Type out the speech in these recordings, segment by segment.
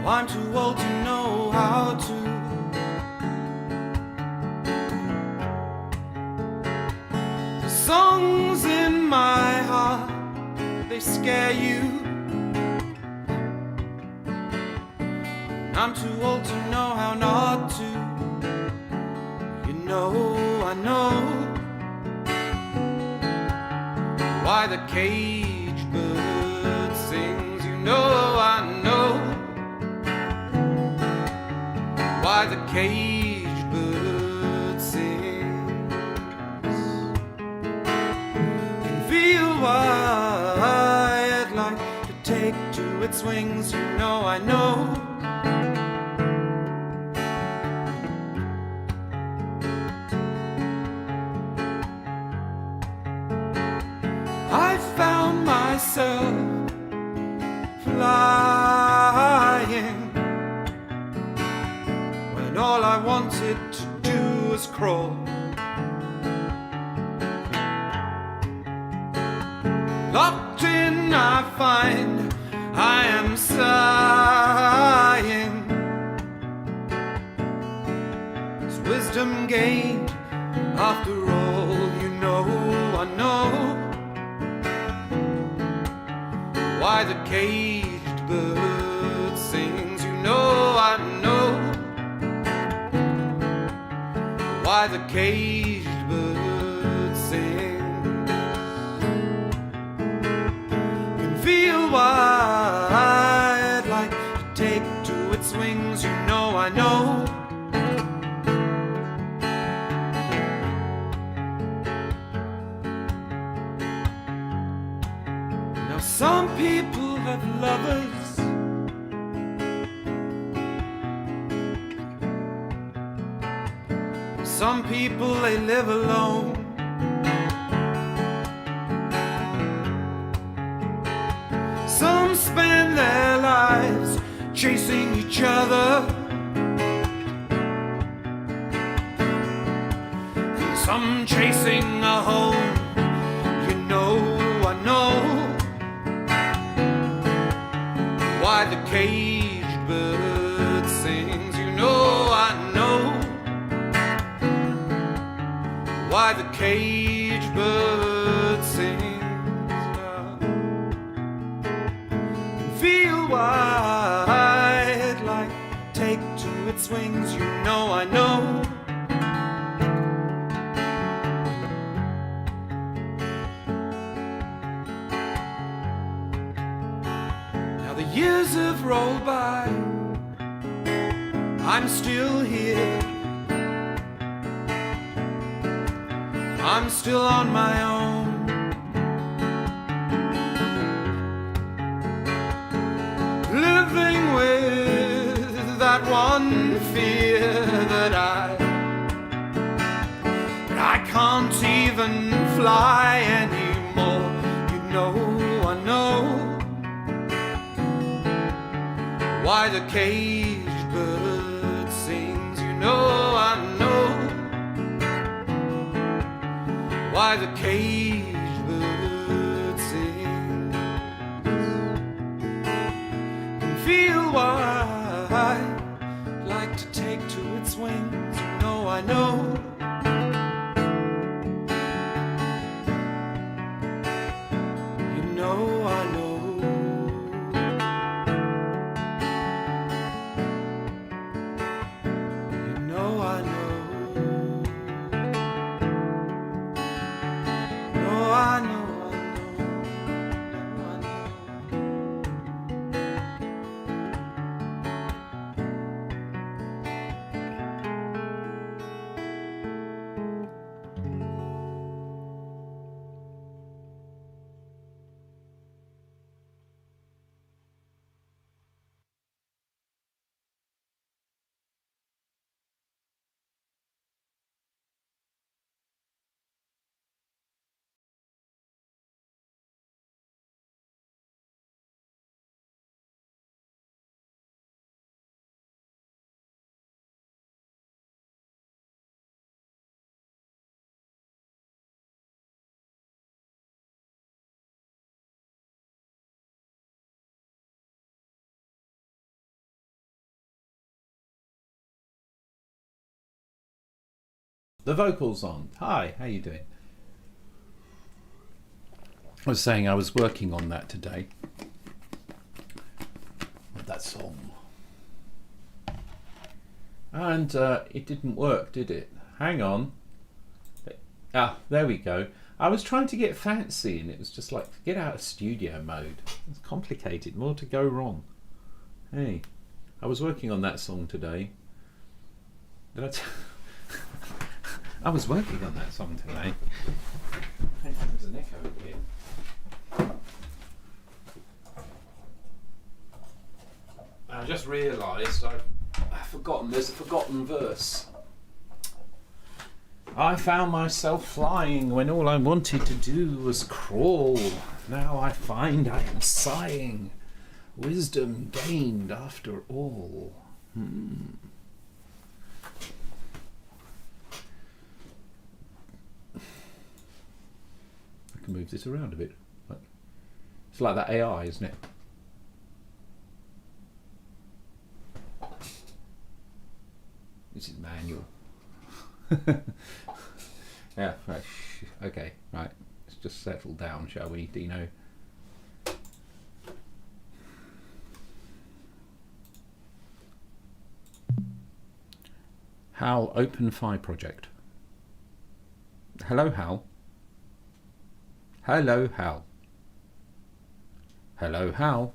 I'm too old to know how to. The songs in my heart, they scare you. I'm too old to know how not to. You know, I know why the caged bird sings. You know, I know why the caged bird sings. Can feel why I'd like to take to its wings. You know, I know. I found myself flying when all I wanted to do was crawl. Locked in, I find I am sighing. It's wisdom gained after all. You know, I know why the caged bird sings. You know, I know why the caged bird sings. Can feel why I'd like to take to its wings. You know, I know. Now some people have lovers, some people they live alone. Some spend their lives chasing each other, some chasing a home. You know, I know why the caged bird sings. You know, I know why the caged bird sings. Feel why I'd like to take to its wings. You know, I know. The years have rolled by, I'm still here, I'm still on my own. Living with that one fear that I can't even fly anymore. You know, I know why the caged bird sings. You know, I know why the caged bird sings. Can feel why I'd like to take to its wings. You know, I know. You know, I know. I know. The vocals on. Hi, how you doing? I was saying I was working on that today. That song. And it didn't work, did it? Hang on. Ah, there we go. I was trying to get fancy and it was just like, get out of studio mode. It's complicated, more to go wrong. Hey, I was working on that song today. Did I was working on that song today. Hang on, there's an echo here. I just realised I've forgotten, there's a forgotten verse. I found myself flying when all I wanted to do was crawl. Now I find I am sighing. Wisdom gained after all. I can move this around a bit. It's like that AI, isn't it? This is manual. Yeah, right. Okay, right. Let's just settle down, shall we, Dino? Hal, Open Fi project. Hello, Hal. Hello, Hal. Hello, Hal.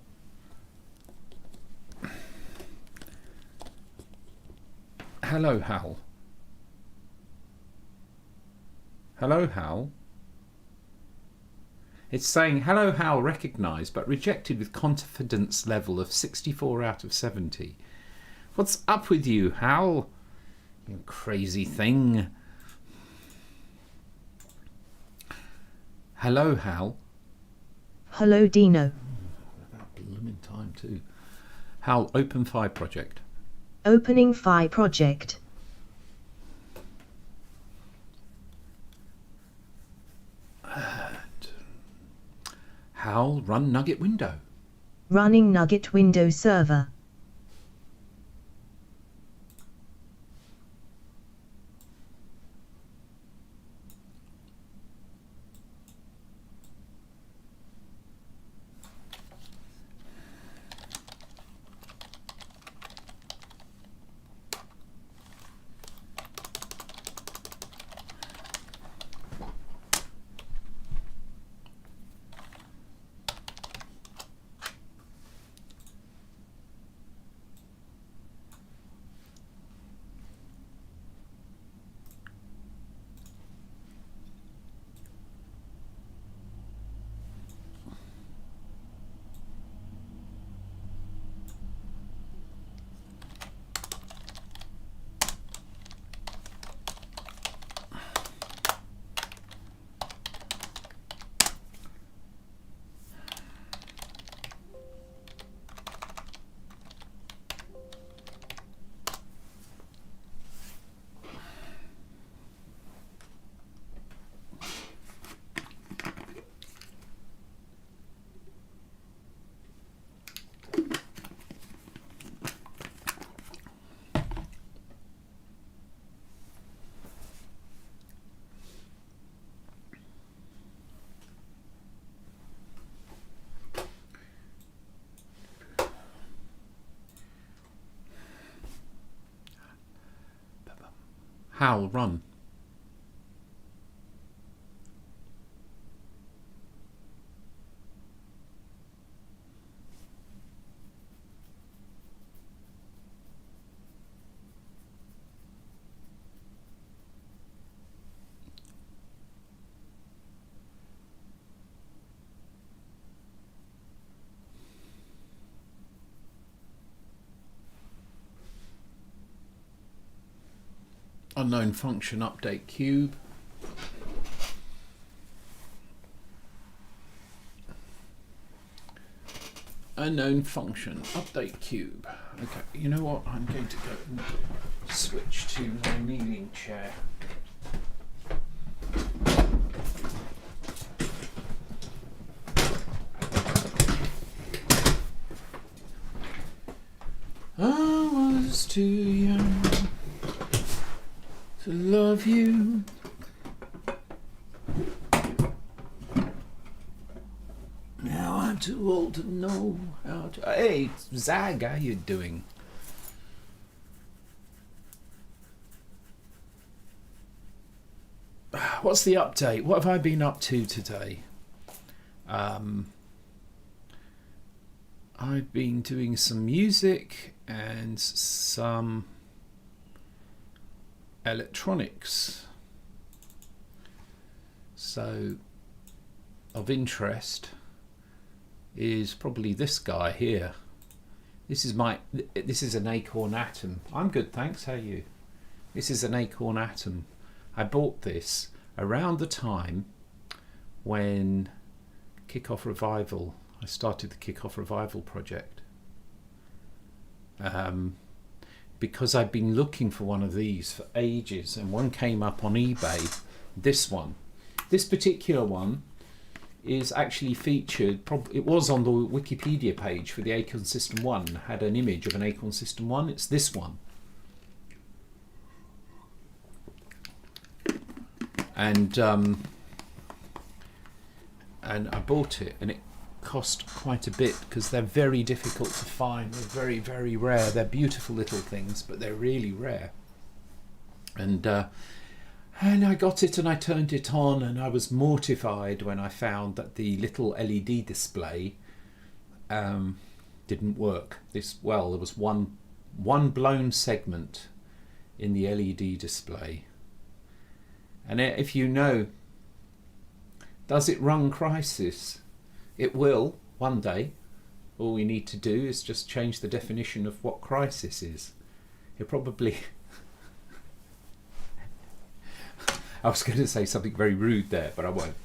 Hello, Hal. Hello, Hal. It's saying, hello, Hal, recognised, but rejected with confidence level of 64 out of 70. What's up with you, Hal? You crazy thing. Hello, Hal. Hello, Dino. About blooming time, too. Hal, Open Fi project. Opening Fi project. Hal, run Nugget window. Running Nugget window server. Hal, run. Unknown function update cube. Unknown function update cube. Okay, you know what? I'm going to go and switch to my kneeling chair. I was too young to love you. Now I'm too old to know how to... Hey, Zag, how you doing? What's the update? What have I been up to today? I've been doing some music and some electronics. So, of interest is probably this guy here. This is an Acorn Atom. I'm good, thanks. How are you? This is an Acorn Atom. I bought this around the time when Kickoff Revival, I started the Kickoff Revival project. Because I've been looking for one of these for ages, and one came up on eBay. This one. This particular one is actually featured, it was on the Wikipedia page for the Acorn System 1, had an image of an Acorn System 1. It's this one. And I bought it, and it cost quite a bit because they're very difficult to find. They're very, very rare. They're beautiful little things, but they're really rare. And I got it and I turned it on, and I was mortified when I found that the little LED display didn't work. There was one blown segment in the LED display. And if you know, does it run Crisis? It will one day. All we need to do is just change the definition of what Crisis is. It probably... I was going to say something very rude there, but I won't.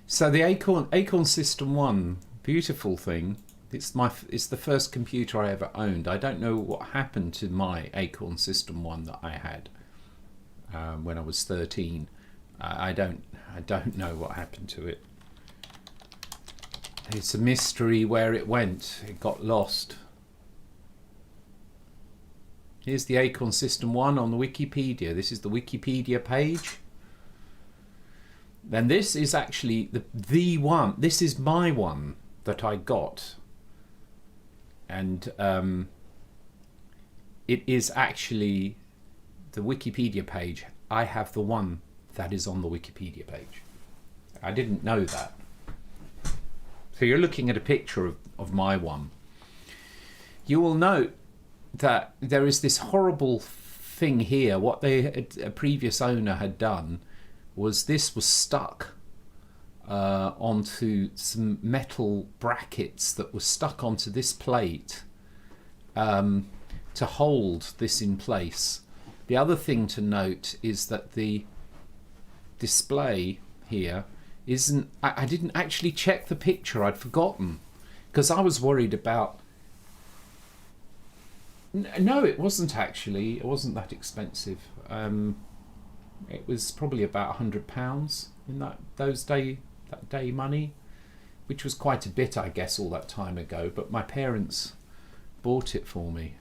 So the Acorn System 1, beautiful thing. It's the first computer I ever owned. I don't know what happened to my Acorn System 1 that I had when I was 13. I don't know what happened to it. It's a mystery where it went. It got lost. Here's the Acorn System 1 on the Wikipedia. This is the Wikipedia page. Then this is actually the one. This is my one that I got. And it is actually the Wikipedia page. I have the one that is on the Wikipedia page. I didn't know that. So you're looking at a picture of my one. You will note that there is this horrible thing here. What a previous owner had done was this was stuck onto some metal brackets that were stuck onto this plate to hold this in place. The other thing to note is that the display here isn't... I didn't actually check the picture. I'd forgotten because I was worried about... No, it wasn't actually. It wasn't that expensive. It was probably about £100 in that day money, which was quite a bit, I guess, all that time ago. But my parents bought it for me,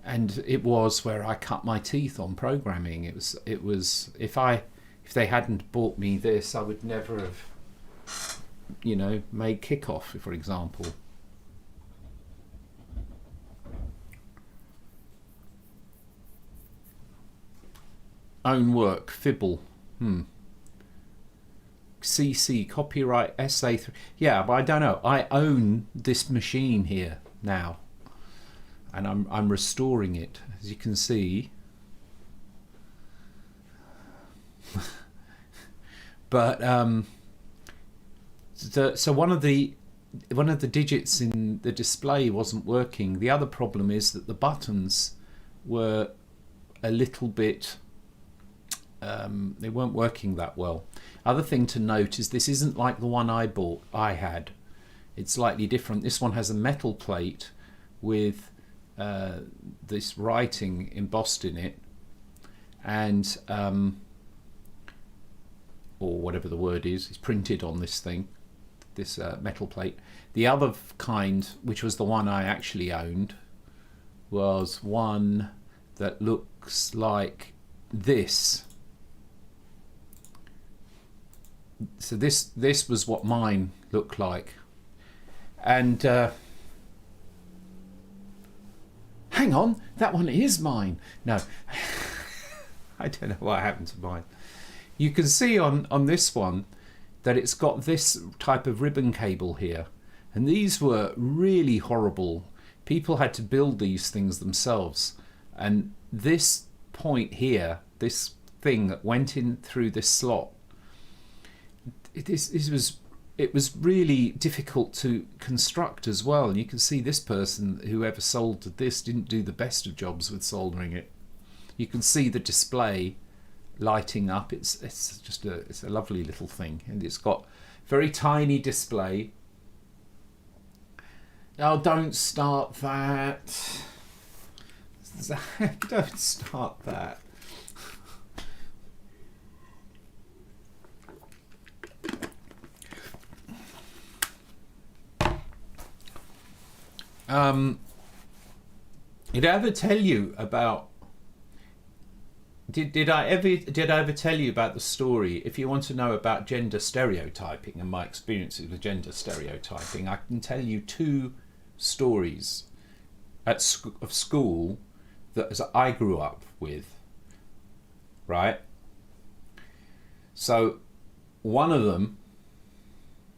and it was where I cut my teeth on programming. It was if they hadn't bought me this, I would never have, made Kickoff, for example. Own work, Fibble. CC, copyright, SA3. Yeah, but I don't know. I own this machine here now, and I'm restoring it, as you can see. But so one of the digits in the display wasn't working. The other problem is that the buttons were a little bit... they weren't working that well. Other thing to note is this isn't like the one I had. It's slightly different. This one has a metal plate with this writing embossed in it, and or whatever the word is printed on this thing, this metal plate. The other kind, which was the one I actually owned, was one that looks like this. So this was what mine looked like. And hang on, that one is mine. No, I don't know what happened to mine. You can see on this one that it's got this type of ribbon cable here. And these were really horrible. People had to build these things themselves. And this point here, this thing that went in through this slot, it was really difficult to construct as well. And you can see this person, whoever soldered this, didn't do the best of jobs with soldering it. You can see the display lighting up. It's a lovely little thing, and it's got very tiny display. Oh, don't start that. Don't start that. Did I ever tell you about did I ever tell you about the story? If you want to know about gender stereotyping and my experiences with gender stereotyping, I can tell you 2 stories of school that I grew up with, right? So one of them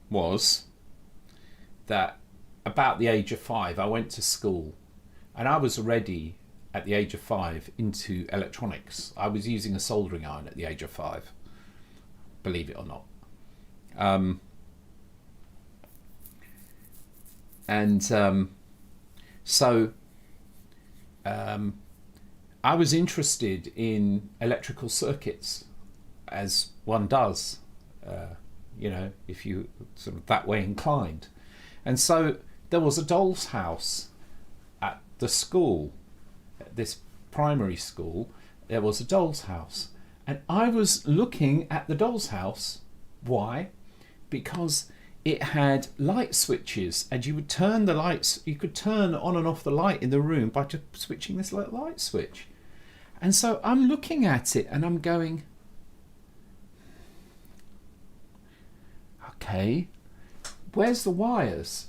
was that about the age of 5, I went to school and I was already at the age of 5 into electronics. I was using a soldering iron at the age of 5, believe it or not. So I was interested in electrical circuits, as one does, if you sort of that way inclined. And so there was a doll's house at the school, at this primary school. There was a doll's house, and I was looking at the doll's house. Why? Because it had light switches, and you would turn the lights. You could turn on and off the light in the room by just switching this little light switch. And so I'm looking at it, and I'm going, okay, where's the wires?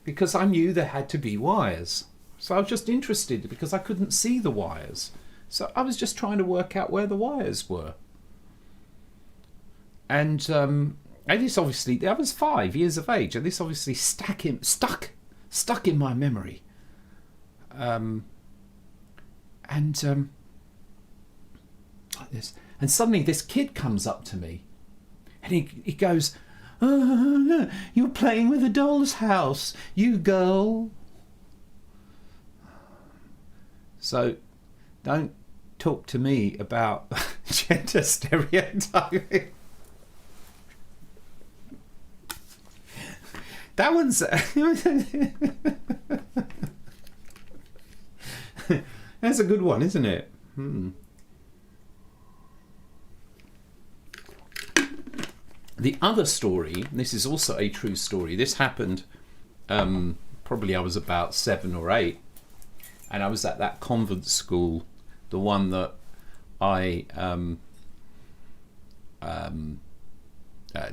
Because I knew there had to be wires. So I was just interested because I couldn't see the wires. So I was just trying to work out where the wires were. And this obviously, I was 5 years of age, and this obviously stuck in my memory. Like this. And suddenly this kid comes up to me, and he goes, "Oh, no, you're playing with a doll's house, you girl." So don't talk to me about gender stereotyping. That one's that's a good one, isn't it? The other story, this is also a true story. This happened, probably I was about 7 or 8, and I was at that convent school, the one that I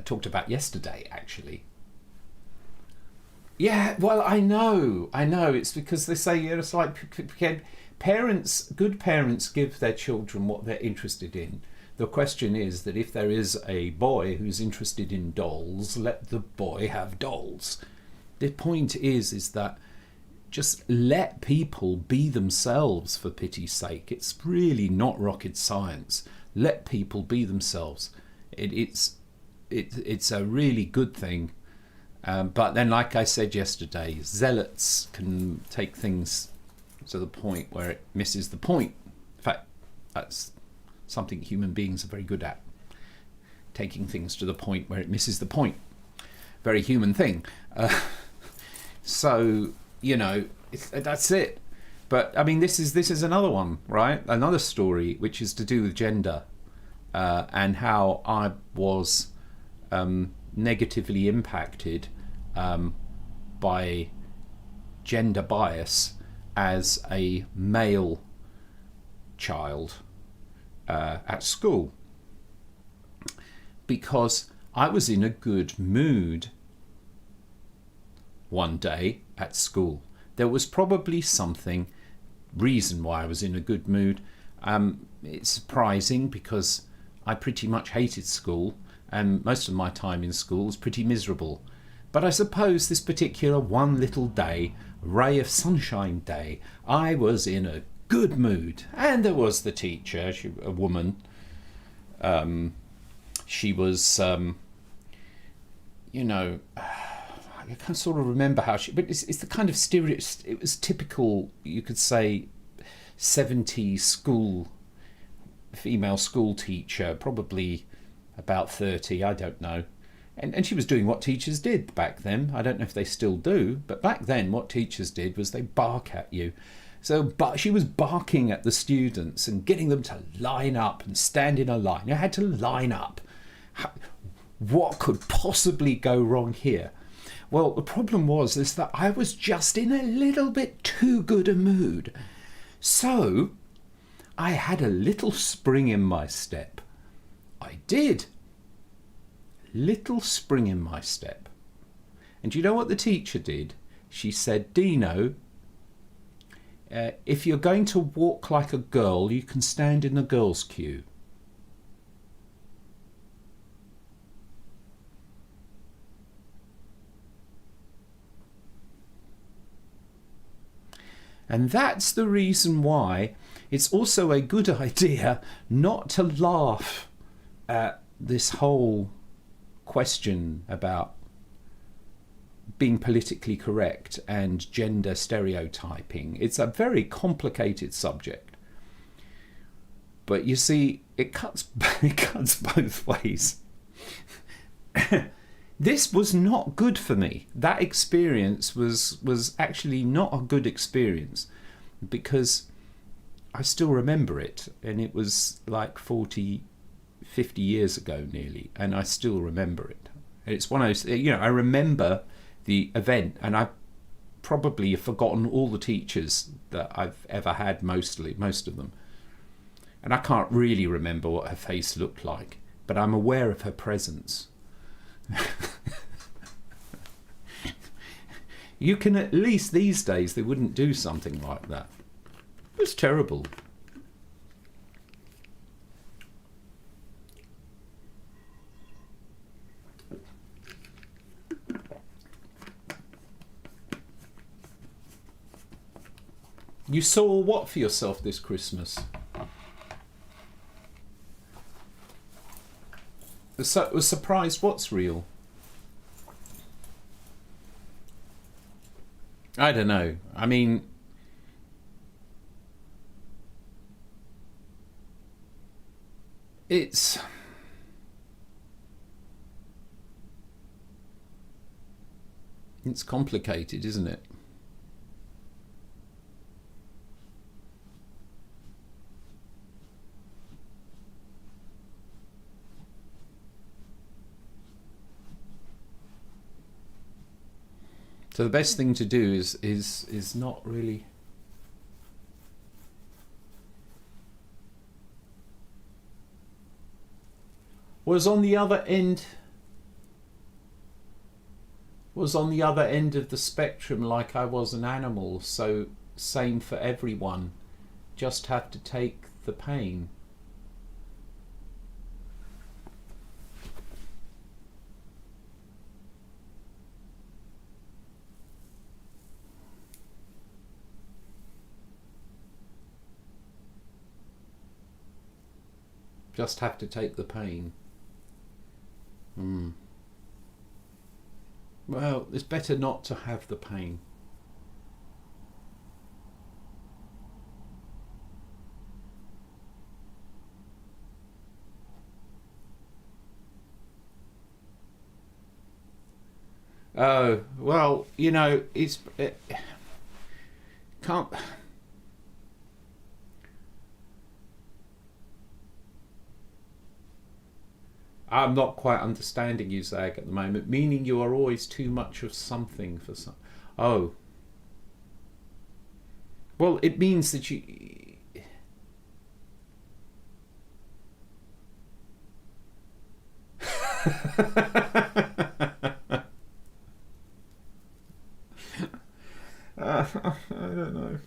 talked about yesterday, actually. Yeah, well, I know. It's because they say, it's like good parents give their children what they're interested in. The question is that if there is a boy who's interested in dolls, let the boy have dolls. The point is that just let people be themselves, for pity's sake. It's really not rocket science. Let people be themselves. It's a really good thing. But then, like I said yesterday, zealots can take things to the point where it misses the point. In fact, that's something human beings are very good at, taking things to the point where it misses the point. Very human thing. So, that's it. But I mean, this is another one, right? Another story which is to do with gender, and how I was negatively impacted by gender bias as a male child at school, because I was in a good mood one day at school. There was probably something reason why I was in a good mood. It's surprising because I pretty much hated school, and most of my time in school was pretty miserable. But I suppose this particular one little day, ray of sunshine day, I was in a good mood. And there was the teacher, a woman. She was, I can sort of remember how she, but it's the kind of it was typical, you could say, 70s female school teacher, probably about 30, I don't know. And she was doing what teachers did back then. I don't know if they still do, but back then what teachers did was they bark at you. So she was barking at the students and getting them to line up and stand in a line. You had to line up. What could possibly go wrong here? Well, the problem is that I was just in a little bit too good a mood. So I had a little spring in my step. I did. Little spring in my step. And you know what the teacher did? She said, Dino, if you're going to walk like a girl, you can stand in the girls' queue. And that's the reason why it's also a good idea not to laugh at this whole question about being politically correct and gender stereotyping. It's a very complicated subject. But you see, it cuts both ways. This was not good for me. That experience was actually not a good experience, because I still remember it, and it was like 40, 50 years ago nearly, and I still remember it. And it's one of those, I remember the event, and I probably have forgotten all the teachers that I've ever had, most of them. And I can't really remember what her face looked like, but I'm aware of her presence. You can, at least these days, they wouldn't do something like that. It was terrible. You saw what for yourself this Christmas? Was surprised what's real? I don't know. I mean, it's complicated, isn't it? So the best thing to do is not really. Was on the other end of the spectrum, like I was an animal, so same for everyone. Just have to take the pain. Just have to take the pain. Well, it's better not to have the pain. Oh, well, it can't. I'm not quite understanding you, Zag, at the moment, meaning you are always too much of something for some. Oh. Well, it means that you... I don't know.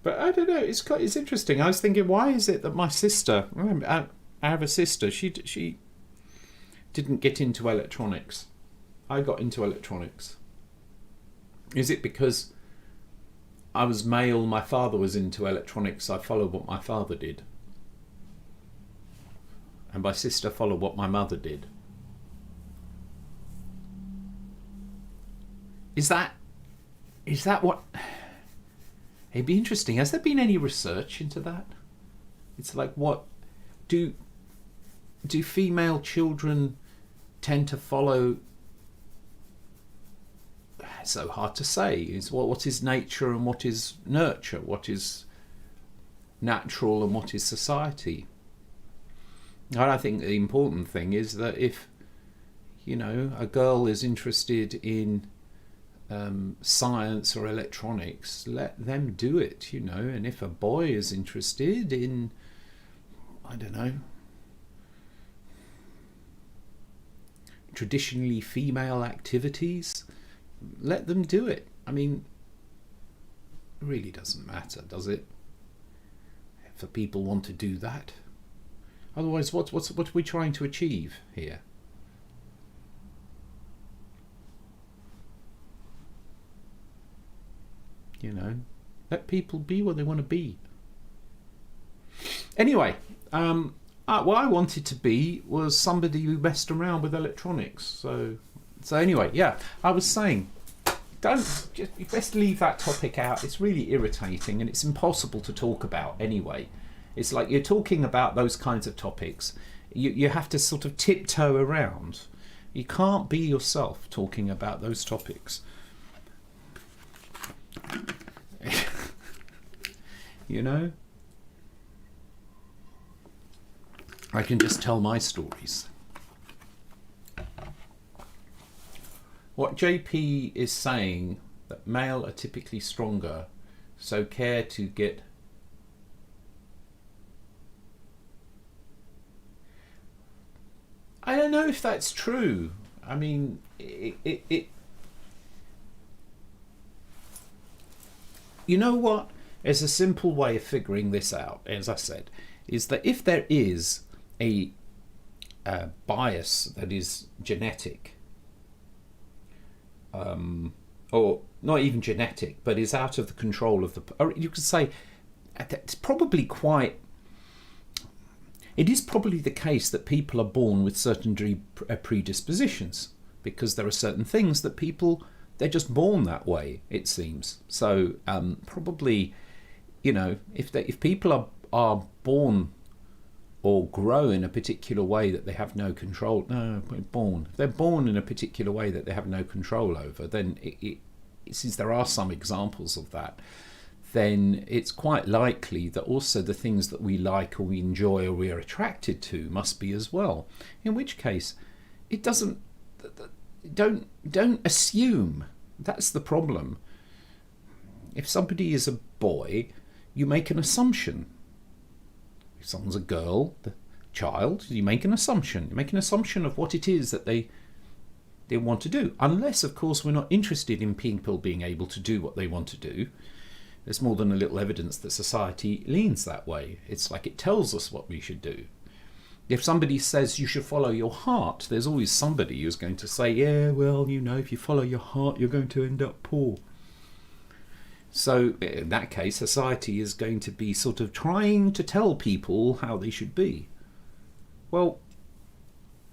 But I don't know. It's interesting. I was thinking, why is it that my sister? I have a sister. She didn't get into electronics. I got into electronics. Is it because I was male, my father was into electronics, I followed what my father did? And my sister followed what my mother did? Is that what... It'd be interesting. Has there been any research into that? It's like, what... Do female children tend to follow... It's so hard to say. Is what is nature and what is nurture? What is natural and what is society? And I think the important thing is that if, a girl is interested in science or electronics, let them do it, and if a boy is interested in, I don't know, traditionally female activities, let them do it. I mean, it really doesn't matter, does it? If people want to do that. Otherwise, what are we trying to achieve here? Let people be what they want to be. Anyway, what I wanted to be was somebody who messed around with electronics. So anyway, yeah, I was saying, you best leave that topic out. It's really irritating and it's impossible to talk about anyway. It's like you're talking about those kinds of topics. You have to sort of tiptoe around. You can't be yourself talking about those topics. I can just tell my stories. What JP is saying, that male are typically stronger, so care to get... I don't know if that's true. I mean, it you know what? There's a simple way of figuring this out, as I said, is that if there is a bias that is genetic, or not even genetic, but is out of the control of or you could say it's probably it is probably the case that people are born with certain predispositions, because there are certain things that they're just born that way, it seems. So probably, if people are born or grow in a particular way that they have no control, if they're born in a particular way that they have no control over, then since there are some examples of that, then it's quite likely that also the things that we like or we enjoy or we are attracted to must be as well. In which case, it doesn't... Don't assume. That's the problem. If somebody is a boy, you make an assumption. If someone's a girl, the child, you make an assumption. You make an assumption of what it is that they want to do. Unless, of course, we're not interested in people being able to do what they want to do. There's more than a little evidence that society leans that way. It's like it tells us what we should do. If somebody says you should follow your heart, there's always somebody who's going to say, yeah, well, if you follow your heart, you're going to end up poor. So in that case, society is going to be sort of trying to tell people how they should be. Well,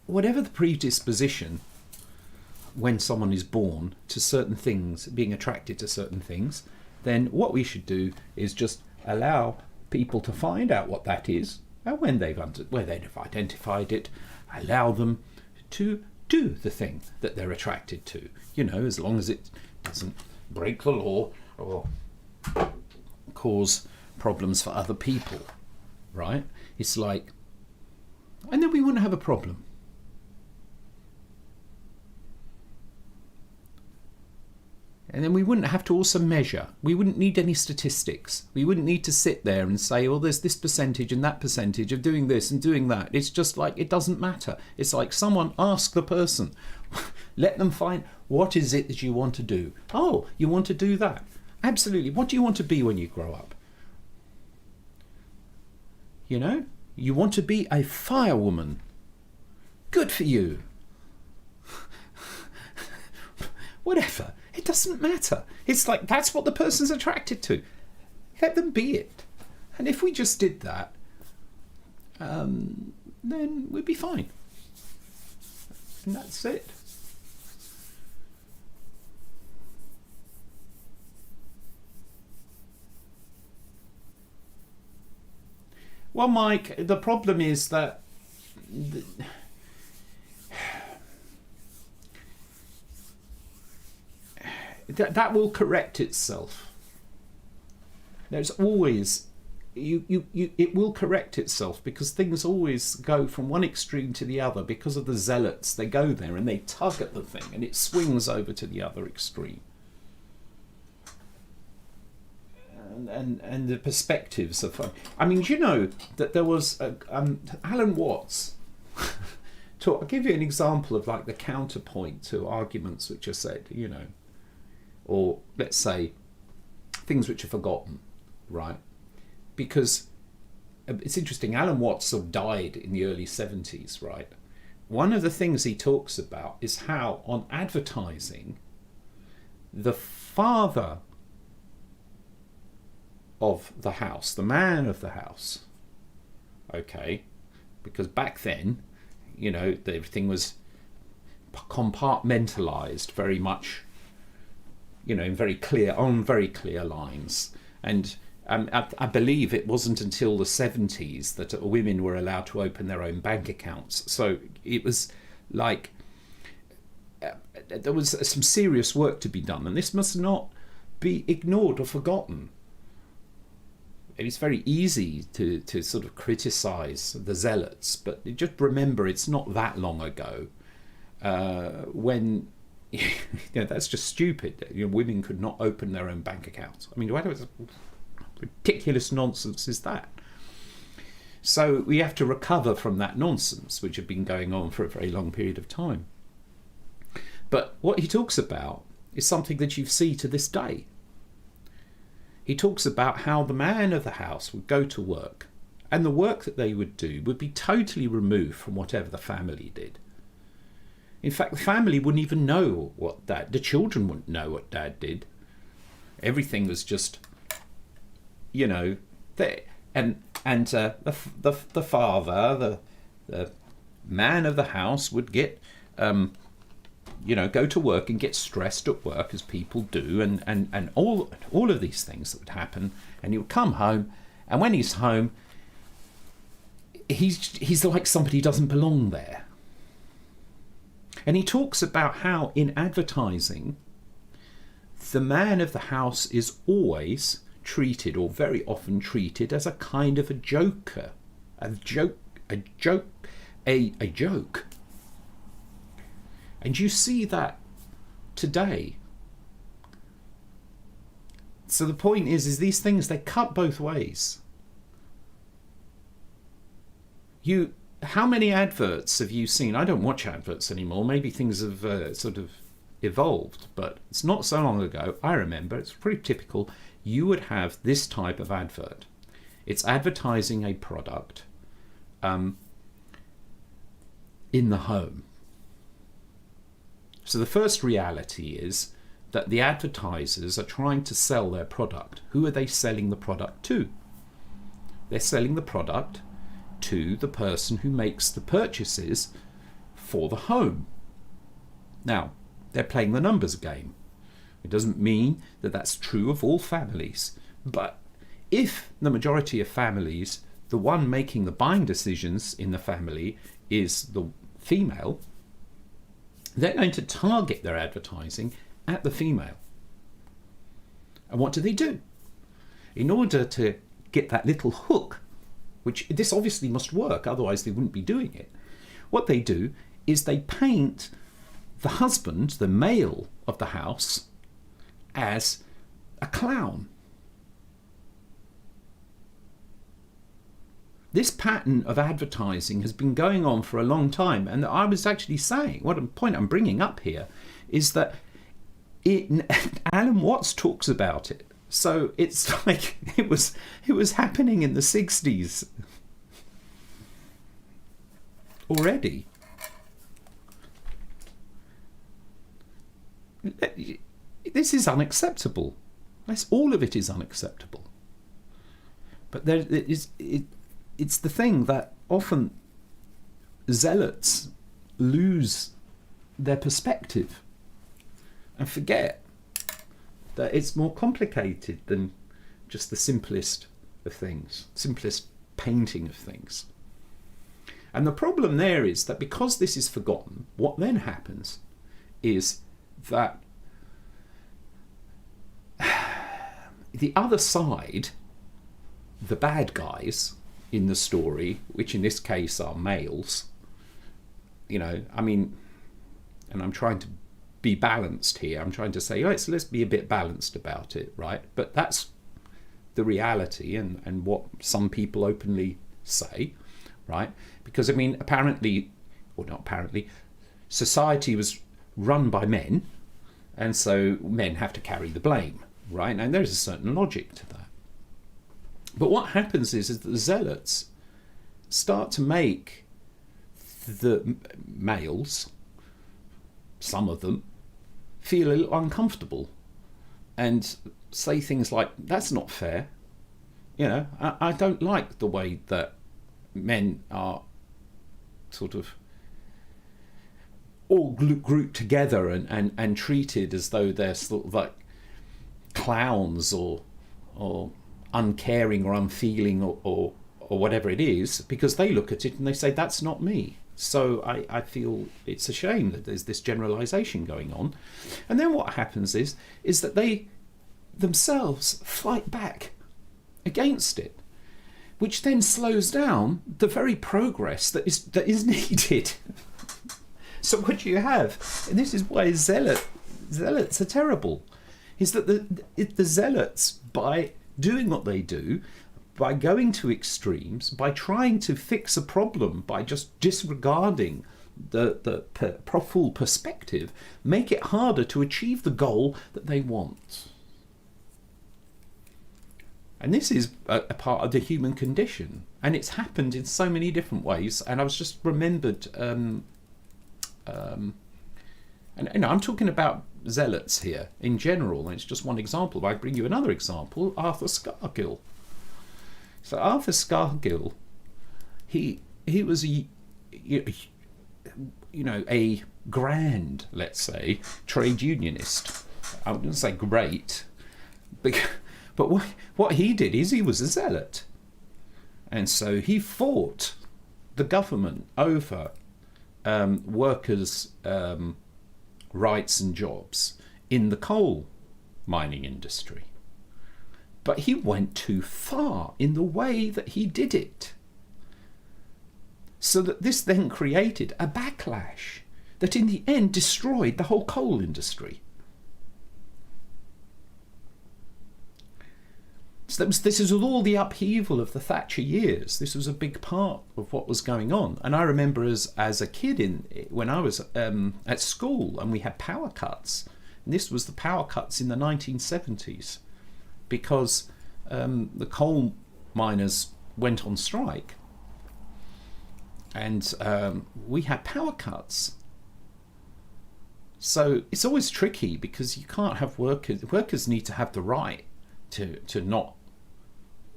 whatever the predisposition when someone is born to certain things, being attracted to certain things, then what we should do is just allow people to find out what that is, and when they've identified it, allow them to do the thing that they're attracted to. As long as it doesn't break the law or cause problems for other people, right? It's like, and then we wouldn't have a problem. And then we wouldn't have to also measure. We wouldn't need any statistics. We wouldn't need to sit there and say, oh, there's this percentage and that percentage of doing this and doing that. It's just like, it doesn't matter. It's like someone ask the person, let them find, what is it that you want to do? Oh, you want to do that. Absolutely. What do you want to be when you grow up? You know, you want to be a firewoman. Good for you. Whatever. It doesn't matter. It's like, that's what the person's attracted to. Let them be it. And if we just did that, then we'd be fine. And that's it. Well, Mike, the problem is that that will correct itself. There's always it will correct itself, because things always go from one extreme to the other because of the zealots. They go there and they tug at the thing and it swings over to the other extreme. And the perspectives are fun. I mean, do you know that there was Alan Watts? I'll give you an example of like the counterpoint to arguments which are said, you know, or let's say things which are forgotten, right? Because it's interesting, Alan Watts sort of died in the early 70s, right? One of the things he talks about is how on advertising, the father of the house, the man of the house, okay, because back then, you know, everything was compartmentalized very much, you know, on very clear lines. And I believe it wasn't until the 70s that women were allowed to open their own bank accounts. So it was like there was some serious work to be done, and this must not be ignored or forgotten. It's very easy to sort of criticize the zealots, but just remember it's not that long ago when you know, that's just stupid. You know, women could not open their own bank accounts. I mean, what ridiculous nonsense is that? So we have to recover from that nonsense, which had been going on for a very long period of time. But what he talks about is something that you see to this day. He talks about how the man of the house would go to work, and the work that they would do would be totally removed from whatever the family did. In fact, the family wouldn't even know what the children wouldn't know what dad did. Everything was just, you know, the father, the man of the house would get, you know, go to work and get stressed at work, as people do, and all of these things that would happen. And he would come home, and when he's home, he's like somebody who doesn't belong there. And he talks about how in advertising, the man of the house is always treated, or very often treated, as a kind of a joker, a joke. And you see that today. So the point is these things, they cut both ways. How many adverts have you seen? I don't watch adverts anymore. Maybe things have sort of evolved, but it's not so long ago. I remember, it's pretty typical. You would have this type of advert. It's advertising a product in the home. So the first reality is that the advertisers are trying to sell their product. Who are they selling the product to? They're selling the product to the person who makes the purchases for the home. Now, they're playing the numbers game. It doesn't mean that that's true of all families. But if the majority of families, the one making the buying decisions in the family is the female, they're going to target their advertising at the female. And what do? in order to get that little hook, which this obviously must work, otherwise they wouldn't be doing it. What they do is they paint the husband, the male of the house, as a clown. This pattern of advertising has been going on for a long time, and I was actually saying, what a point I'm bringing up here is that Alan Watts talks about it. So it's like it was happening in the 60s already. This is unacceptable. All of it is unacceptable. But it's the thing that often zealots lose their perspective and forget that it's more complicated than just the simplest of things, simplest painting of things. And the problem there is that because this is forgotten, what then happens is that the other side, the bad guys in the story, which in this case are males, and I'm trying to be balanced here. I'm trying to say, let's be a bit balanced about it, right? But that's the reality and what some people openly say, right? Because, apparently, or not apparently, society was run by men, and so men have to carry the blame, right? And there's a certain logic to that. But what happens is that the zealots start to make the males, some of them, feel a little uncomfortable and say things like, that's not fair. I don't like the way that men are sort of all grouped together and treated as though they're sort of like clowns or uncaring or unfeeling or whatever it is, because they look at it and they say, that's not me. So I feel it's a shame that there's this generalization going on. And then what happens is that they themselves fight back against it, which then slows down the very progress that is needed. So what you have, and this is why zealots are terrible, is that the zealots, by doing what they do, by going to extremes, by trying to fix a problem, by just disregarding the full perspective, make it harder to achieve the goal that they want. And this is a part of the human condition, and it's happened in so many different ways. And I was just remembered, and I'm talking about zealots here in general, and it's just one example. But I bring you another example: Arthur Scargill. So Arthur Scargill, he was a grand, let's say, trade unionist. I wouldn't say great, but what he did is he was a zealot, and so he fought the government over workers' rights and jobs in the coal mining industry. But he went too far in the way that he did it. So that this then created a backlash that in the end destroyed the whole coal industry. So this is with all the upheaval of the Thatcher years. This was a big part of what was going on. And I remember as a kid when I was at school and we had power cuts. And this was the power cuts in the 1970s. Because the coal miners went on strike and we had power cuts. So it's always tricky because you can't have workers need to have the right to not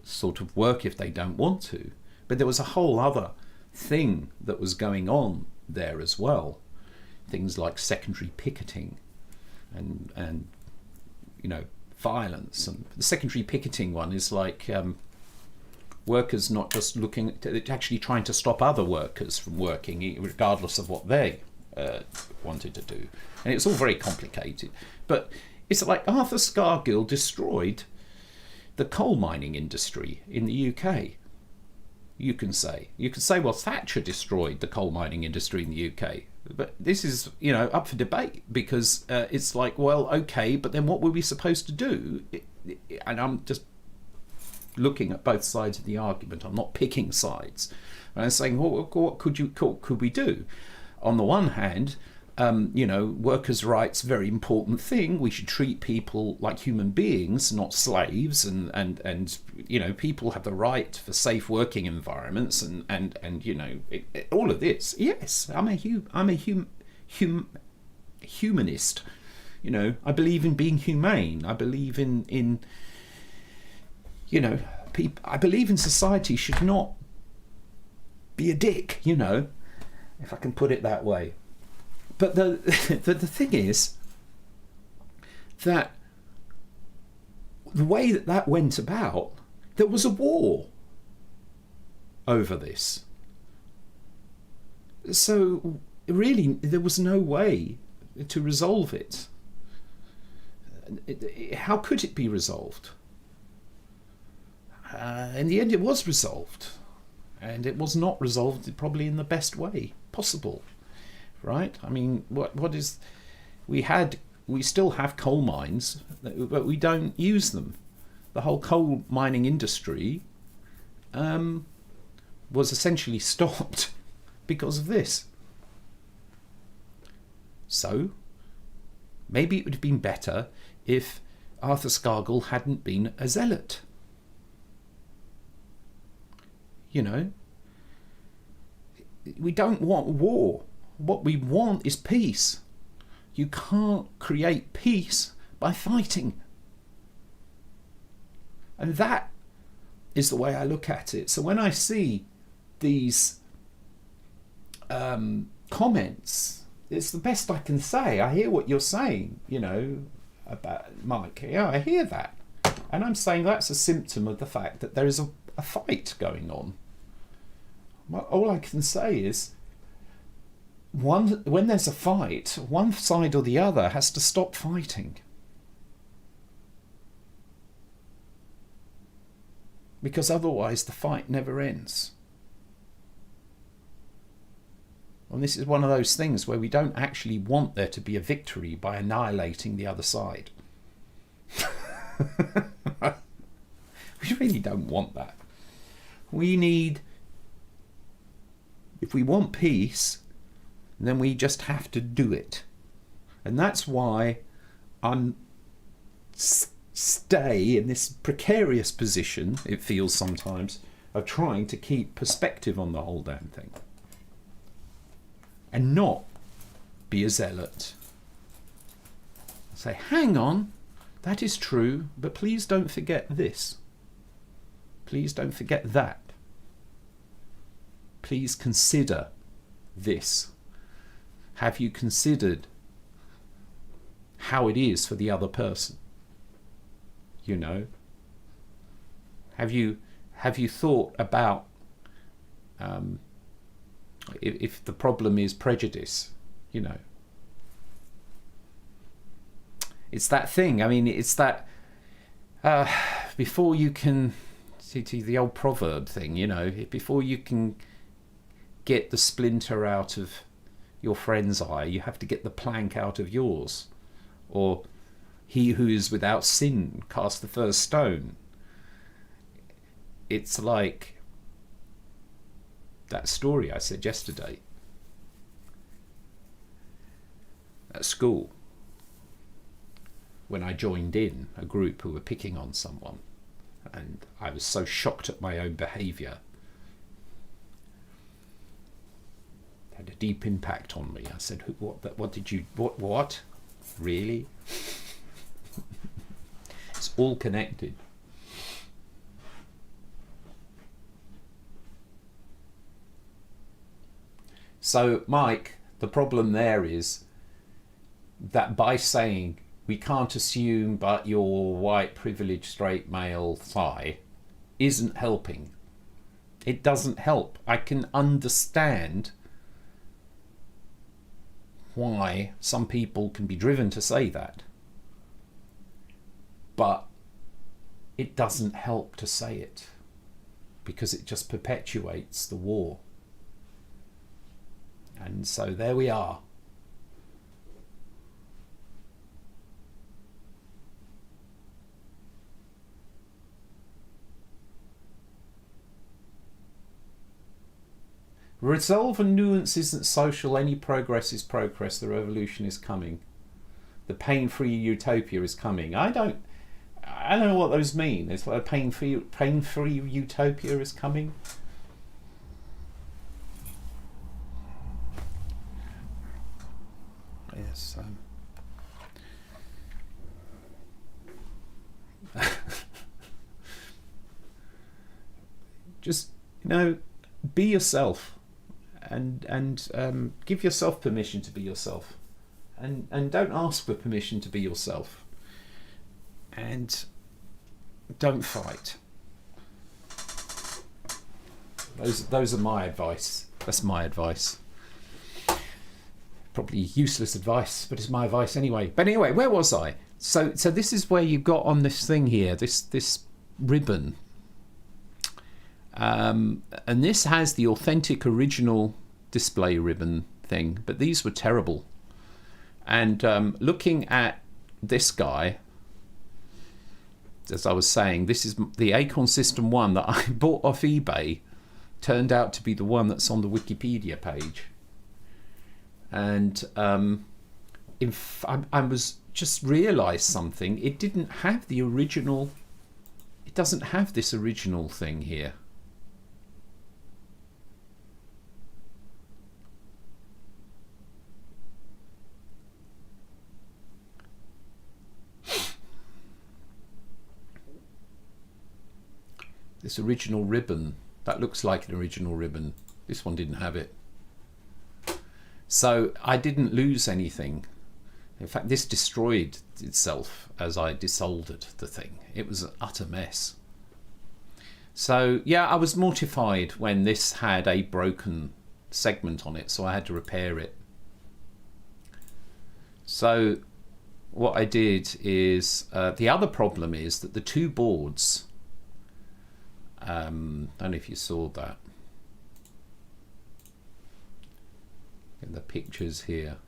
sort of work if they don't want to. But there was a whole other thing that was going on there as well. Things like secondary picketing and violence. And the secondary picketing one is like workers not just looking at actually trying to stop other workers from working regardless of what they wanted to do. And it's all very complicated. But it's like Arthur Scargill destroyed the coal mining industry in the UK. You can say, well, Thatcher destroyed the coal mining industry in the UK. But this is, up for debate, because it's like, well, okay, but then what were we supposed to do? And I'm just looking at both sides of the argument. I'm not picking sides. And I'm saying, well, what could we do? On the one hand, workers' rights, very important thing. We should treat people like human beings, not slaves, and people have the right for safe working environments, and all of this. Yes, I'm a humanist. I believe in being humane. I believe in people. I believe in society should not be a dick. If I can put it that way. But the thing is that the way that went about, there was a war over this. So really, there was no way to resolve it. How could it be resolved? In the end, it was resolved. And it was not resolved probably in the best way possible. Right? I mean, what is... We still have coal mines, but we don't use them. The whole coal mining industry was essentially stopped because of this. So, maybe it would have been better if Arthur Scargill hadn't been a zealot. We don't want war. What we want is peace. You can't create peace by fighting. And that is the way I look at it. So when I see these comments, it's the best I can say. I hear what you're saying, about Mike. Yeah, I hear that. And I'm saying that's a symptom of the fact that there is a fight going on. Well, all I can say is, when there's a fight, one side or the other has to stop fighting. Because otherwise the fight never ends. And this is one of those things where we don't actually want there to be a victory by annihilating the other side. We really don't want that. If we want peace, then we just have to do it. And that's why I'm stay in this precarious position, it feels sometimes, of trying to keep perspective on the whole damn thing. And not be a zealot. Say, hang on, that is true, but please don't forget this. Please don't forget that. Please consider this. Have you considered how it is for the other person? Have you thought about if the problem is prejudice? It's that thing. I mean, it's that before you can see the old proverb thing. Before you can get the splinter out of your friend's eye, you have to get the plank out of yours. Or he who is without sin cast the first stone. It's like that story I said yesterday at school when I joined in a group who were picking on someone, and I was so shocked at my own behaviour. Had a deep impact on me. I said, what did you, what? Really? It's all connected. So, Mike, the problem there is that by saying we can't assume but your white privileged straight male thigh isn't helping. It doesn't help. I can understand why some people can be driven to say that. But it doesn't help to say it, because it just perpetuates the war. And so there we are. Resolve and nuance isn't social. Any progress is progress. The revolution is coming. The pain-free utopia is coming. I don't know what those mean. It's like a pain-free utopia is coming. Yes. Just, be yourself. And give yourself permission to be yourself, and don't ask for permission to be yourself, and don't fight. Those are my advice. That's my advice. Probably useless advice, but it's my advice anyway. But anyway, where was I? So this is where you've got on this thing here, this ribbon. And this has the authentic original display ribbon thing, but these were terrible. And looking at this guy, as I was saying, this is the Acorn System 1 that I bought off eBay, turned out to be the one that's on the Wikipedia page. And I was just realised something. It didn't have the original, it doesn't have this original thing here. This original ribbon, that looks like an original ribbon. This one didn't have it. So I didn't lose anything. In fact, this destroyed itself as I desoldered the thing. It was an utter mess. So yeah, I was mortified when this had a broken segment on it, so I had to repair it. So what I did is, the other problem is that the two boards, I don't know if you saw that in the pictures here.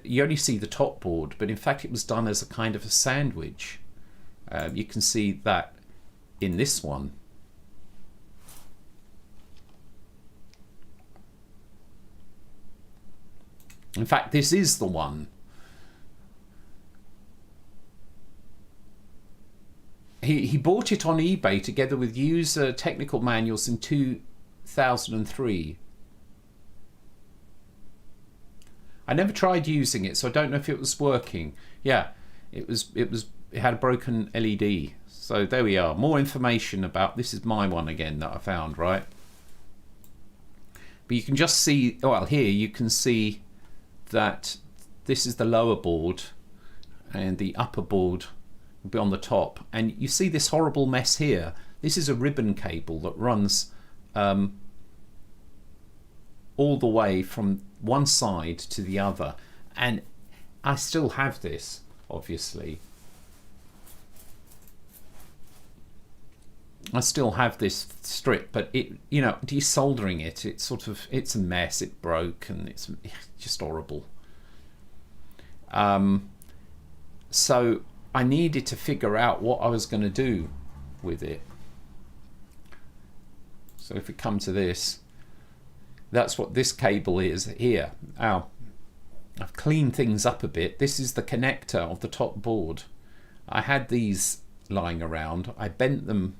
You only see the top board, but in fact it was done as a kind of a sandwich. You can see that in this one. In fact, this is the one. He bought it on eBay together with user technical manuals in 2003. I never tried using it, so I don't know if it was working. Yeah, it had a broken LED. So there we are. More information about, this is my one again that I found, right? But you can just see, well, here you can see that this is the lower board and the upper board will be on the top, and you see this horrible mess here. This is a ribbon cable that runs all the way from one side to the other, and I still have this, obviously. I still have this strip, but it, desoldering it, it's a mess. It broke, and it's just horrible. So I needed to figure out what I was going to do with it. So if we come to this, that's what this cable is here. Now, I've cleaned things up a bit. This is the connector of the top board. I had these lying around. I bent them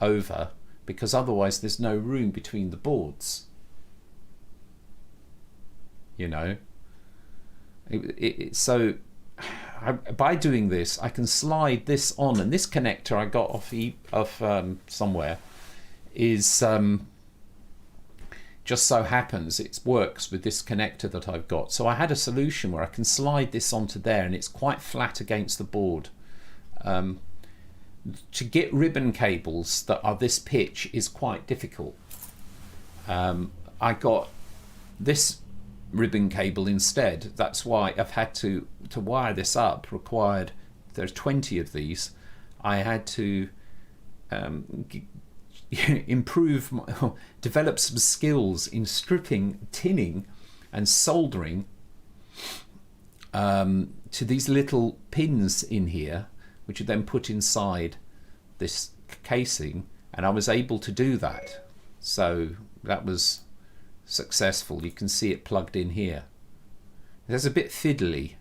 over because otherwise there's no room between the boards. So by doing this, I can slide this on, and this connector I got off somewhere is just so happens it works with this connector that I've got. So I had a solution where I can slide this onto there, and it's quite flat against the board. To get ribbon cables that are this pitch is quite difficult. I got this ribbon cable instead. That's why I've had to wire this up. There's 20 of these. I had to improve, develop some skills in stripping, tinning and soldering to these little pins in here, which are then put inside this casing, and I was able to do that. So that was successful. You can see it plugged in here. It's a bit fiddly,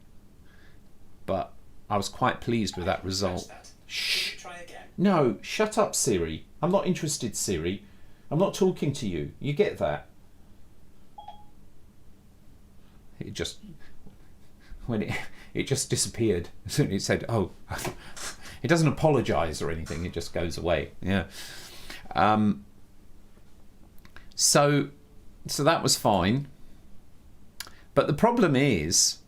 but I was quite pleased with that result. Shh. Try again. No, shut up, Siri. I'm not interested, Siri. I'm not talking to you. You get that? It just, when it just disappeared. It said, "Oh," it doesn't apologise or anything. It just goes away. Yeah. So that was fine. But the problem is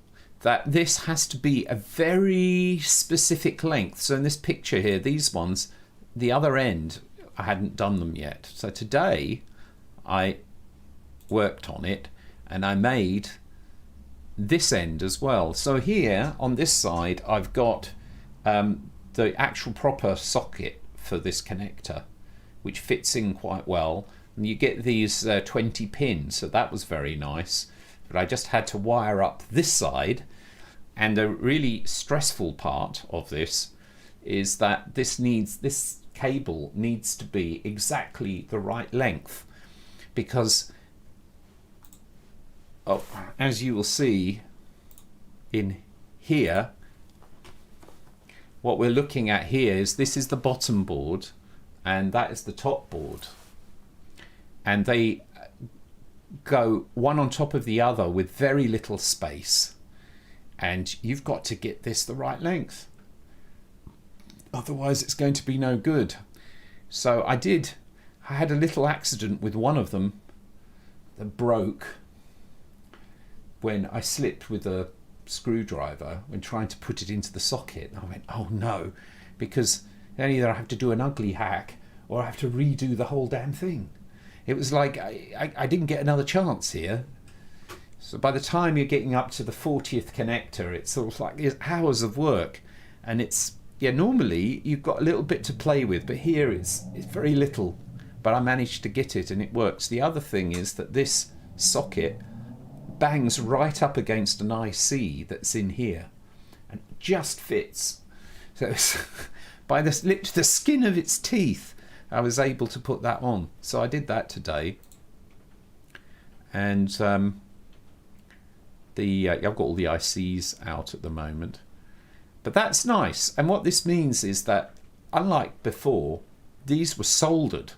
that this has to be a very specific length. So in this picture here, these ones, the other end, I hadn't done them yet. So today I worked on it and I made this end as well. So here on this side, I've got the actual proper socket for this connector, which fits in quite well. And you get these 20 pins, so that was very nice. But I just had to wire up this side, and the really stressful part of this is that this cable needs to be exactly the right length, because as you will see in here, what we're looking at here is this is the bottom board and that is the top board, and they go one on top of the other with very little space, and you've got to get this the right length, otherwise it's going to be no good. So I had a little accident with one of them that broke when I slipped with a screwdriver when trying to put it into the socket. I went, oh no, because then either I have to do an ugly hack or I have to redo the whole damn thing. It was like I didn't get another chance here. So by the time you're getting up to the 40th connector, it's sort of like it's hours of work, and it's, yeah, normally you've got a little bit to play with, but here it's very little. But I managed to get it and it works. The other thing is that this socket bangs right up against an IC that's in here and just fits. So it's, by the skin of its teeth, I was able to put that on. So I did that today, and I've got all the ICs out at the moment, but that's nice. And what this means is that, unlike before, these were soldered,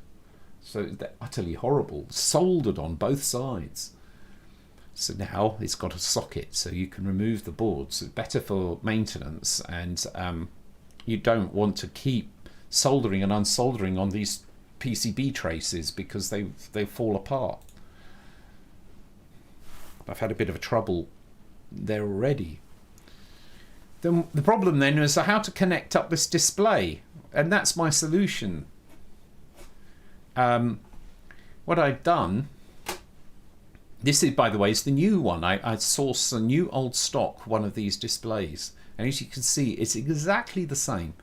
so they're utterly horrible, soldered on both sides. So now it's got a socket, so you can remove the board. So it's better for maintenance, and you don't want to keep soldering and unsoldering on these PCB traces because they fall apart. I've had a bit of a trouble there already. The problem then is how to connect up this display, and that's my solution. What I've done, this is, by the way, is the new one. I sourced a new old stock one of these displays, and as you can see, it's exactly the same.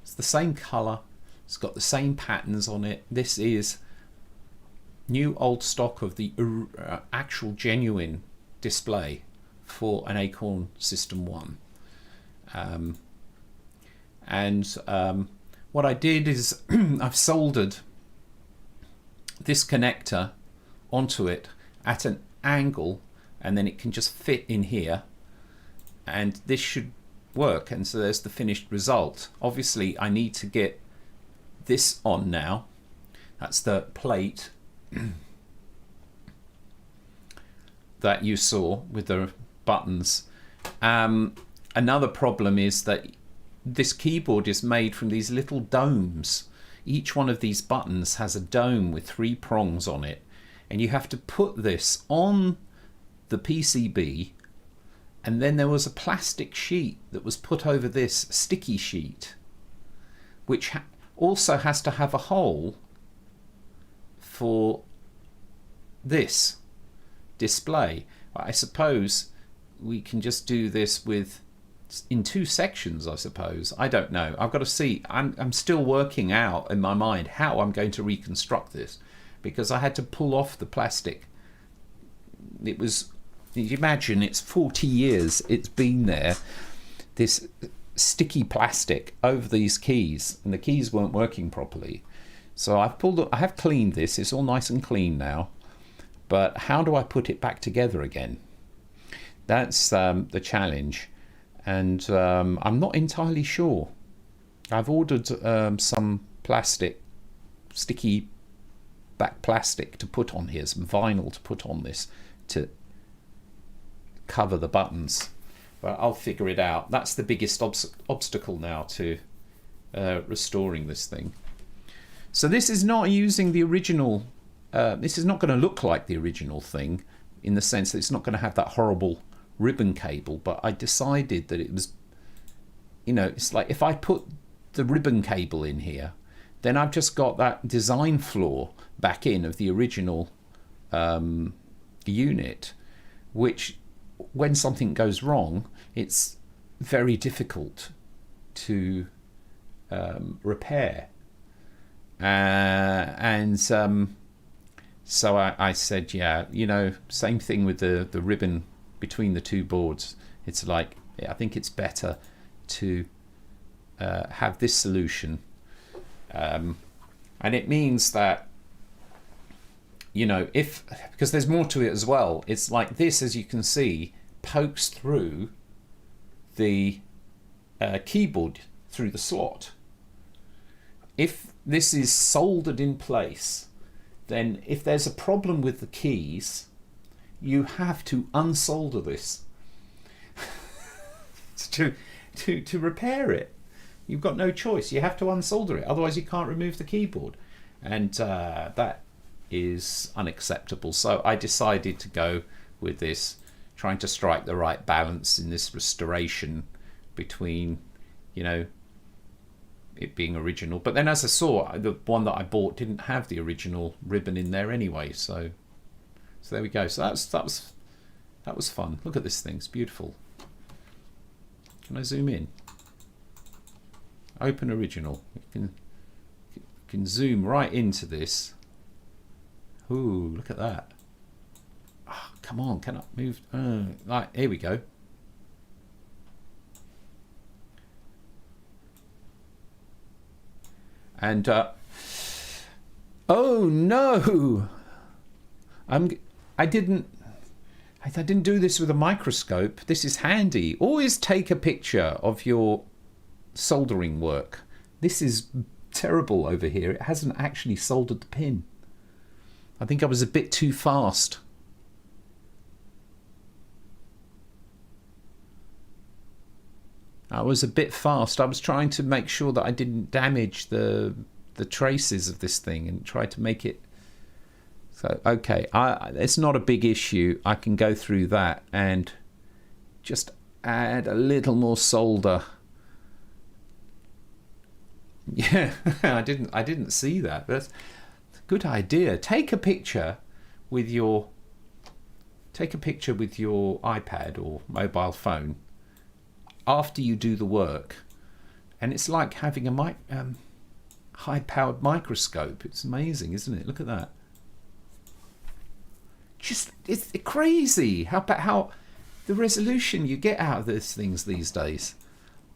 It's the same colour, it's got the same patterns on it. This is new old stock of the actual genuine display for an Acorn System 1. What I did is I've soldered this connector onto it at an angle, and then it can just fit in here, and this should work. And so there's the finished result. Obviously I need to get this on now. That's the plate that you saw with the buttons. Another problem is that this keyboard is made from these little domes. Each one of these buttons has a dome with 3 prongs on it, and you have to put this on the PCB, and then there was a plastic sheet that was put over this sticky sheet, which also has to have a hole for this display. I suppose we can just do this with in 2 sections, I suppose. I don't know. I've got to see. I'm still working out in my mind how I'm going to reconstruct this, because I had to pull off the plastic. It was, you imagine, it's 40 years it's been there, this sticky plastic over these keys, and the keys weren't working properly. So I have cleaned this. It's all nice and clean now. But how do I put it back together again? That's the challenge. And I'm not entirely sure. I've ordered some plastic, sticky back plastic to put on here, some vinyl to put on this to cover the buttons. But I'll figure it out. That's the biggest obstacle now to restoring this thing. So this is not using the original, this is not going to look like the original thing, in the sense that it's not going to have that horrible ribbon cable, but I decided that it was, it's like if I put the ribbon cable in here, then I've just got that design flaw back in of the original unit, which when something goes wrong, it's very difficult to repair. So I said, yeah, same thing with the ribbon between the 2 boards. It's like, I think it's better to have this solution. And it means that, because there's more to it as well, it's like this, as you can see, pokes through the keyboard, through the slot. If this is soldered in place, then if there's a problem with the keys, you have to unsolder this to repair it. You've got no choice. You have to unsolder it, otherwise you can't remove the keyboard, and that is unacceptable. So I decided to go with this, trying to strike the right balance in this restoration between, it being original. But then, as I saw, the one that I bought didn't have the original ribbon in there anyway. So there we go. So that was fun. Look at this thing. It's beautiful. Can I zoom in? Open original. You can zoom right into this. Ooh, look at that. Oh, come on, can I move? Right, here we go. And oh no, I didn't do this with a microscope. This is handy. Always take a picture of your soldering work. This is terrible over here. It hasn't actually soldered the pin. I think I was a bit too fast. I was a bit fast. I was trying to make sure that I didn't damage the traces of this thing and try to make it. So, okay, it's not a big issue. I can go through that and just add a little more solder. Yeah, I didn't see that. That's a good idea. Take a picture with your iPad or mobile phone after you do the work, and it's like having a high-powered microscope. It's amazing, isn't it? Look at that. It's crazy how the resolution you get out of these things these days.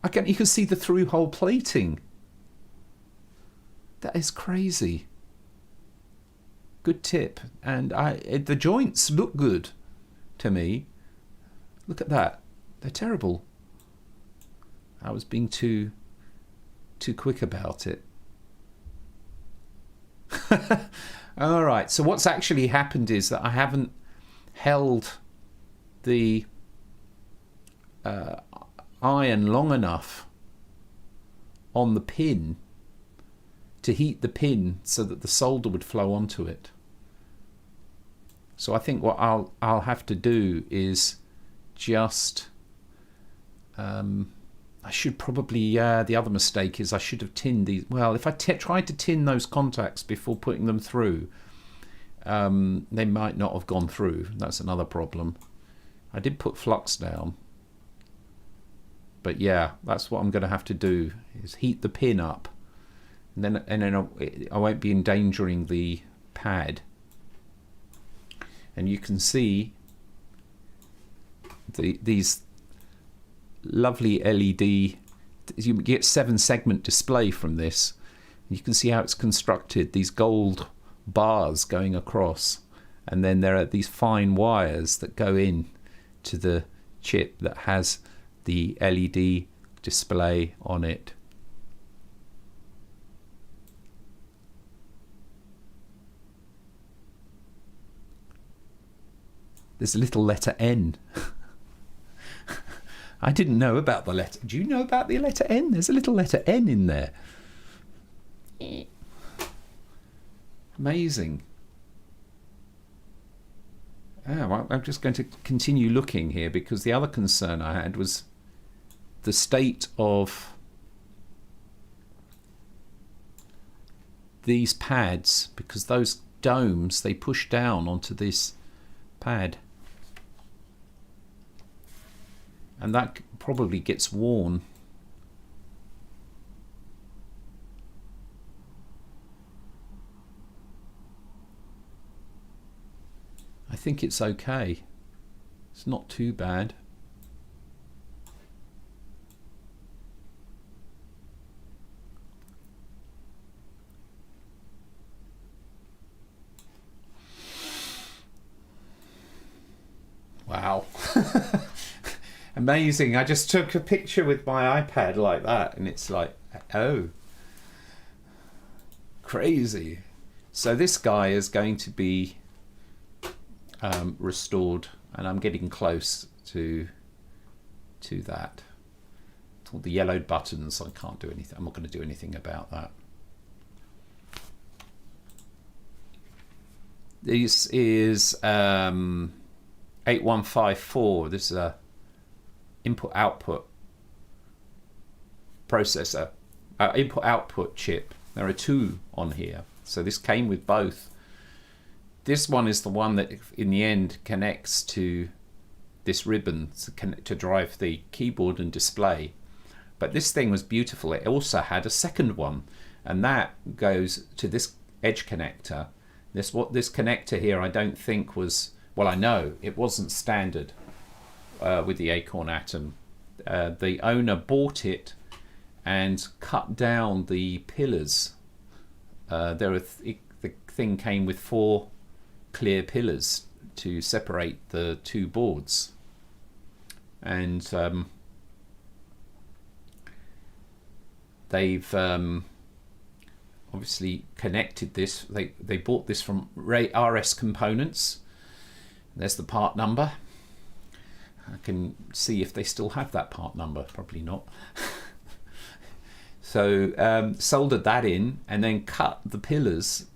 You can see the through-hole plating. That is crazy. Good tip. And the joints look good to me. Look at that. They're terrible. I was being too quick about it. All right, so what's actually happened is that I haven't held the iron long enough on the pin to heat the pin so that the solder would flow onto it. So I think what I'll have to do is just I should probably, the other mistake is I should have tinned these. Well, if I tried to tin those contacts before putting them through, they might not have gone through. That's another problem. I did put flux down. But yeah, that's what I'm going to have to do, is heat the pin up, and then I won't be endangering the pad. And you can see these lovely LED. You get 7-segment display from this. You can see how it's constructed. These gold bars going across, and then there are these fine wires that go in to the chip that has the LED display on it. There's a little letter N. I didn't know about the letter. Do you know about the letter N? There's a little letter N in there. Amazing. Well, I'm just going to continue looking here, because the other concern I had was the state of these pads, because those domes, they push down onto this pad, and that probably gets worn. I think it's okay. It's not too bad. Wow. Amazing. I just took a picture with my iPad like that, and it's like, oh, crazy. So this guy is going to be restored, and I'm getting close to that. All the yellowed buttons, I can't do anything. I'm not going to do anything about that. This is 8154. This is a input-output processor, input-output chip. There are 2 on here, so this came with both. This one is the one that in the end connects to this ribbon to drive the keyboard and display. But this thing was beautiful. It also had a second one, and that goes to this edge connector. This connector here, I don't think was, well, I know it wasn't standard with the Acorn Atom. The owner bought it and cut down the pillars. The thing came with 4 clear pillars to separate the 2 boards, and they've obviously connected this. They bought this from RS Components. There's the part number. I can see if they still have that part number. Probably not. So soldered that in, and then cut the pillars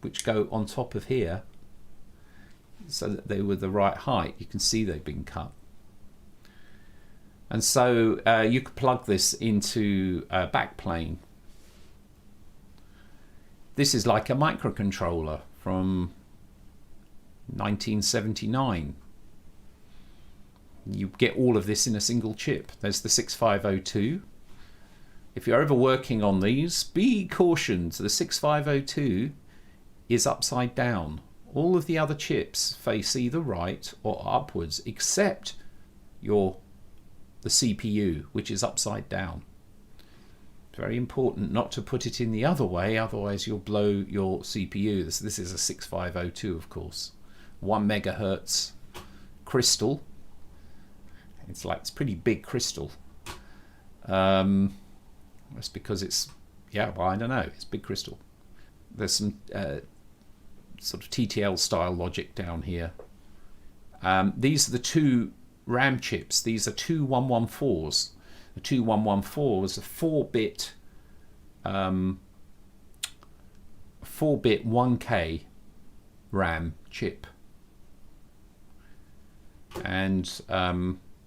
which go on top of here so that they were the right height. You can see they've been cut. And so you could plug this into a backplane. This is like a microcontroller from 1979. You get all of this in a single chip. There's the 6502. If you're ever working on these, be cautioned. The 6502 is upside down. All of the other chips face either right or upwards, except the CPU, which is upside down. It's very important not to put it in the other way, otherwise you'll blow your CPU. This is a 6502, of course. 1 megahertz crystal. It's pretty big crystal. That's because it's, yeah, well, I don't know, it's big crystal. There's some sort of TTL style logic down here. These are the 2 RAM chips. These are 2 114s. The 2 114 was a 4-bit 1K RAM chip, and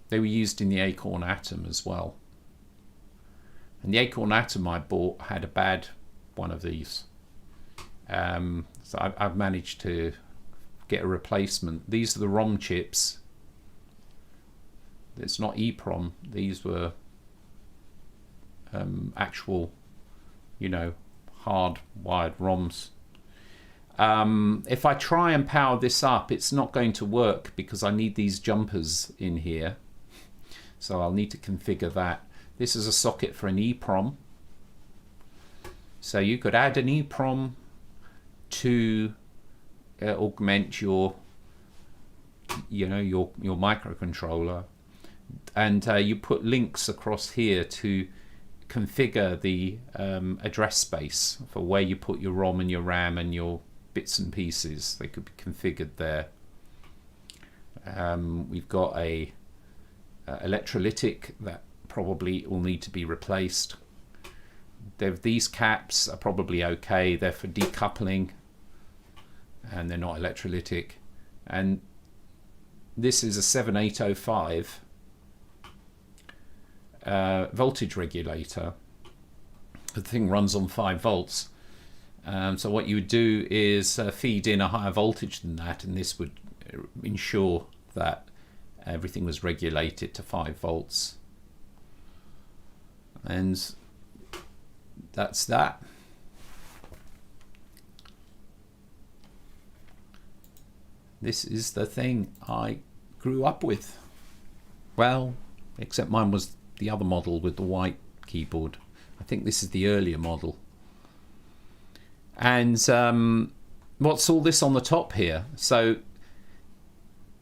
they were used in the Acorn Atom as well. And the Acorn Atom I bought had a bad one of these, so I've managed to get a replacement. These are the ROM chips. It's not EEPROM. These were actual, you know, hard-wired ROMs. If I try and power this up, it's not going to work because I need these jumpers in here. So I'll need to configure that. This is a socket for an EEPROM. So you could add an EEPROM to augment your, you know, your microcontroller, and you put links across here to configure the address space for where you put your ROM and your RAM and your bits and pieces. They could be configured there. We've got a electrolytic that probably will need to be replaced. These caps are probably okay. They're for decoupling and they're not electrolytic. And this is a 7805 voltage regulator. The thing runs on 5 volts. So what you would do is feed in a higher voltage than that, and this would ensure that everything was regulated to 5 volts. And that's that. This is the thing I grew up with. Well, except mine was the other model with the white keyboard. I think this is the earlier model. And what's all this on the top here? So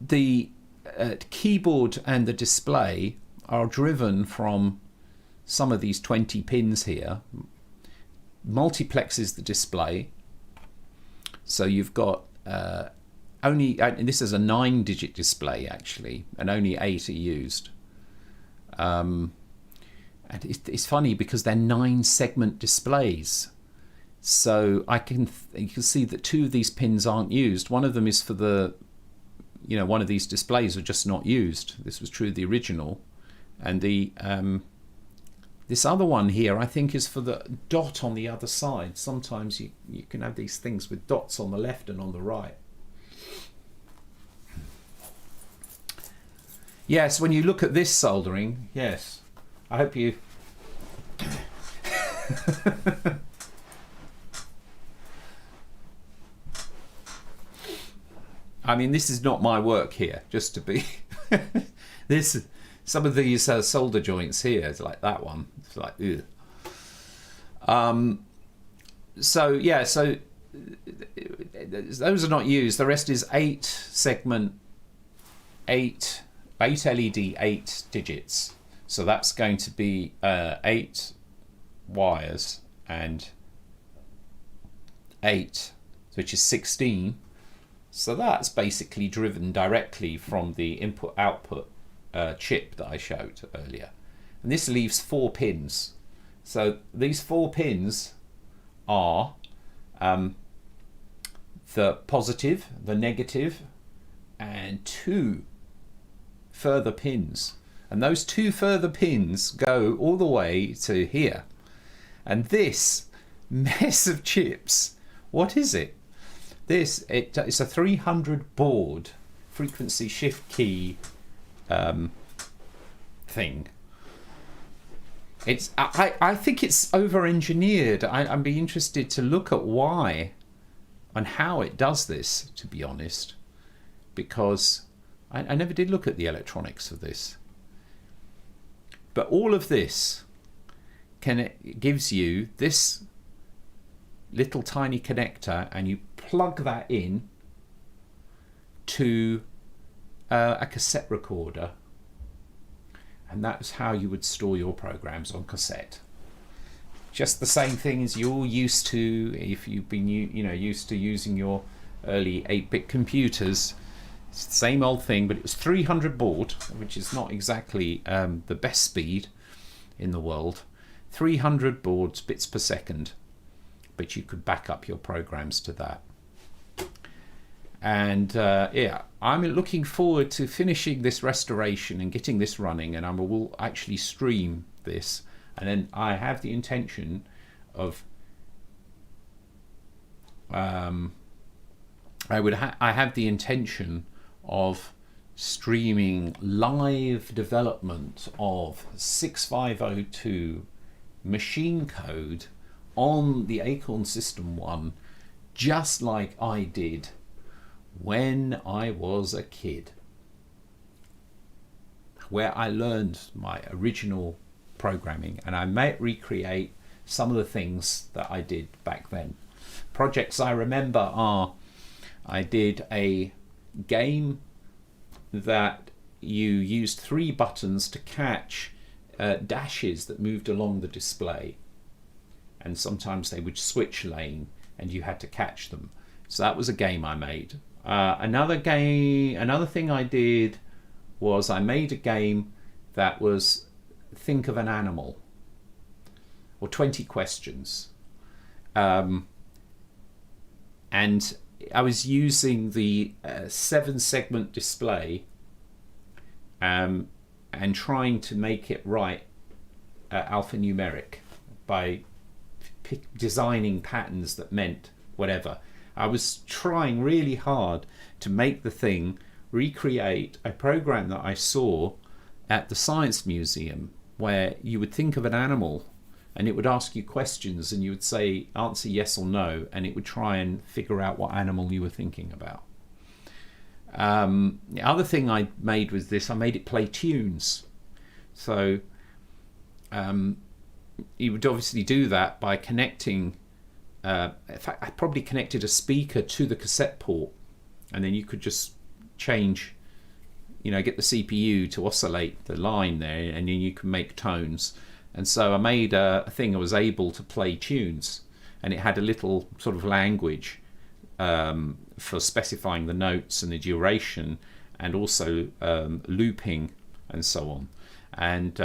the keyboard and the display are driven from some of these 20 pins here. Multiplexes the display. So you've got only, and this is a 9-digit display actually, and only 8 are used. And it's funny because they're 9-segment displays. So you can see that 2 of these pins aren't used. One of them is for the, you know, one of these displays are just not used. This was true of the original, and the this other one here I think is for the dot on the other side. Sometimes you can have these things with dots on the left and on the right. Yes, when you look at this soldering, yes, I hope you I mean, this is not my work here, just to be this. Some of these solder joints here, it's like that one. It's like, ugh. So yeah, so those are not used. The rest is 8-segment, 8 LED, 8 digits. So that's going to be 8 wires and 8, which is 16. So that's basically driven directly from the input-output chip that I showed earlier. And this leaves 4 pins. So these 4 pins are the positive, the negative, and 2 further pins. And those 2 further pins go all the way to here. And this mess of chips, what is it? It's a 300 baud frequency shift key thing. I think it's over-engineered. I'd be interested to look at why and how it does this, to be honest, because I never did look at the electronics of this. But all of this gives you this little tiny connector, and you plug that in to a cassette recorder, and that's how you would store your programs on cassette. Just the same thing as you're used to if you've been used to using your early 8-bit computers. It's the same old thing, but it was 300 baud, which is not exactly the best speed in the world. 300 bauds, bits per second, but you could back up your programs to that. And yeah, I'm looking forward to finishing this restoration and getting this running, and I will actually stream this. And then I have the intention of I have the intention of streaming live development of 6502 machine code on the Acorn System 1, just like I did when I was a kid, where I learned my original programming, and I might recreate some of the things that I did back then. Projects I remember are, I did a game that you used 3 buttons to catch dashes that moved along the display, and sometimes they would switch lane and you had to catch them. So that was a game I made. Another thing I did was I made a game that was think of an animal, or 20 questions. And I was using the 7-segment display and trying to make it right alphanumeric by designing patterns that meant whatever. I was trying really hard to make the thing recreate a program that I saw at the Science Museum, where you would think of an animal and it would ask you questions and you would say answer yes or no, and it would try and figure out what animal you were thinking about. The other thing I made was this: I made it play tunes. So you would obviously do that by connecting, in fact I probably connected a speaker to the cassette port, and then you could just change, get the CPU to oscillate the line there, and then you can make tones. And so I made a thing I was able to play tunes, and it had a little sort of language for specifying the notes and the duration, and also looping and so on. And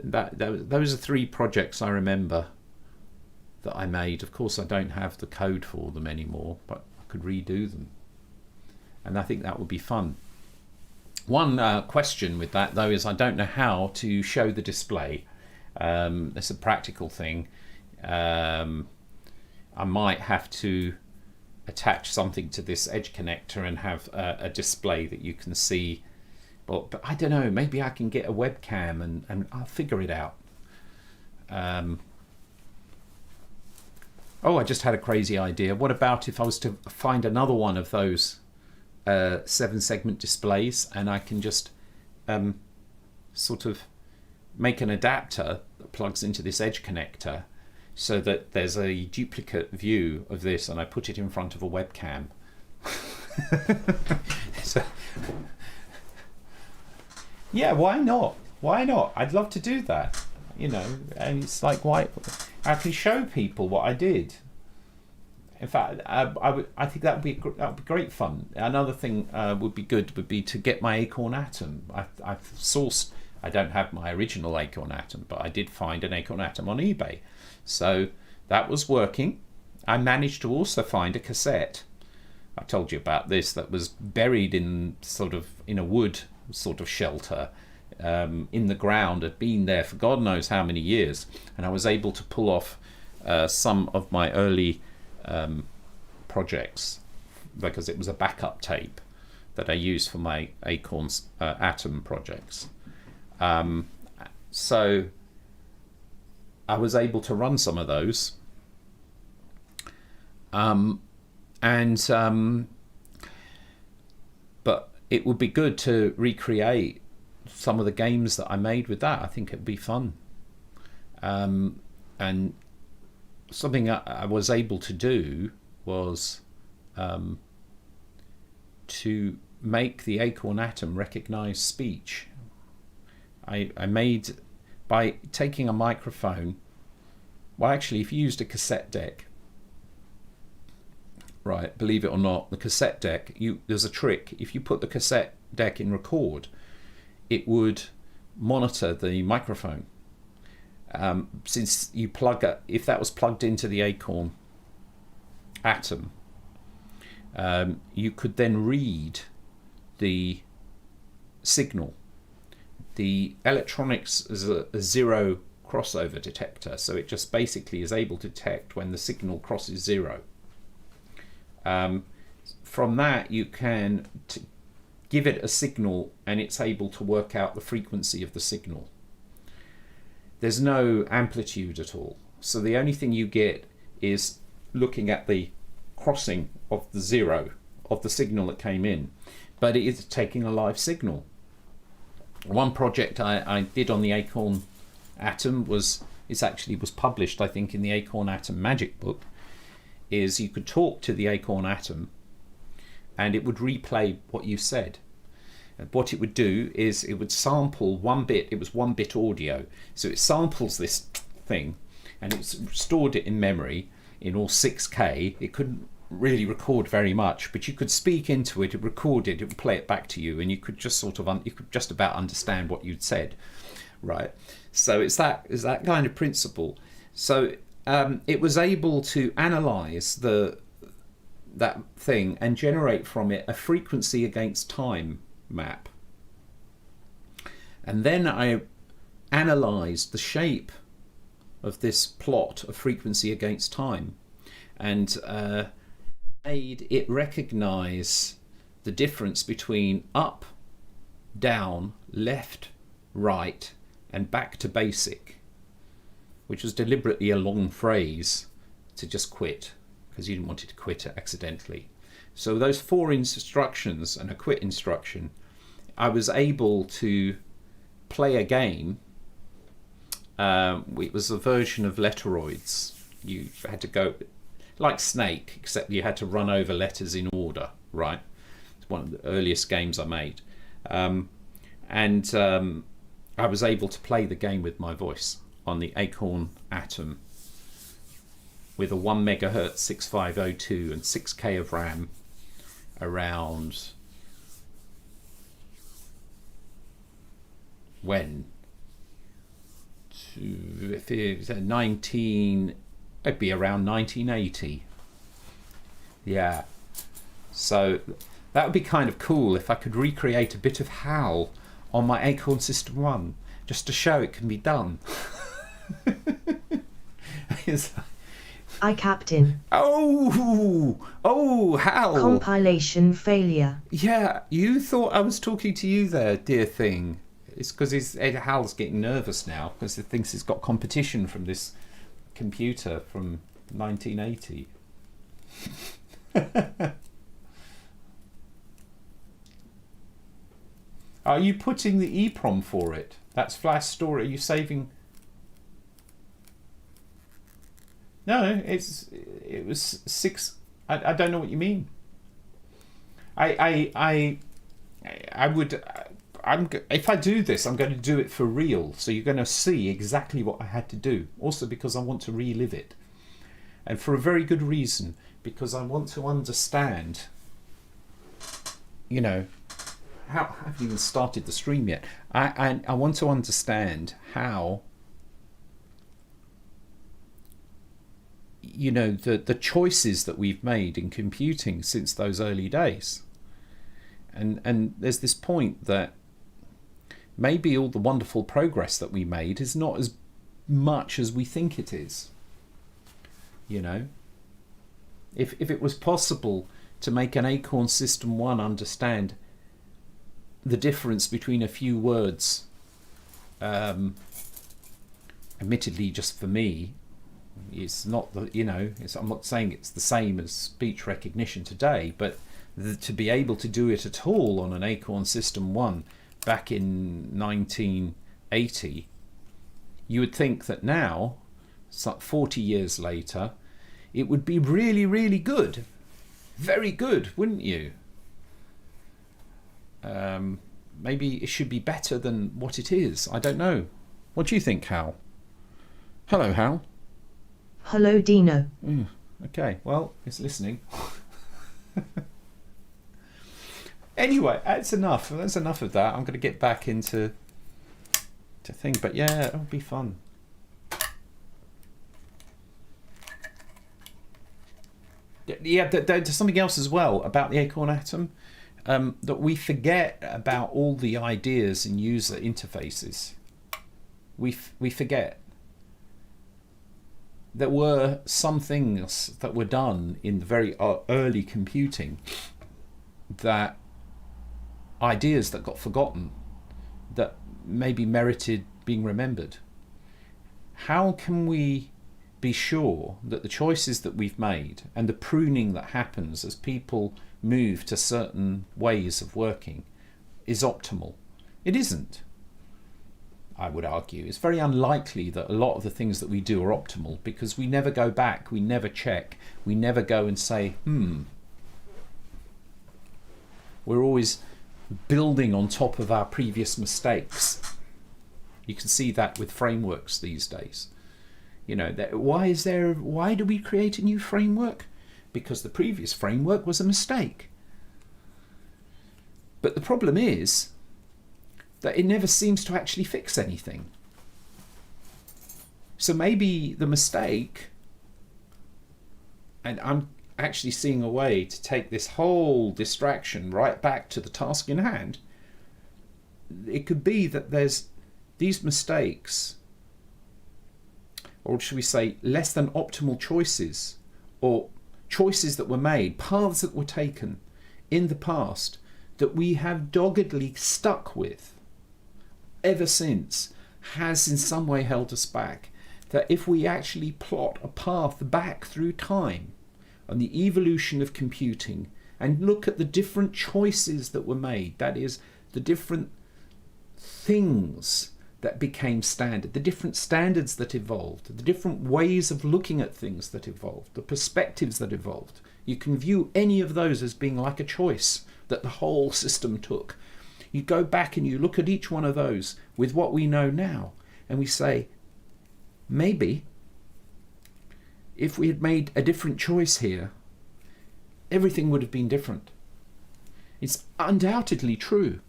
those are 3 projects I remember that I made. Of course I don't have the code for them anymore, but I could redo them, and I think that would be fun. One question with that though is I don't know how to show the display. It's a practical thing. I might have to attach something to this edge connector and have a display that you can see. But I don't know, maybe I can get a webcam and I'll figure it out. I just had a crazy idea. What about if I was to find another one of those 7-segment displays, and I can just sort of make an adapter that plugs into this edge connector, so that there's a duplicate view of this, and I put it in front of a webcam. So, yeah, why not? I'd love to do that, and it's like, why? I can show people what I did. In fact, I think that would be great fun. Another thing would be to get my Acorn Atom. I've sourced. I don't have my original Acorn Atom, but I did find an Acorn Atom on eBay, so that was working. I managed to also find a cassette. I told you about this, that was buried in a wood sort of shelter in the ground. Had been there for God knows how many years, and I was able to pull off some of my early projects, because it was a backup tape that I used for my Acorn's Atom projects. So I was able to run some of those, but it would be good to recreate some of the games that I made with that. I think it'd be fun. And something I was able to do was to make the Acorn Atom recognize speech. I made, by taking a microphone, well actually if you used a cassette deck, right, believe it or not, the cassette deck, there's a trick. If you put the cassette deck in record, it would monitor the microphone. Since you if that was plugged into the Acorn Atom, you could then read the signal. The electronics is a 0 crossover detector, so it just basically is able to detect when the signal crosses 0. From that you can give it a signal and it's able to work out the frequency of the signal. There's no amplitude at all. So the only thing you get is looking at the crossing of the zero of the signal that came in, but it is taking a live signal. One project I did on the Acorn Atom was published, I think, in the Acorn Atom Magic Book, is you could talk to the Acorn Atom and it would replay what you said. And what it would do is it would sample one bit. It was 1-bit audio, so it samples this thing and it's stored it in memory in all 6K. It couldn't really record very much, but you could speak into it, it recorded, it would play it back to you, and you could just sort of you could just about understand what you'd said, right? So it's that kind of principle. So it was able to analyze that thing and generate from it a frequency against time map. And then I analyzed the shape of this plot of frequency against time and made it recognize the difference between up, down, left, right, and back to basic, which was deliberately a long phrase to just quit, because you didn't want it to quit accidentally. So those 4 instructions and a quit instruction, I was able to play a game. It was a version of Letteroids. You had to go like Snake, except you had to run over letters in order, right? It's one of the earliest games I made. I was able to play the game with my voice on the Acorn Atom with a 1 megahertz 6502 and 6K of RAM around when? If it was 19, it'd be around 1980. Yeah. So that would be kind of cool if I could recreate a bit of HAL on my Acorn System 1, just to show it can be done. I Captain. Oh, HAL. Compilation failure. Yeah, you thought I was talking to you there, dear thing. It's because HAL's getting nervous now because he thinks he's got competition from this computer from 1980. Are you putting the EEPROM for it? That's flash storage. Are you saving? No, it was 6. I don't know what you mean. If I do this, I'm going to do it for real. So you're going to see exactly what I had to do. Also because I want to relive it, and for a very good reason. Because I want to understand. You know, I haven't even started the stream yet. I want to understand how. You know, the choices that we've made in computing since those early days. And there's this point that maybe all the wonderful progress that we made is not as much as we think it is. You know, if it was possible to make an Acorn System 1 understand the difference between a few words, admittedly just for me, it's not the, you know, I'm not saying it's the same as speech recognition today, but to be able to do it at all on an Acorn System 1 back in 1980, you would think that now, 40 years later, it would be really, really good. Very good, wouldn't you? Maybe it should be better than what it is. I don't know. What do you think, Hal? Hello, Hal. Hello, Dino. Okay, well, it's listening. Anyway, that's enough. That's enough of that. I'm going to get back into thing, but yeah, it'll be fun. Yeah, there's something else as well about the Acorn Atom, that we forget about all the ideas and user interfaces. We forget. There were some things that were done in the very early computing that ideas that got forgotten that maybe merited being remembered? How can we be sure that the choices that we've made and the pruning that happens as people move to certain ways of working is optimal? It isn't, I would argue. It's very unlikely that a lot of the things that we do are optimal, because we never go back, we never check, we never go and say, We're always building on top of our previous mistakes. You can see that with frameworks these days. You know, why do we create a new framework? Because the previous framework was a mistake. But the problem is that it never seems to actually fix anything. So maybe the mistake, and I'm actually seeing a way to take this whole distraction right back to the task in hand. It could be that there's these mistakes, or should we say less than optimal choices, or choices that were made, paths that were taken in the past that we have doggedly stuck with ever since, has in some way held us back. That if we actually plot a path back through time on the evolution of computing and look at the different choices that were made, that is, the different things that became standard, the different standards that evolved, the different ways of looking at things that evolved, the perspectives that evolved, you can view any of those as being like a choice that the whole system took. You go back and you look at each one of those with what we know now, and we say, maybe if we had made a different choice here, everything would have been different. It's undoubtedly true.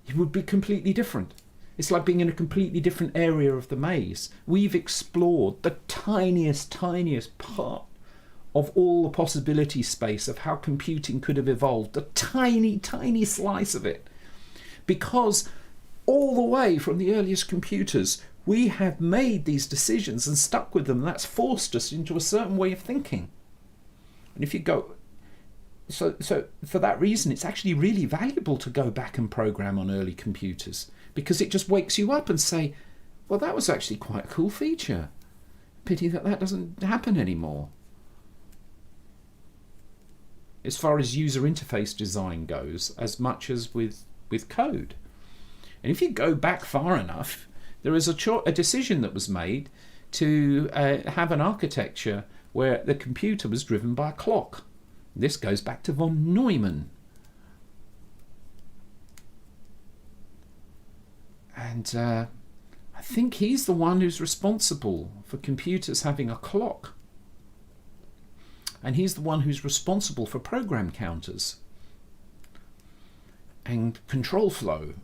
It would be completely different. It's like being in a completely different area of the maze. We've explored the tiniest part of all the possibility space of how computing could have evolved, a tiny slice of it. Because all the way from the earliest computers, we have made these decisions and stuck with them. That's forced us into a certain way of thinking. And if you go, so for that reason, it's actually really valuable to go back and program on early computers, because it just wakes you up and say, well, that was actually quite a cool feature. Pity that doesn't happen anymore. As far as user interface design goes, as much as with code. And if you go back far enough, there is a decision that was made to have an architecture where the computer was driven by a clock. This goes back to von Neumann. And I think he's the one who's responsible for computers having a clock. And he's the one who's responsible for program counters and control flow.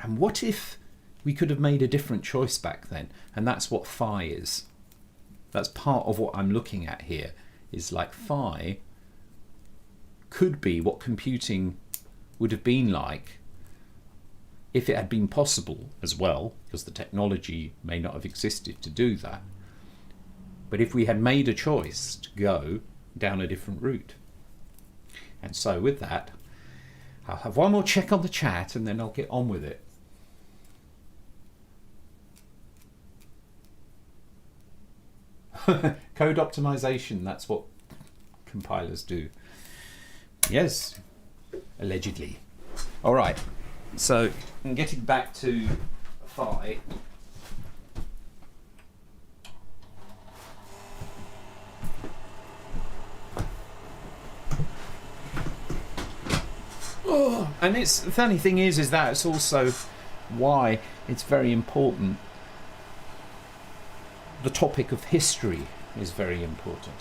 And what if we could have made a different choice back then? And that's what phi is. That's part of what I'm looking at here, is like phi could be what computing would have been like if it had been possible as well, because the technology may not have existed to do that. But if we had made a choice to go down a different route. And so with that, I'll have one more check on the chat and then I'll get on with it. Code optimization, that's what compilers do. Yes, allegedly. All right, so getting back to phi. Oh, and the funny thing is that it's also why it's very important. The topic of history is very important.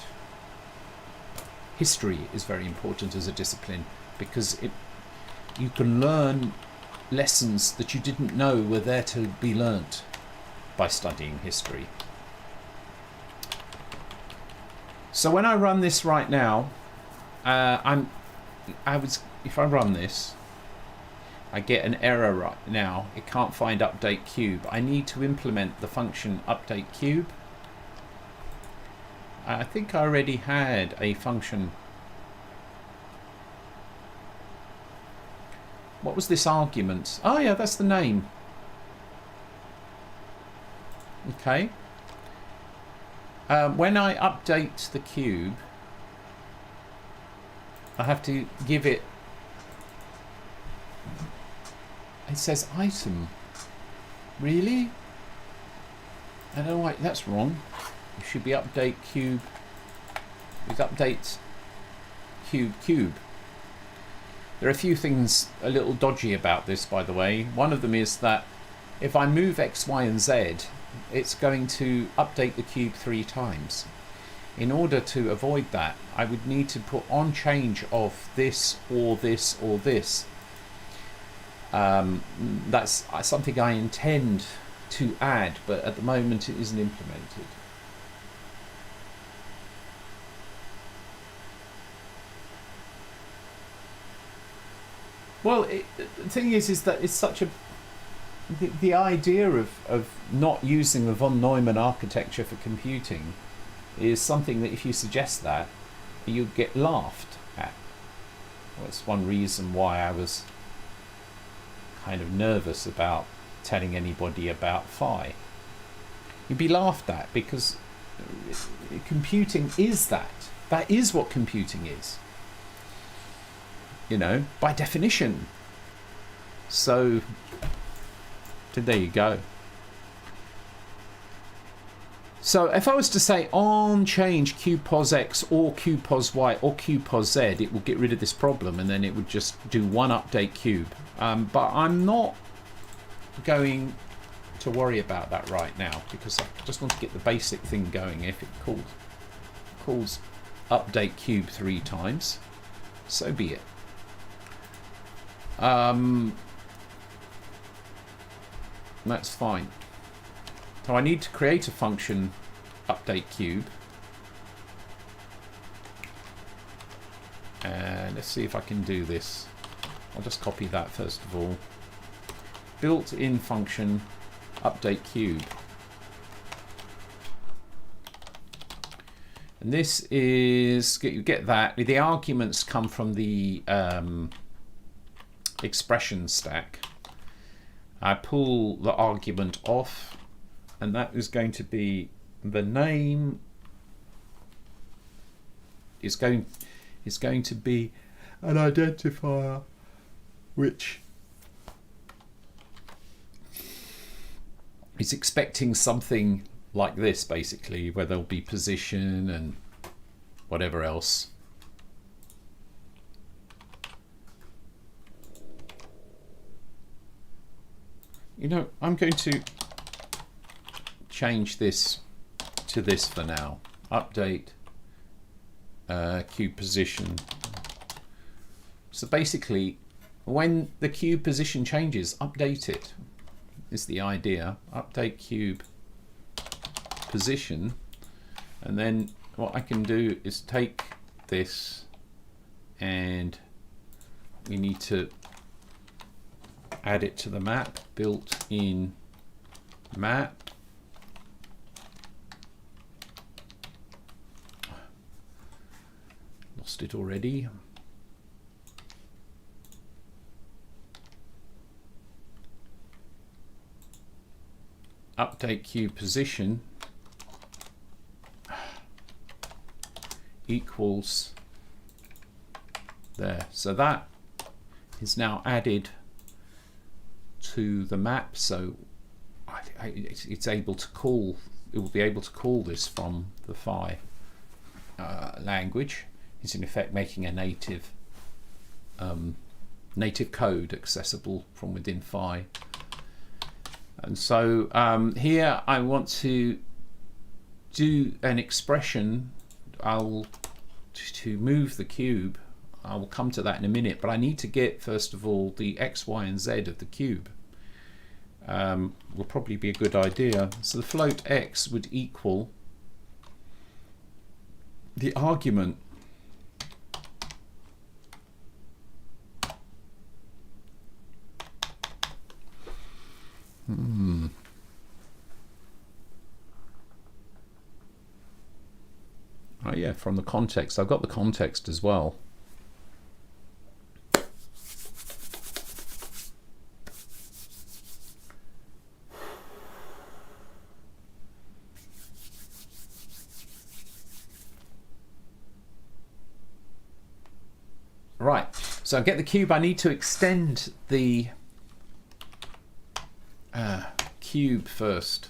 History is very important as a discipline, because you can learn lessons that you didn't know were there to be learnt by studying history. So when I run this right now, if I run this, I get an error right now. It can't find update cube. I need to implement the function update cube. I think I already had a function What was this argument? Oh yeah, that's the name. Okay. When I update the cube, I have to give it. It says item. Really? I don't know why that's wrong. It should be update cube. It updates cube. There are a few things a little dodgy about this, by the way. One of them is that if I move X, Y, and Z, it's going to update the cube 3 times. In order to avoid that, I would need to put on change of this or this or this. That's something I intend to add, but at the moment it isn't implemented. Well, the thing is that it's such a... The idea of not using the von Neumann architecture for computing is something that if you suggest that, you get laughed at. Well, that's one reason why I was kind of nervous about telling anybody about phi. You'd be laughed at because computing is that. That is what computing is. You know, by definition. So, there you go. So if I was to say on change qpos x or qpos y or qpos z, it will get rid of this problem, and then it would just do one update cube. But I'm not going to worry about that right now, because I just want to get the basic thing going. If it calls update cube 3 times, so be it. That's fine. So I need to create a function update cube, and let's see if I can do this. I'll just copy that first of all. Built-in function update cube, and this is, you get that the arguments come from the expression stack. I pull the argument off, and that is going to be the name is going to be an identifier which is expecting something like this, basically, where there'll be position and whatever else. You know, I'm going to change this to this for now. Update cube position. So basically, when the cube position changes, update it, is the idea. Update cube position, and then what I can do is take this, and we need to add it to the map. Built-in map. Lost it already. Update cube position equals there. So that is now added to the map, so it's able to call. It will be able to call this from the phi language. It's in effect making a native code accessible from within phi. And so here I want to do an expression. To move the cube. I will come to that in a minute, but I need to get first of all the x, y, and z of the cube. Will probably be a good idea. So the float x would equal the argument Oh yeah, from the context. I've got the context as well. So I get the cube. I need to extend the cube first.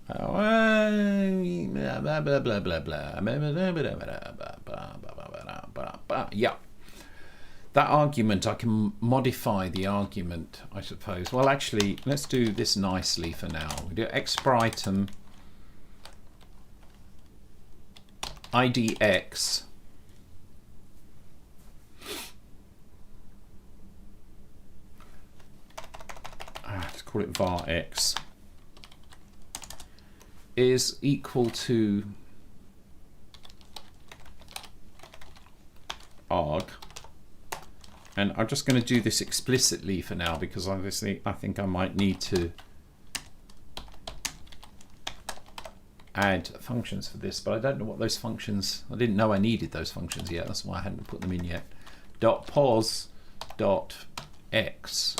Yeah. That argument, I can modify the argument, I suppose. Well, actually, let's do this nicely for now. We do x per item idx let's call it var x is equal to arg. And I'm just going to do this explicitly for now, because obviously I think I might need to add functions for this, but I don't know what those functions, I didn't know I needed those functions yet, that's why I hadn't put them in yet. Dot pos dot x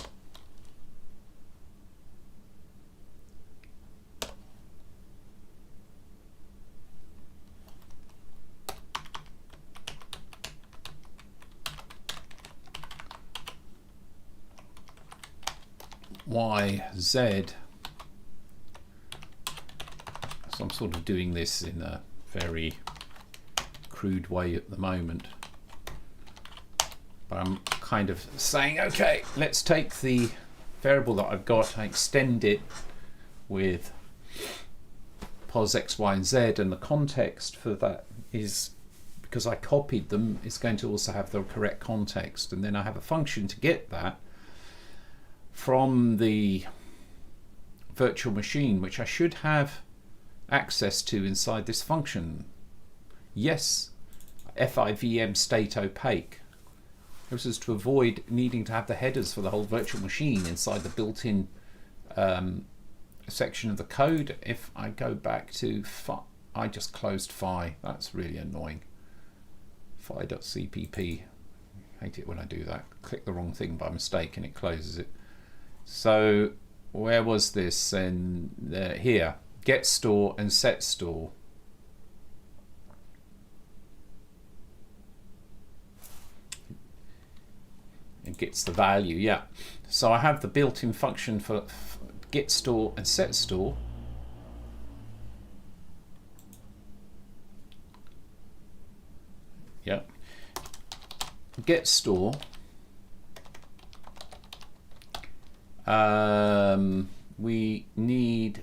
y z. So I'm sort of doing this in a very crude way at the moment, but I'm kind of saying, okay, let's take the variable that I've got and extend it with pos x, y and z, and the context for that is, because I copied them, it's going to also have the correct context, and then I have a function to get that from the virtual machine, which I should have access to inside this function. Yes, FIVM state opaque. This is to avoid needing to have the headers for the whole virtual machine inside the built-in section of the code. If I go back to I just closed phi. That's really annoying. Phi.cpp. Hate it when I do that. Click the wrong thing by mistake and it closes it. So where was this? And here, get store and set store. It gets the value, yeah. So I have the built-in function for get store and set store. Yeah. Get store. We need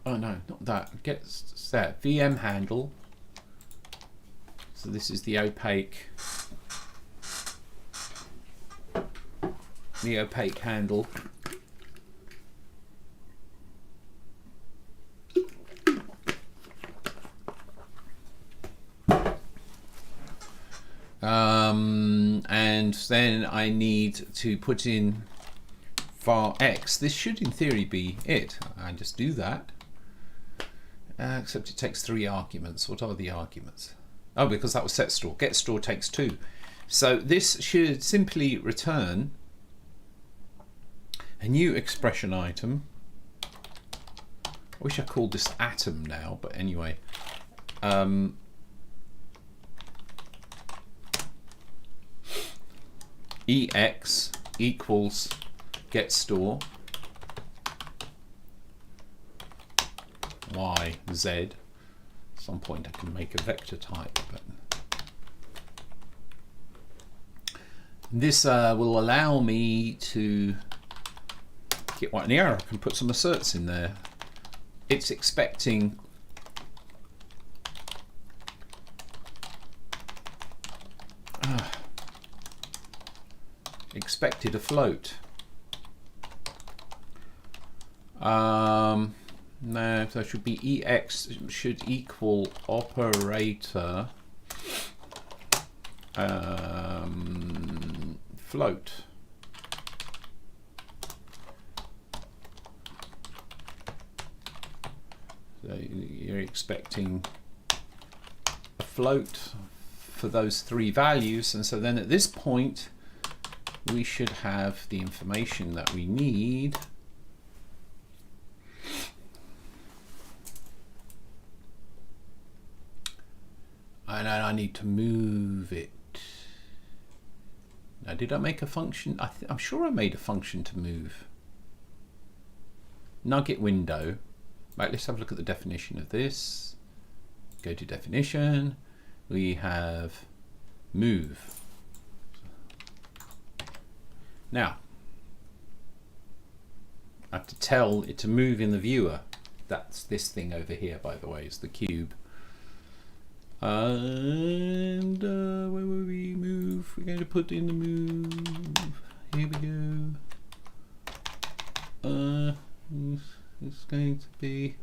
oh no, not that. Get set VM handle. So this is the opaque handle. And then I need to put in var x. This should in theory be it. I just do that. Except it takes 3 arguments. What are the arguments? Oh, because that was set store. Get store takes 2. So this should simply return a new expression item. I wish I called this atom now, but anyway. EX equals get store Y Z. At some point I can make a vector type, but this will allow me to get one error. I can put some asserts in there. It's expecting expected a float. No, so it should be EX should equal operator float. So you're expecting a float for those 3 values, and so then at this point we should have the information that we need. And I need to move it. Now, did I make a function? I'm sure I made a function to move. Nugget window. Right, let's have a look at the definition of this. Go to definition. We have move. Now, I have to tell it to move in the viewer. That's this thing over here, by the way, is the cube. And where will we move? We're going to put in the move. Here we go. It's going to be.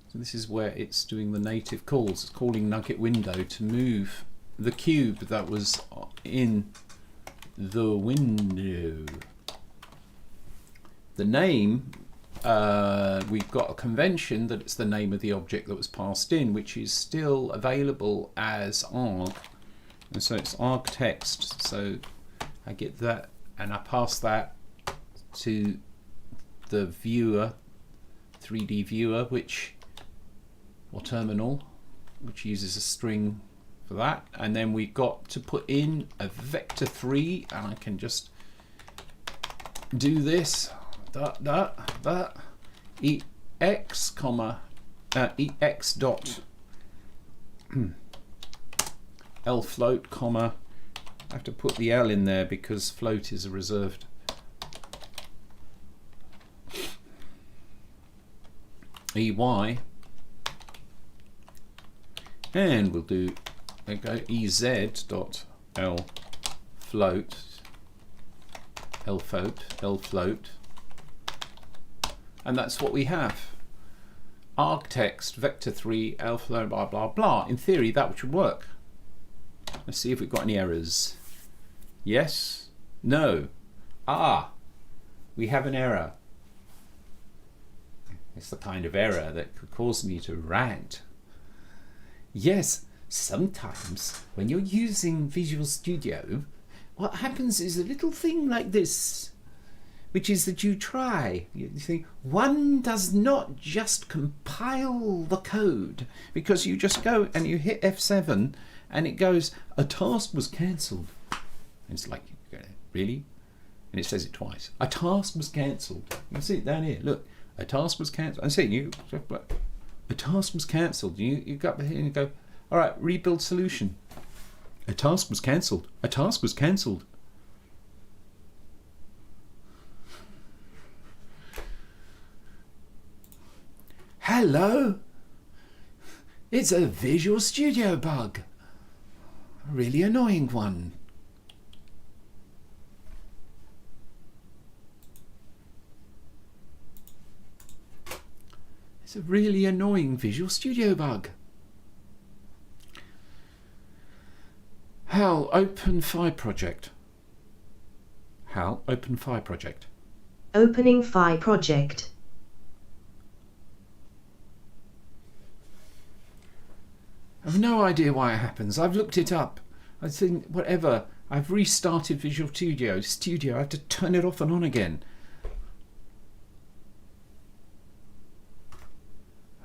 So this is where it's doing the native calls. It's calling nugget window to move the cube that was in the window. The name, we've got a convention that it's the name of the object that was passed in, which is still available as arg, and so it's arg text. So I get that and I pass that to the viewer, 3D viewer, or terminal, which uses a string for that, and then we've got to put in a vector3, and I can just do this ex comma ex dot l float comma, I have to put the L in there because float is a reserved ey, and we'll do ez dot l float, and that's what we have. Arg text vector3 l float blah blah blah. In theory, that should work. Let's see if we've got any errors. Yes, no. We have an error. It's the kind of error that could cause me to rant. Yes, sometimes when you're using Visual Studio, what happens is a little thing like this, which is that you think one does not just compile the code, because you just go and you hit F7 and it goes, a task was cancelled. And it's like, really? And it says it twice. A task was cancelled. You can see it down here. Look, a task was cancelled. I see a task was cancelled. You go up here and you go, all right, rebuild solution. A task was cancelled. A task was cancelled. Hello? It's a Visual Studio bug. A really annoying one. It's a really annoying Visual Studio bug. HAL Open Phi Project. HAL Open Phi Project. Opening Phi project. I've no idea why it happens. I've looked it up. I think whatever. I've restarted Visual Studio. I have to turn it off and on again.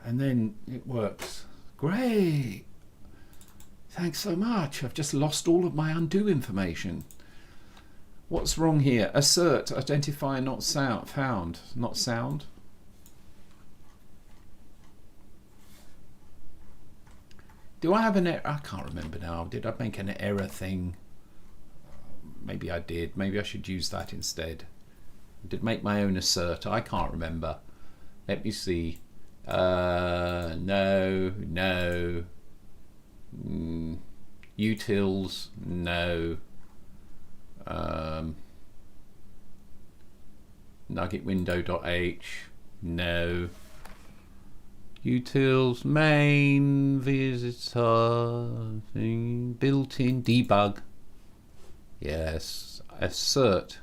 And then it works. Great. Thanks so much. I've just lost all of my undo information. What's wrong here? Assert, identify, not sound, found, not sound. Do I have an error? I can't remember now. Did I make an error thing? Maybe I did. Maybe I should use that instead. I did make my own assert. I can't remember. Let me see. No. Utils, no. Nugget window.h, no. Utils, main, visitor, thing, built-in, debug. Yes, assert.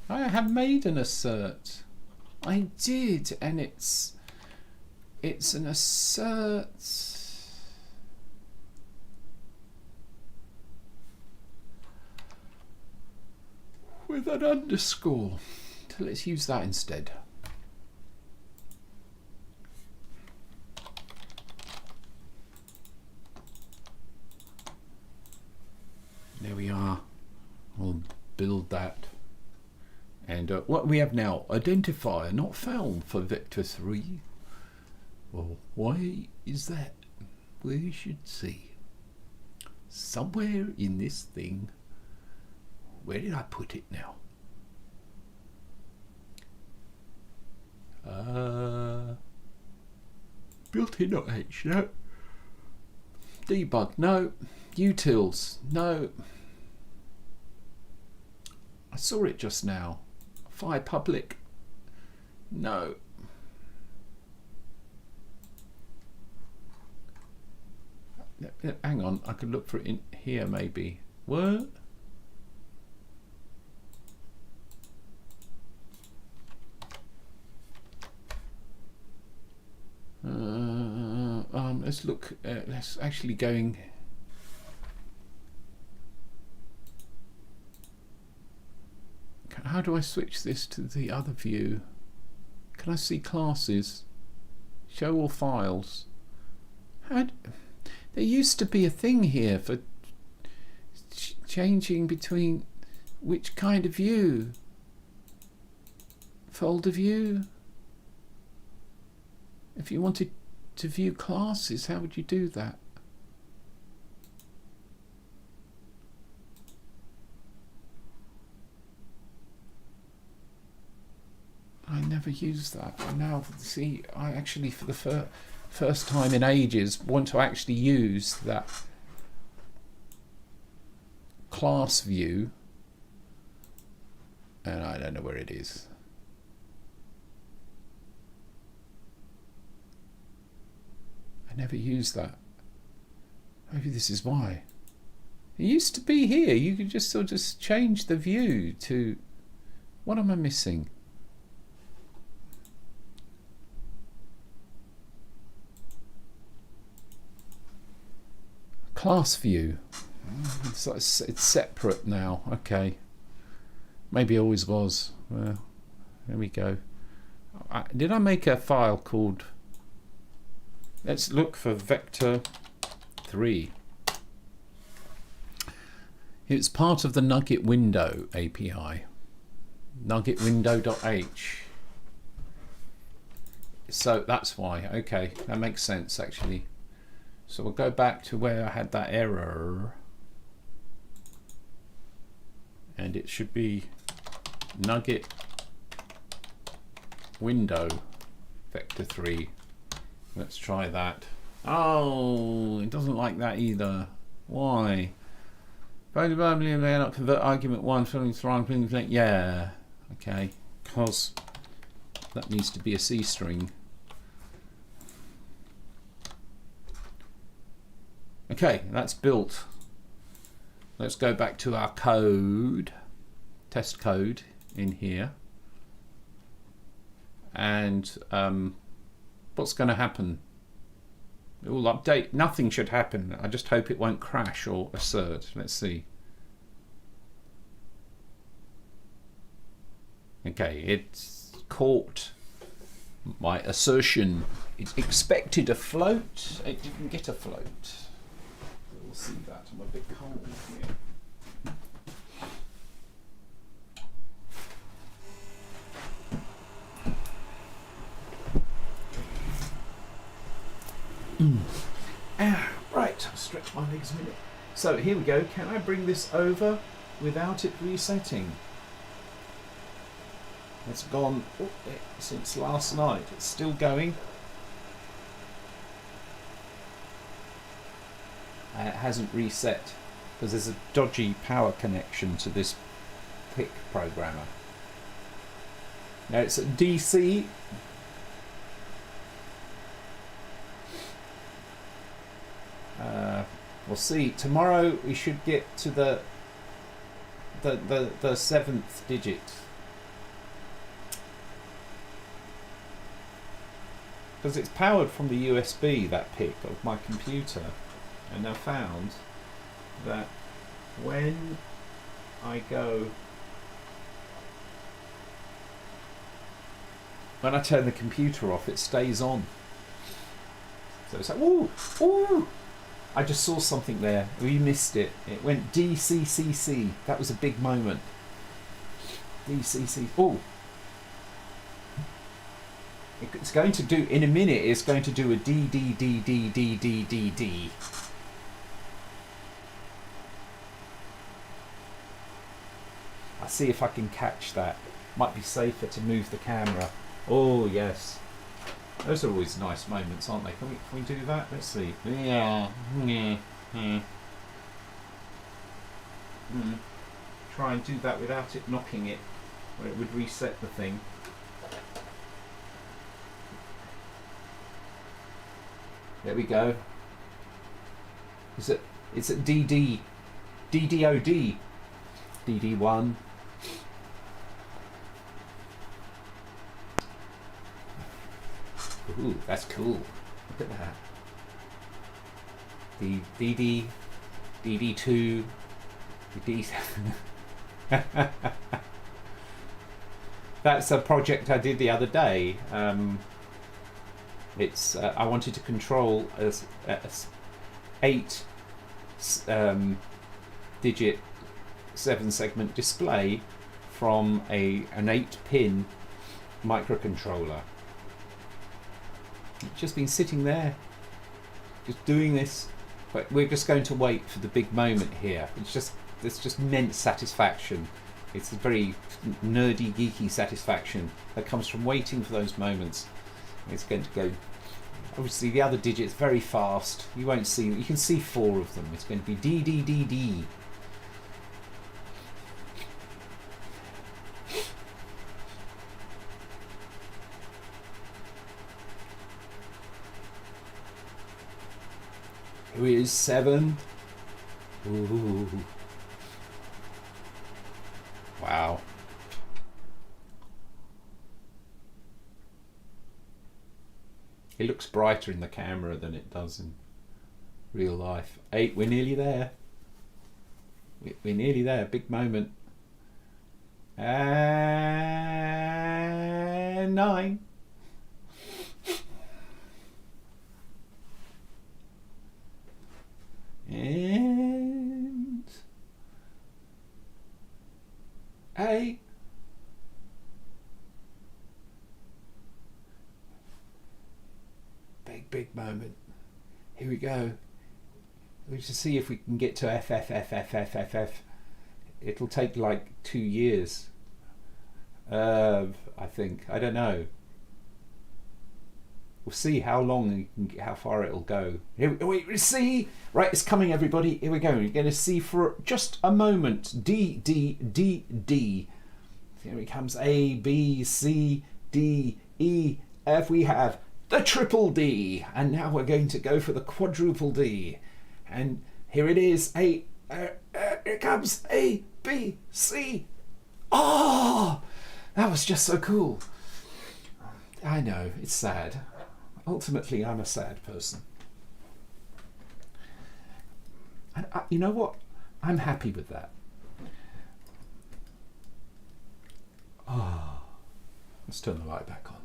I have made an assert. I did, and it's an assert with an underscore. So let's use that instead. There we are. We'll build that. And what we have now, identifier not found for vector 3. Well, why is that? We should see. Somewhere in this thing. Where did I put it now? Built-in .h, no. Debug, no. Utils, no. I saw it just now. File public, no. Hang on, I could look for it in here maybe. What? Let's look. Let's actually going. How do I switch this to the other view? Can I see classes? Show all files. There used to be a thing here for changing between which kind of view. Folder view. If you wanted to view classes, how would you do that? I never used that. And now, see, I actually, for the first time in ages, want to actually use that class view. And I don't know where it is. I never used that. Maybe this is why. It used to be here. You could just sort of just change the view to... What am I missing? Class view. It's separate now. Okay. Maybe it always was. Well, there we go. Did I make a file called... Let's look for vector 3. It's part of the Nugget Window API. Nuggetwindow.h. So that's why. Okay, that makes sense actually. So we'll go back to where I had that error. And it should be Nugget Window vector 3. Let's try that. Oh, it doesn't like that either. Why? Not convert argument 1 filling wrong. Yeah. Okay. Because that needs to be a C string. Okay, that's built. Let's go back to our code, test code in here. And what's going to happen? It will update. Nothing should happen. I just hope it won't crash or assert. Let's see. Okay, it's caught my assertion. It expected a float. It didn't get a float. We'll see that. I'm a bit cold here. Right, I'll stretch my legs a minute. So here we go. Can I bring this over without it resetting? It's gone since last night. It's still going. And it hasn't reset because there's a dodgy power connection to this PIC programmer. Now it's at DC. We'll see. Tomorrow we should get to the 7th digit. Because it's powered from the USB, that PIC of my computer. And I found that when I go when I turn the computer off, it stays on. So it's like, ooh, ooh. I just saw something there. We missed it. It went DCCC. That was a big moment. DCC. Oh. It's going to do, in a minute, it's going to do a DDDDDDDD. I'll see if I can catch that. Might be safer to move the camera. Oh, yes. Those are always nice moments, aren't they? Can we do that? Let's see. Yeah. Try and do that without it knocking it, where it would reset the thing. There we go. It's at DD, DDOD, DD1. Ooh, that's cool. Look at that. The DD, DD2, DD7. That's a project I did the other day. It's I wanted to control a 8-digit 7-segment display from an 8-pin microcontroller. It's just been sitting there, just doing this, but we're just going to wait for the big moment here. It's just immense satisfaction. It's a very nerdy, geeky satisfaction that comes from waiting for those moments. It's going to go. Obviously, the other digits very fast. You won't see. You can see 4 of them. It's going to be D D D D. Who is 7? Ooh. Wow. It looks brighter in the camera than it does in real life. 8, we're nearly there. We're nearly there, big moment. And 9. And 8. Big moment. Here we go. We should see if we can get to FFFFFFF. It'll take like 2 years. I think. I don't know. We'll see how long you can get, how far it'll go. Here we see. Right, it's coming, everybody. Here we go. You're going to see for just a moment. D D D D. Here it comes. A B C D E F. We have the triple D, and now we're going to go for the quadruple D. And here it is. Here it comes. A B C. Oh, that was just so cool. I know, it's sad. Ultimately, I'm a sad person. And you know what? I'm happy with that. Oh, let's turn the light back on.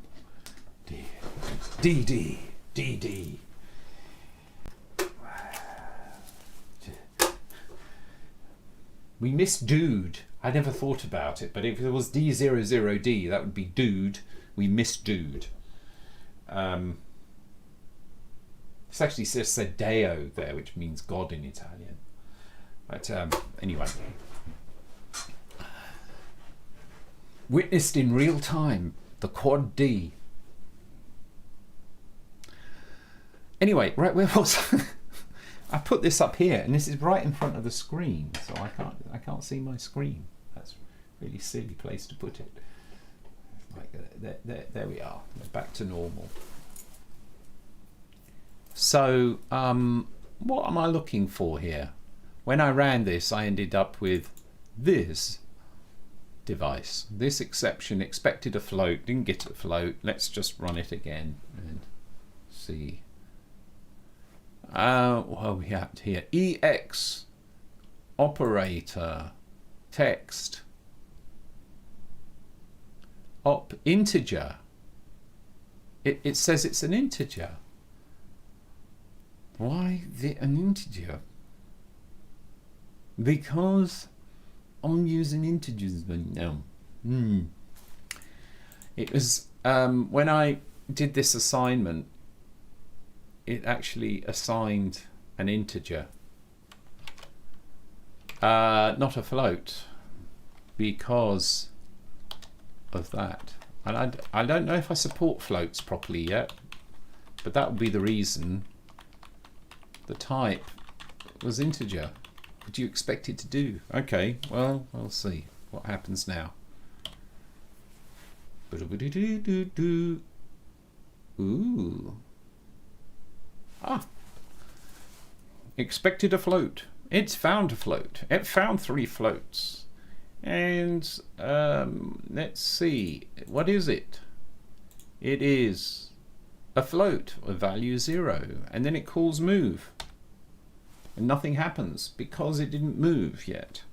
D, D, D, D, D. We miss Dude. I never thought about it, but if it was D00D, that would be Dude. We miss Dude. It's actually just said Deo there, which means God in Italian. But anyway. Witnessed in real time, the Quad D. Anyway, right, where was I? I put this up here, and this is right in front of the screen, so I can't see my screen. That's a really silly place to put it. Like there we are. We're back to normal. So, what am I looking for here? When I ran this, I ended up with this device. This exception expected a float, didn't get a float. Let's just run it again and see. Well, we have here EX operator text op integer it says it's an integer. Why an integer? Because I'm using integers now. It was when I did this assignment, it actually assigned an integer, not a float, because of that. And I don't know if I support floats properly yet, but that would be the reason. The type was integer. What do you expect it to do? Okay, well, we'll see what happens now. Ooh. Ah. Expected a float. It's found a float. It found 3 floats. And let's see. What is it? It is a float of value 0. And then it calls move. And nothing happens because it didn't move yet.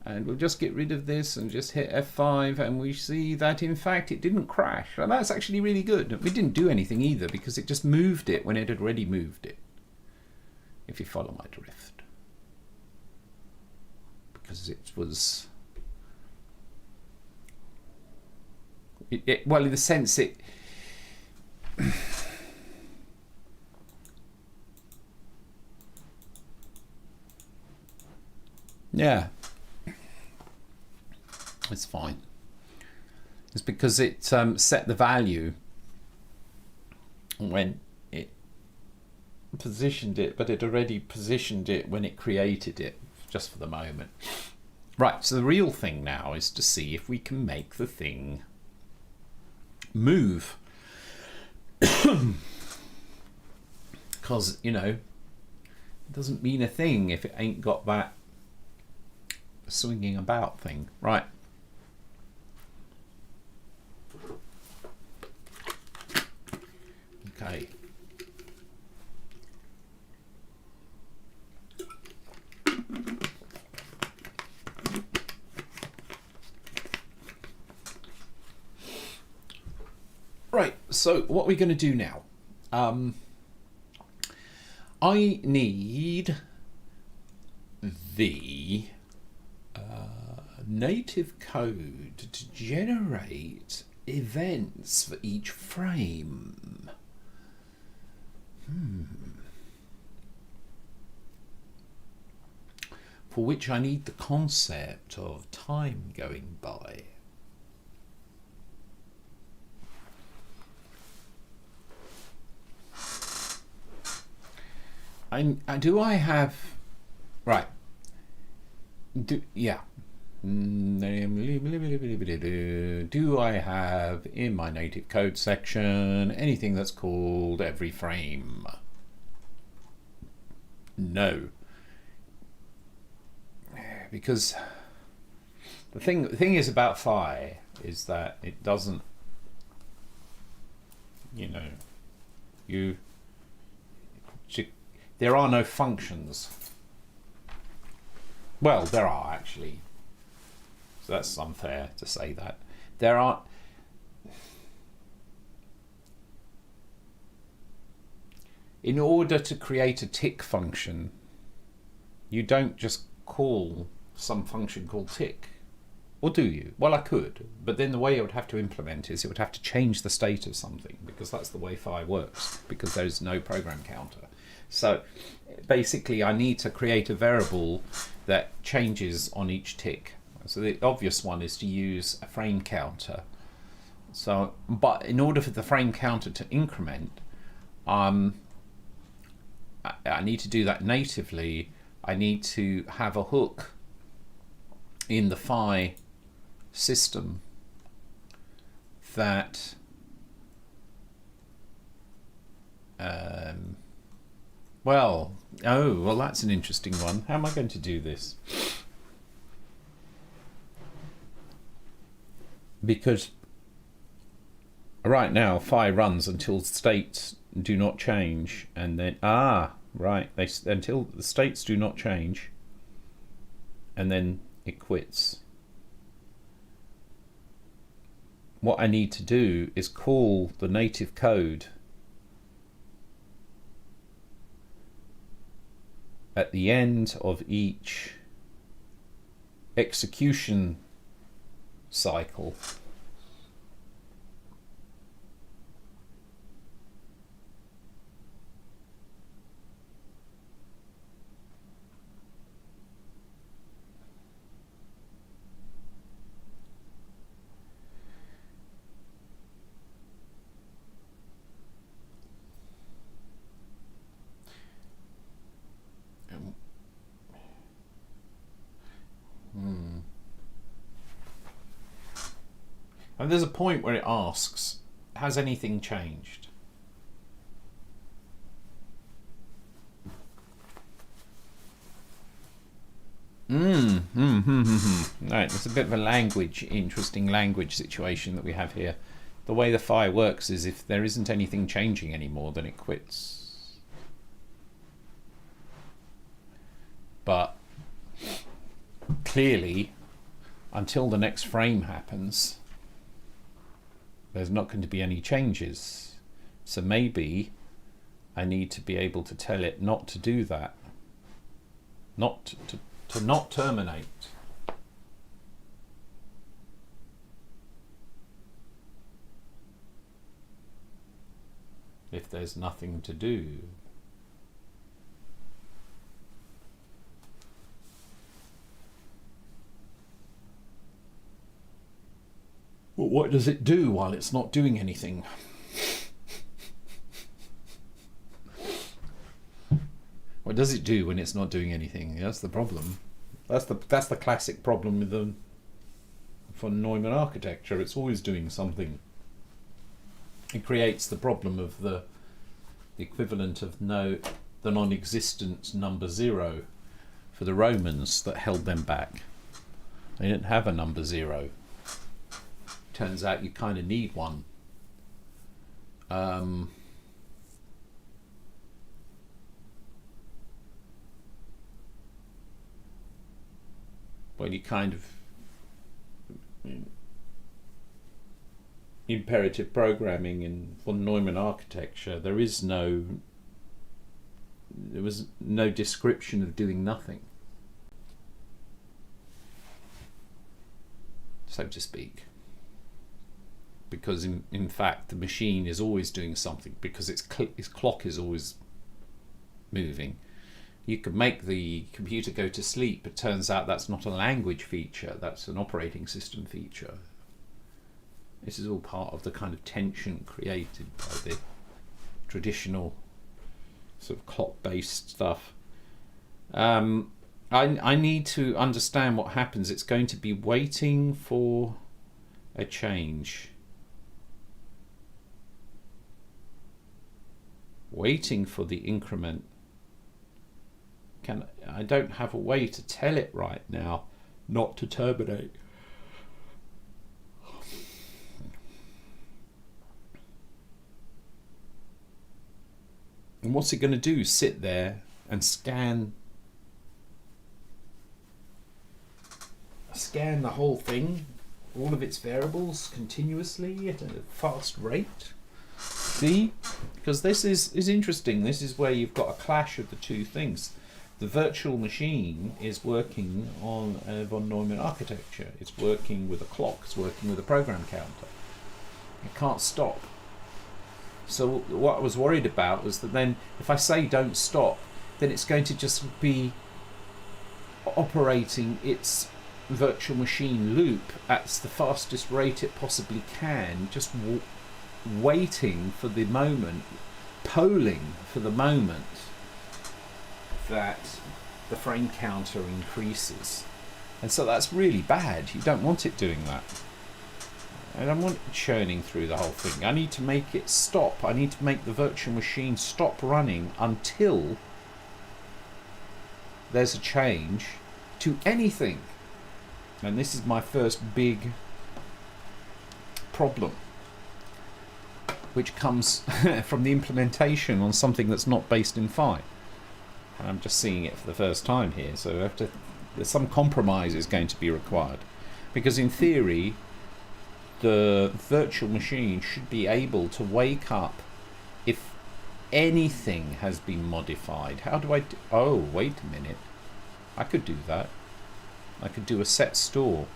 And we'll just get rid of this and just hit F5, and we see that in fact it didn't crash. And that's actually really good. It didn't do anything either because it just moved it when it had already moved it. If you follow my drift. Because it was... well, in the sense it... yeah. It's fine. It's because it set the value when it positioned it, but it already positioned it when it created it, just for the moment. Right, so the real thing now is to see if we can make the thing move. Because, you know, it doesn't mean a thing if it ain't got that swinging about thing. Right. Okay. Right, so what we're going to do now, I need the native code to generate events for each frame. For which I need the concept of time going by. Do I have... right. Do I have in my native code section anything that's called every frame? No. Because the thing is about Phi is that it doesn't, you know, there are no functions. Well, there are actually. So that's unfair to say that. There aren't. In order to create a tick function, you don't just call some function called tick. Or do you? Well, I could, but then the way it would have to implement is it would have to change the state of something, because that's the way Phi works, because there's no program counter. So basically I need to create a variable that changes on each tick. So the obvious one is to use a frame counter. So, but in order for the frame counter to increment, I need to do that natively. I need to have a hook in the Phi system that well, that's an interesting one. How am I going to do this? Because right now Phi runs until states do not change, and then right, until the states do not change, and then it quits. what I need to do is call the native code at the end of each execution cycle. And there's a point where it asks, has anything changed? Right, it's a bit of a interesting language situation that we have here. The way the fire works is if there isn't anything changing anymore, then it quits. But clearly, until the next frame happens, there's not going to be any changes. So maybe I need to be able to tell it not to do that. Not to not terminate. If there's nothing to do. Well, what does it do while it's not doing anything? What does it do when it's not doing anything? That's the problem. That's the classic problem with the von Neumann architecture. It's always doing something. It creates the problem of the equivalent of the non-existent number 0 for the Romans that held them back. They didn't have a number 0. Turns out you kind of need one. Well, you kind of imperative programming in von Neumann architecture. There was no description of doing nothing, so to speak. Because in fact the machine is always doing something, because its clock is always moving. You could make the computer go to sleep, but turns out that's not a language feature, that's an operating system feature. This is all part of the kind of tension created by the traditional sort of clock-based stuff. I need to understand what happens. It's going to be waiting for a change. Waiting for the increment. I don't have a way to tell it right now not to terminate. And what's it going to do? Sit there and scan the whole thing, all of its variables continuously at a fast rate? See? Because this is interesting. This is where you've got a clash of the two things. The virtual machine is working on a von Neumann architecture. It's working with a clock. It's working with a program counter. It can't stop. So what I was worried about was that then if I say don't stop, then it's going to just be operating its virtual machine loop at the fastest rate it possibly can, just waiting for the moment, polling for the moment that the frame counter increases. And so that's really bad. You don't want it doing that. I don't want it churning through the whole thing. I need to make it stop. I need to make the virtual machine stop running until there's a change to anything. And this is my first big problem, which comes from the implementation on something that's not based in Phi. And I'm just seeing it for the first time here, so there's some compromise is going to be required. Because in theory, the virtual machine should be able to wake up if anything has been modified. How do I do? Oh, wait a minute. I could do that. I could do a set store.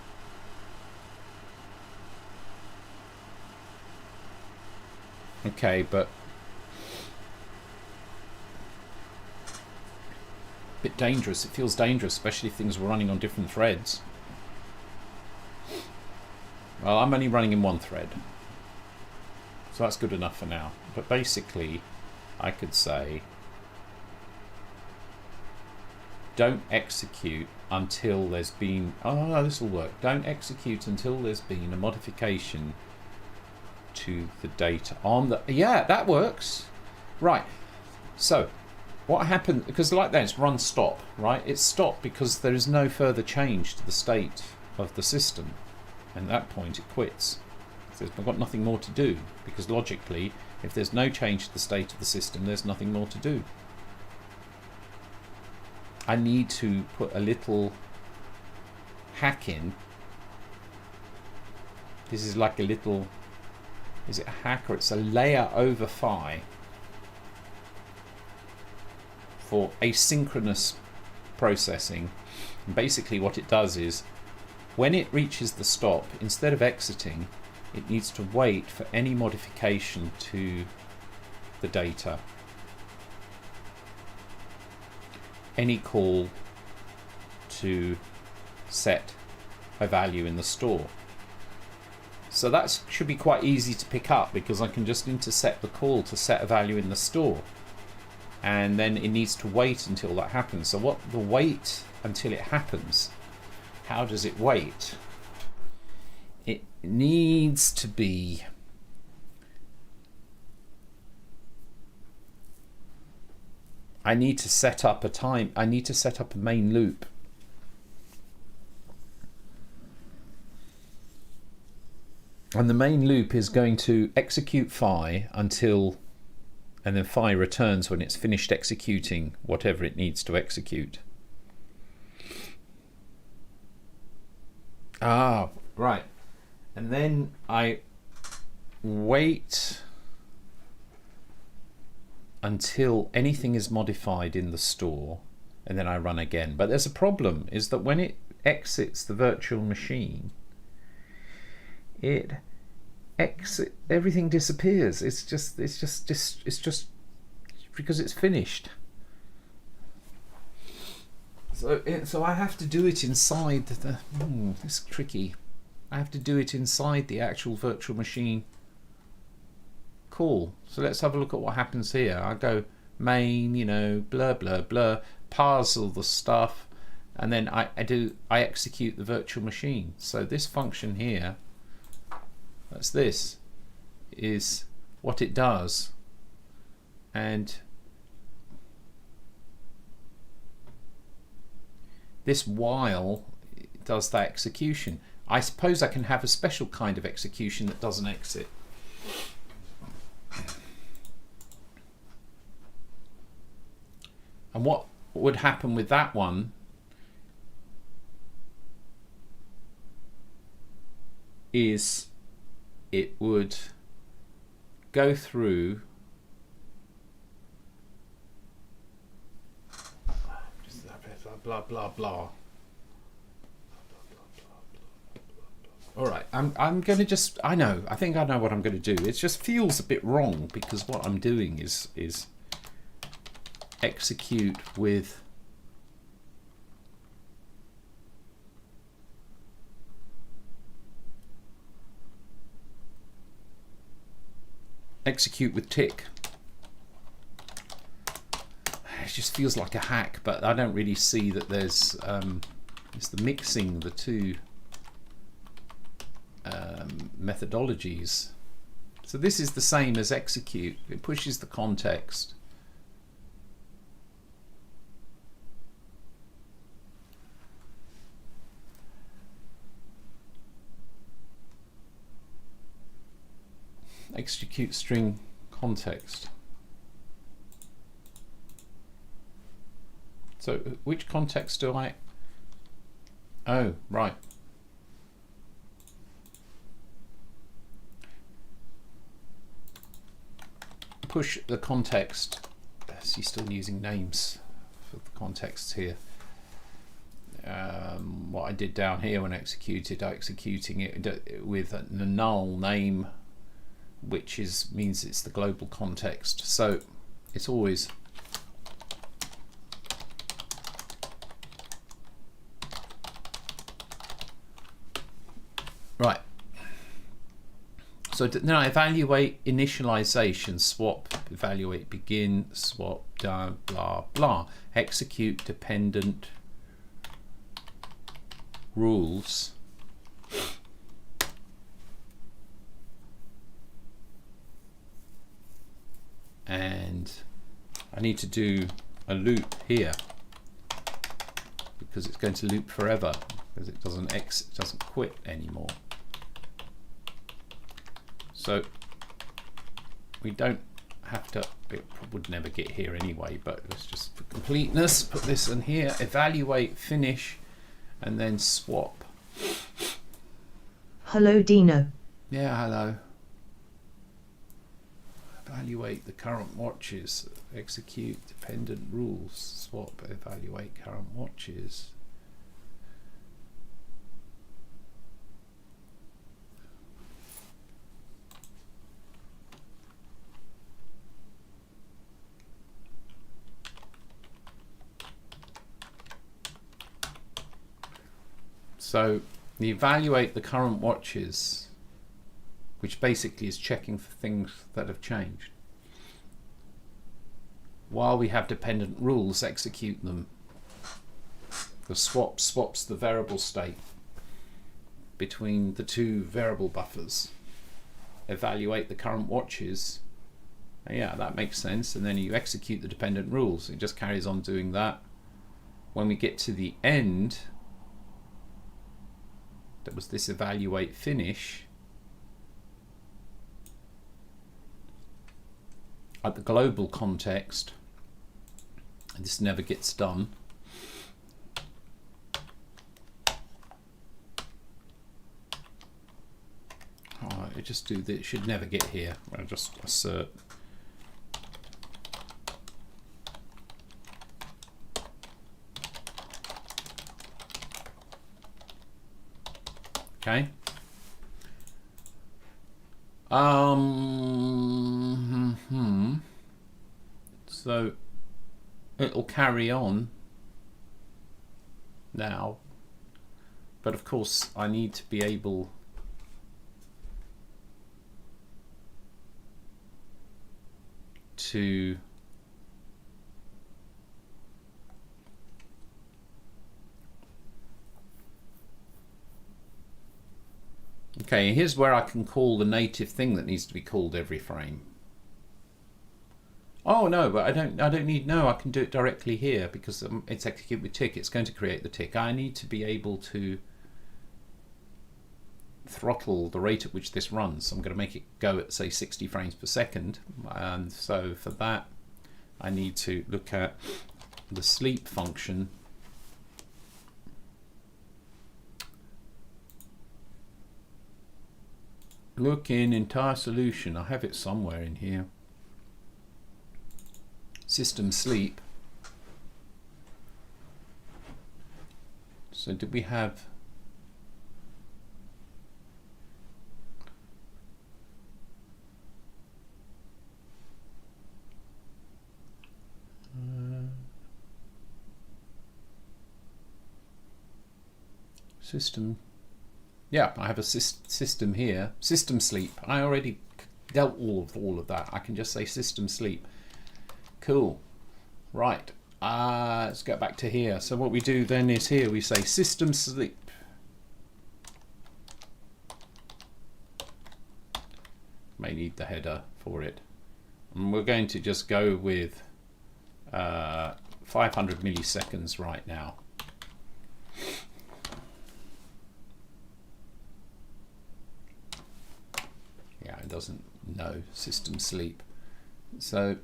Okay, but a bit dangerous. It feels dangerous, especially if things were running on different threads. Well, I'm only running in one thread, so that's good enough for now. But basically, I could say don't execute until there's been, oh no, this will work. Don't execute until there's been a modification to the data on the, yeah, that works. Right, so what happened, because like that, it's run stop, right? It's stopped because there is no further change to the state of the system. And at that point it quits. There's got nothing more to do, because logically, if there's no change to the state of the system, there's nothing more to do. I need to put a little hack in. This is like a little, is it a hack or it's a layer over phi for asynchronous processing. And basically what it does is, when it reaches the stop, instead of exiting, it needs to wait for any modification to the data. Any call to set a value in the store. So that should be quite easy to pick up, because I can just intercept the call to set a value in the store. And then it needs to wait until that happens. So what the wait until it happens, how does it wait? It needs to be I need to set up a time, I need to set up a main loop. And the main loop is going to execute phi until, and then phi returns when it's finished executing whatever it needs to execute. Ah, right. And then I wait until anything is modified in the store, and then I run again. But there's a problem, is that when it exits the virtual machine, everything disappears. It's just because it's finished. So I have to do it inside the. It's tricky. I have to do it inside the actual virtual machine call. So let's have a look at what happens here. I go main, blah blah blah, parse all the stuff, and then I execute the virtual machine. So this function here, that's this, is what it does, and this while it does that execution. I suppose I can have a special kind of execution that doesn't exit. And what would happen with that one is it would go through blah blah blah. All right, I'm going to just, I think I know what I'm going to do. It just feels a bit wrong, because what I'm doing is execute with tick. It just feels like a hack, but I don't really see that there's it's the mixing the two methodologies. So this is the same as execute. It pushes the context. Execute string context. So which context do I? Oh, right. push the context. He's still using names for the contexts here. What I did down here when executed, executing it with a null name, which means it's the global context. So it's always right. So now evaluate initialization, swap, evaluate begin, swap, down, blah, blah. Execute dependent rules. And I need to do a loop here because it's going to loop forever because it doesn't quit anymore. So we don't have to, it would never get here anyway, but let's just, for completeness, put this in here, evaluate, finish, and then swap. Hello, Dino. Yeah, hello. Evaluate the current watches, execute dependent rules, swap, evaluate current watches. So the evaluate the current watches, which basically is checking for things that have changed. While we have dependent rules, execute them. The swap swaps the variable state between the two variable buffers. Evaluate the current watches. Yeah, that makes sense. And then you execute the dependent rules. It just carries on doing that. When we get to the end, that was this evaluate finish. At the global context, this never gets done. I just do that. It should never get here. I'll just assert. Okay. So it'll carry on now, but of course I need to be able to okay, here's where I can call the native thing that needs to be called every frame. Oh no, but I don't need, no, I can do it directly here because it's execute with tick. It's going to create the tick. I need to be able to throttle the rate at which this runs. I'm going to make it go at, say, 60 frames per second. And so for that, I need to look at the sleep function. Look in entire solution. I have it somewhere in here. System sleep. So did we have system? Yeah, I have a system here. System sleep. I already dealt all of that. I can just say system sleep. Cool. Right. Let's go back to here. So what we do then is here we say system sleep. May need the header for it. And we're going to just go with 500 milliseconds right now. Yeah, it doesn't know system sleep. So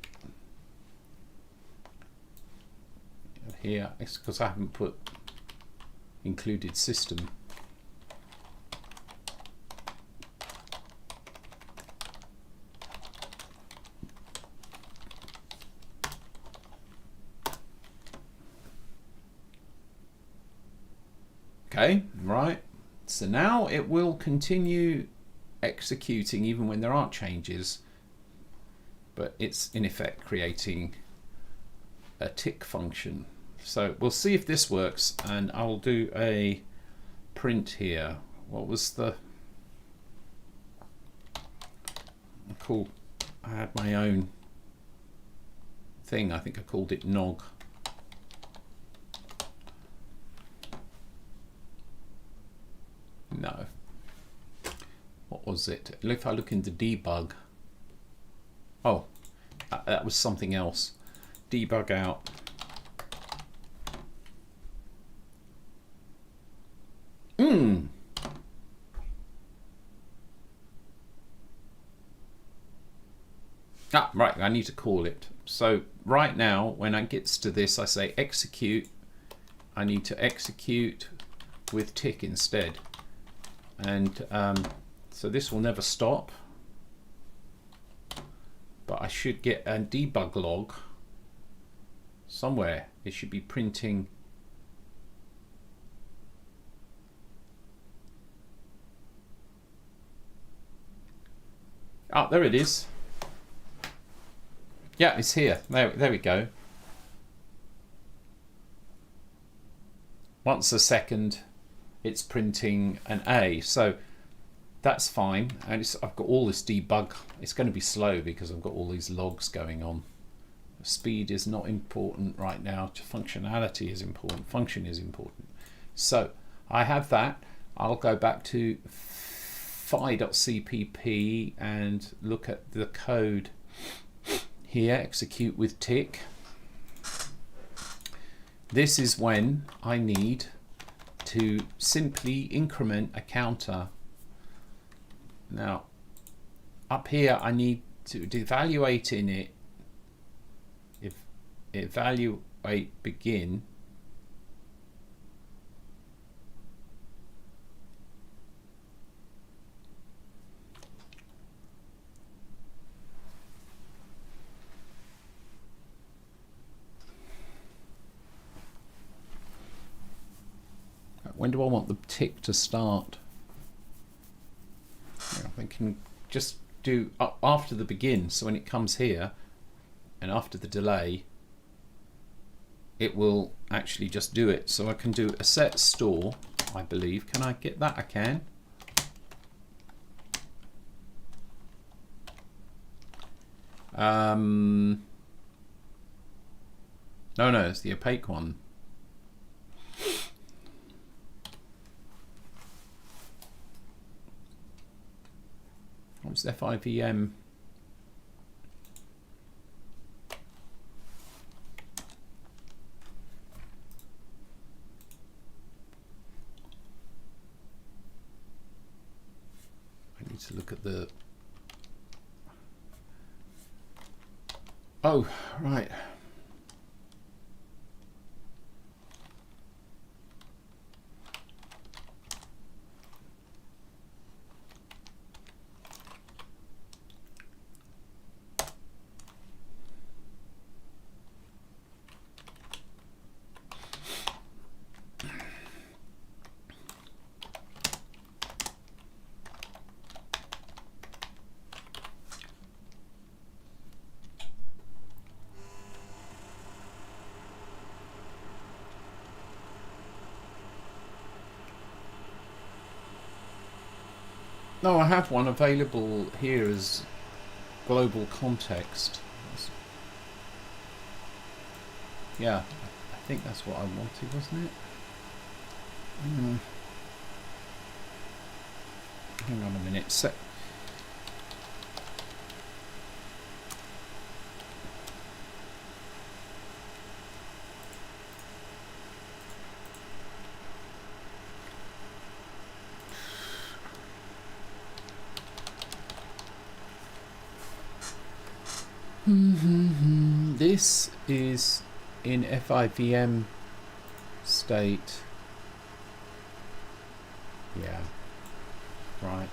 here, it's because I haven't included system. Okay, right. So now it will continue executing even when there aren't changes, but it's in effect creating a tick function. So we'll see if this works, and I'll do a print here. What was the cool? I had my own thing. I think I called it nog. No. What was it? If I look into debug. Oh, that was something else. Debug out. Ah, right, I need to call it. So right now, when it gets to this, I say execute. I need to execute with tick instead. And so this will never stop. But I should get a debug log somewhere. It should be printing. Oh, there it is. Yeah, it's here. There we go. Once a second, it's printing an A. So that's fine. And I've got all this debug. It's going to be slow because I've got all these logs going on. Speed is not important right now. Functionality is important. Function is important. So I have that. I'll go back to phi.cpp and look at the code here. Execute with tick. This is when I need to simply increment a counter. Now up here I need to evaluate in it. If evaluate begin, when do I want the tick to start? I can just do after the begin, so when it comes here and after the delay it will actually just do it. So I can do a set store, I believe. Can I get that? I can. No, it's the opaque one. What's FIVM? I need to look at the... Oh, right. No, I have one available here as global context. Yeah, I think that's what I wanted, wasn't it? Hang on a minute. This is in FIVM state. Yeah, right.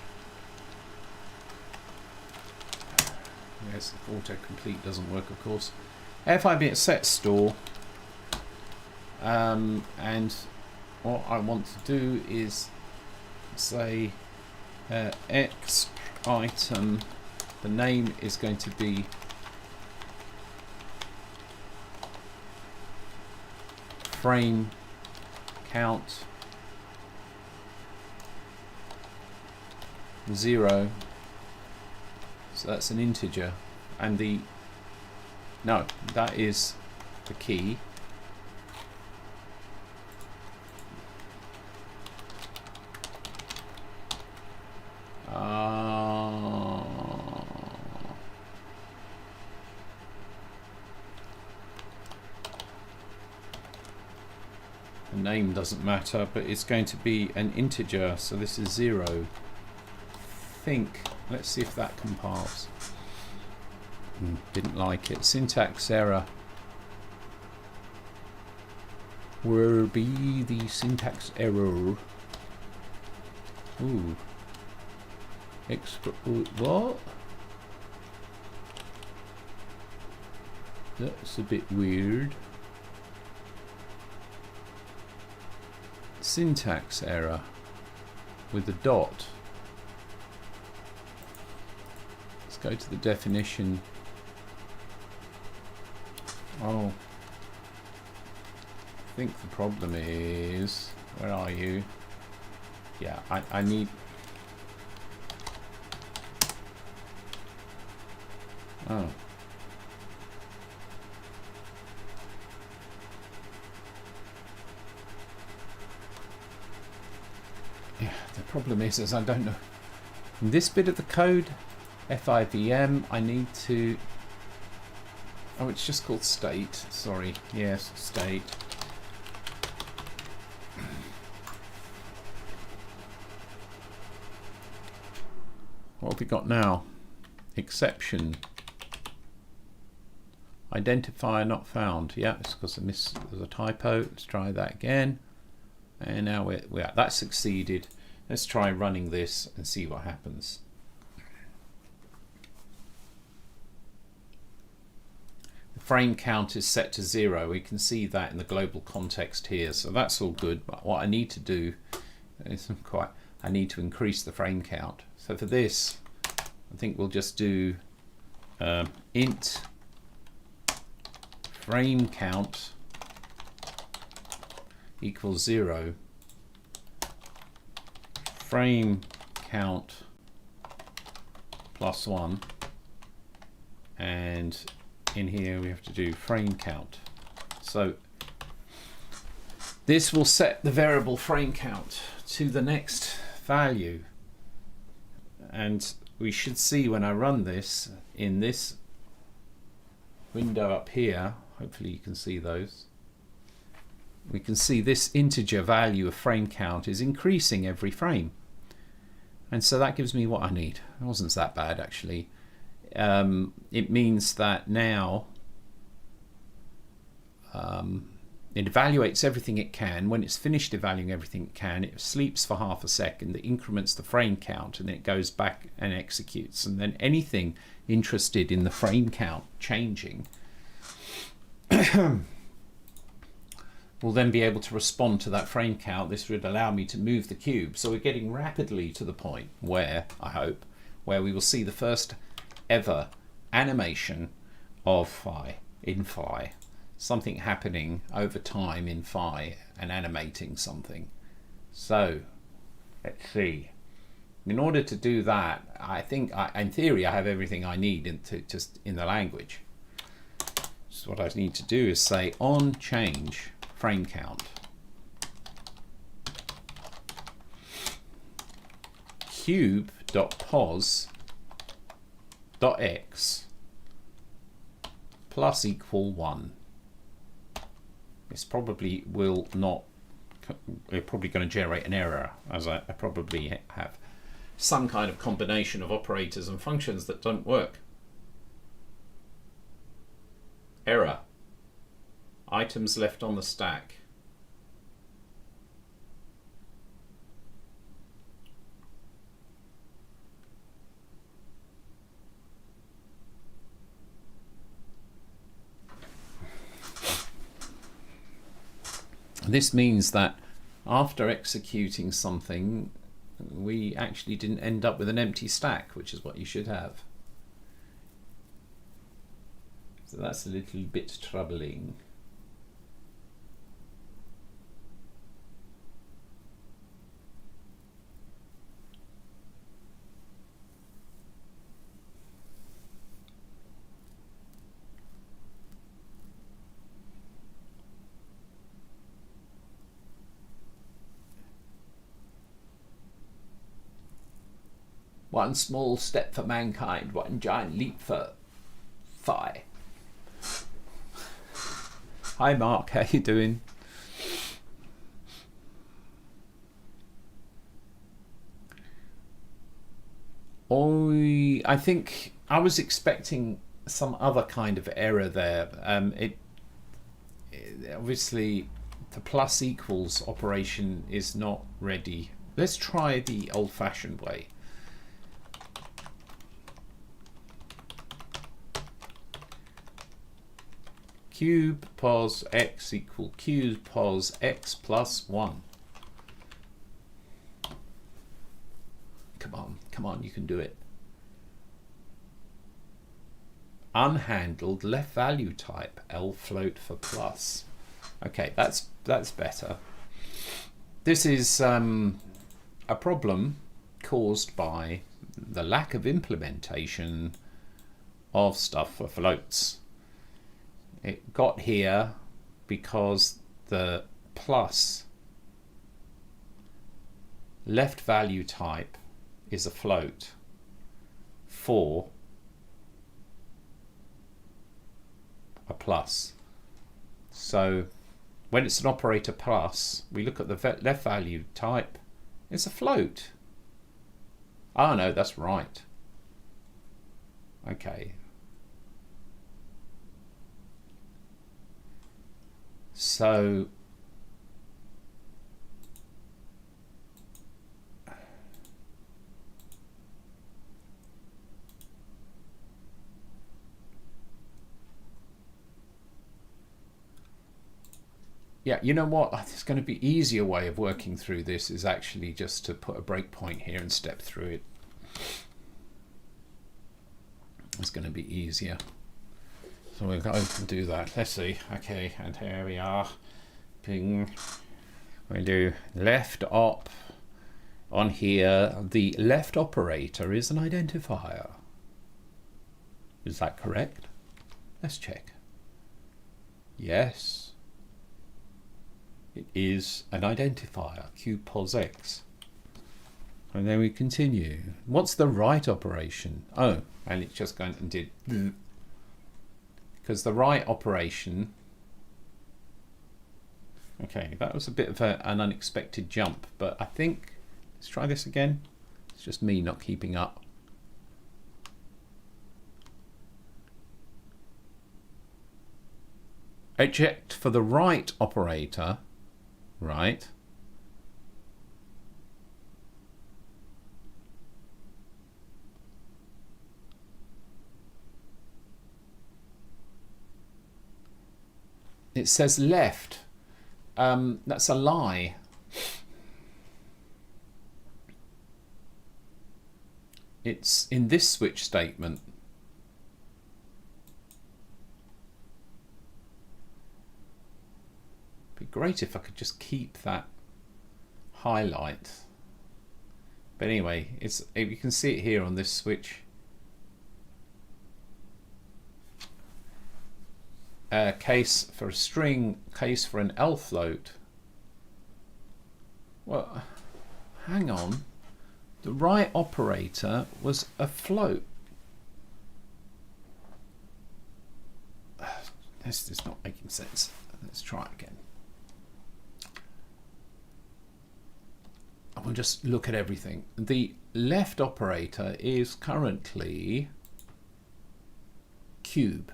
Yes, autocomplete doesn't work, of course. FIVM set store, and what I want to do is say X item, the name is going to be frame count 0, so that's an integer, and that is the key. The name doesn't matter, but it's going to be an integer, so this is 0. Let's see if that compiles. Didn't like it. Syntax error. Where be the syntax error? Ooh. What? That's a bit weird. Syntax error with a dot. Let's go to the definition. Oh, I think the problem is, where are you? Yeah, I need. Oh. Yeah, the problem is I don't know. In this bit of the code, FIVM, I need to. Oh, it's just called state. Sorry. Yes, state. What have we got now? Exception. Identifier not found. Yeah, it's because there's a typo. Let's try that again. And now that succeeded. Let's try running this and see what happens. The frame count is set to 0. We can see that in the global context here. So that's all good. But what I need to do is I need to increase the frame count. So for this, I think we'll just do int frame count equals 0. Frame count plus 1, and in here we have to do frame count. So this will set the variable frame count to the next value, and we should see when I run this in this window up here, hopefully you can see those, we can see this integer value of frame count is increasing every frame. And so that gives me what I need. It wasn't that bad actually. It means that now it evaluates everything it can. When it's finished evaluating everything it can, it sleeps for half a second, it increments the frame count, and then it goes back and executes. And then anything interested in the frame count changing will then be able to respond to that frame count. This would allow me to move the cube. So we're getting rapidly to the point where, I hope, where we will see the first ever animation of Phi, in Phi. Something happening over time in Phi and animating something. So, let's see. In order to do that, I think, in theory, I have everything I need just in the language. So what I need to do is say on change frame count cube.pos.x plus equal 1. This probably will not, we're probably going to generate an error, as I probably have some kind of combination of operators and functions that don't work. Error. Items left on the stack. This means that after executing something, we actually didn't end up with an empty stack, which is what you should have. So that's a little bit troubling. One small step for mankind, one giant leap for Phi. Hi Mark, how you doing? I think I was expecting some other kind of error there. It obviously the plus equals operation is not ready. Let's try the old-fashioned way. Cube pos x equal cube pos x plus 1. Come on, you can do it. Unhandled left value type, L float for plus. Okay, that's better. This is a problem caused by the lack of implementation of stuff for floats. It got here because the plus left value type is a float for a plus. So when it's an operator plus, we look at the left value type, it's a float. Oh no, that's right. Okay. So yeah, you know what? There's going to be easier way of working through this is actually just to put a breakpoint here and step through it. It's going to be easier. So we'll go and do that. Let's see. Okay, and here we are. Ping. We'll do left op on here. The left operator is an identifier. Is that correct? Let's check. Yes. It is an identifier, cube pos x. And then we continue. What's the right operation? Oh, and it's just going and did. Because the right operation, okay, that was a bit of an unexpected jump, but I think, let's try this again. It's just me not keeping up. Eject for the right operator, right? It says left. That's a lie. It's in this switch statement. Be great if I could just keep that highlight. But anyway, you can see it here on this switch. Case for a string, case for an L float. Well, hang on. The right operator was a float. This is not making sense. Let's try it again. I will just look at everything. The left operator is currently cube.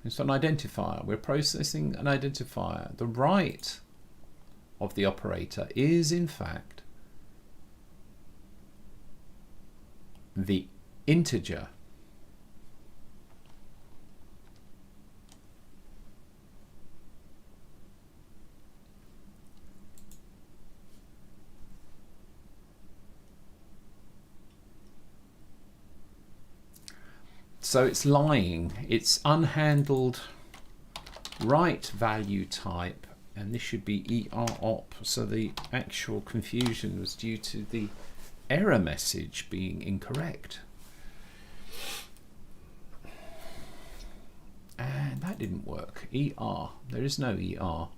It's an identifier. We're processing an identifier. The right of the operator is, in fact, the integer. So it's lying. It's unhandled right value type, and this should be ER-op. So the actual confusion was due to the error message being incorrect. And that didn't work. ER. There is no ER.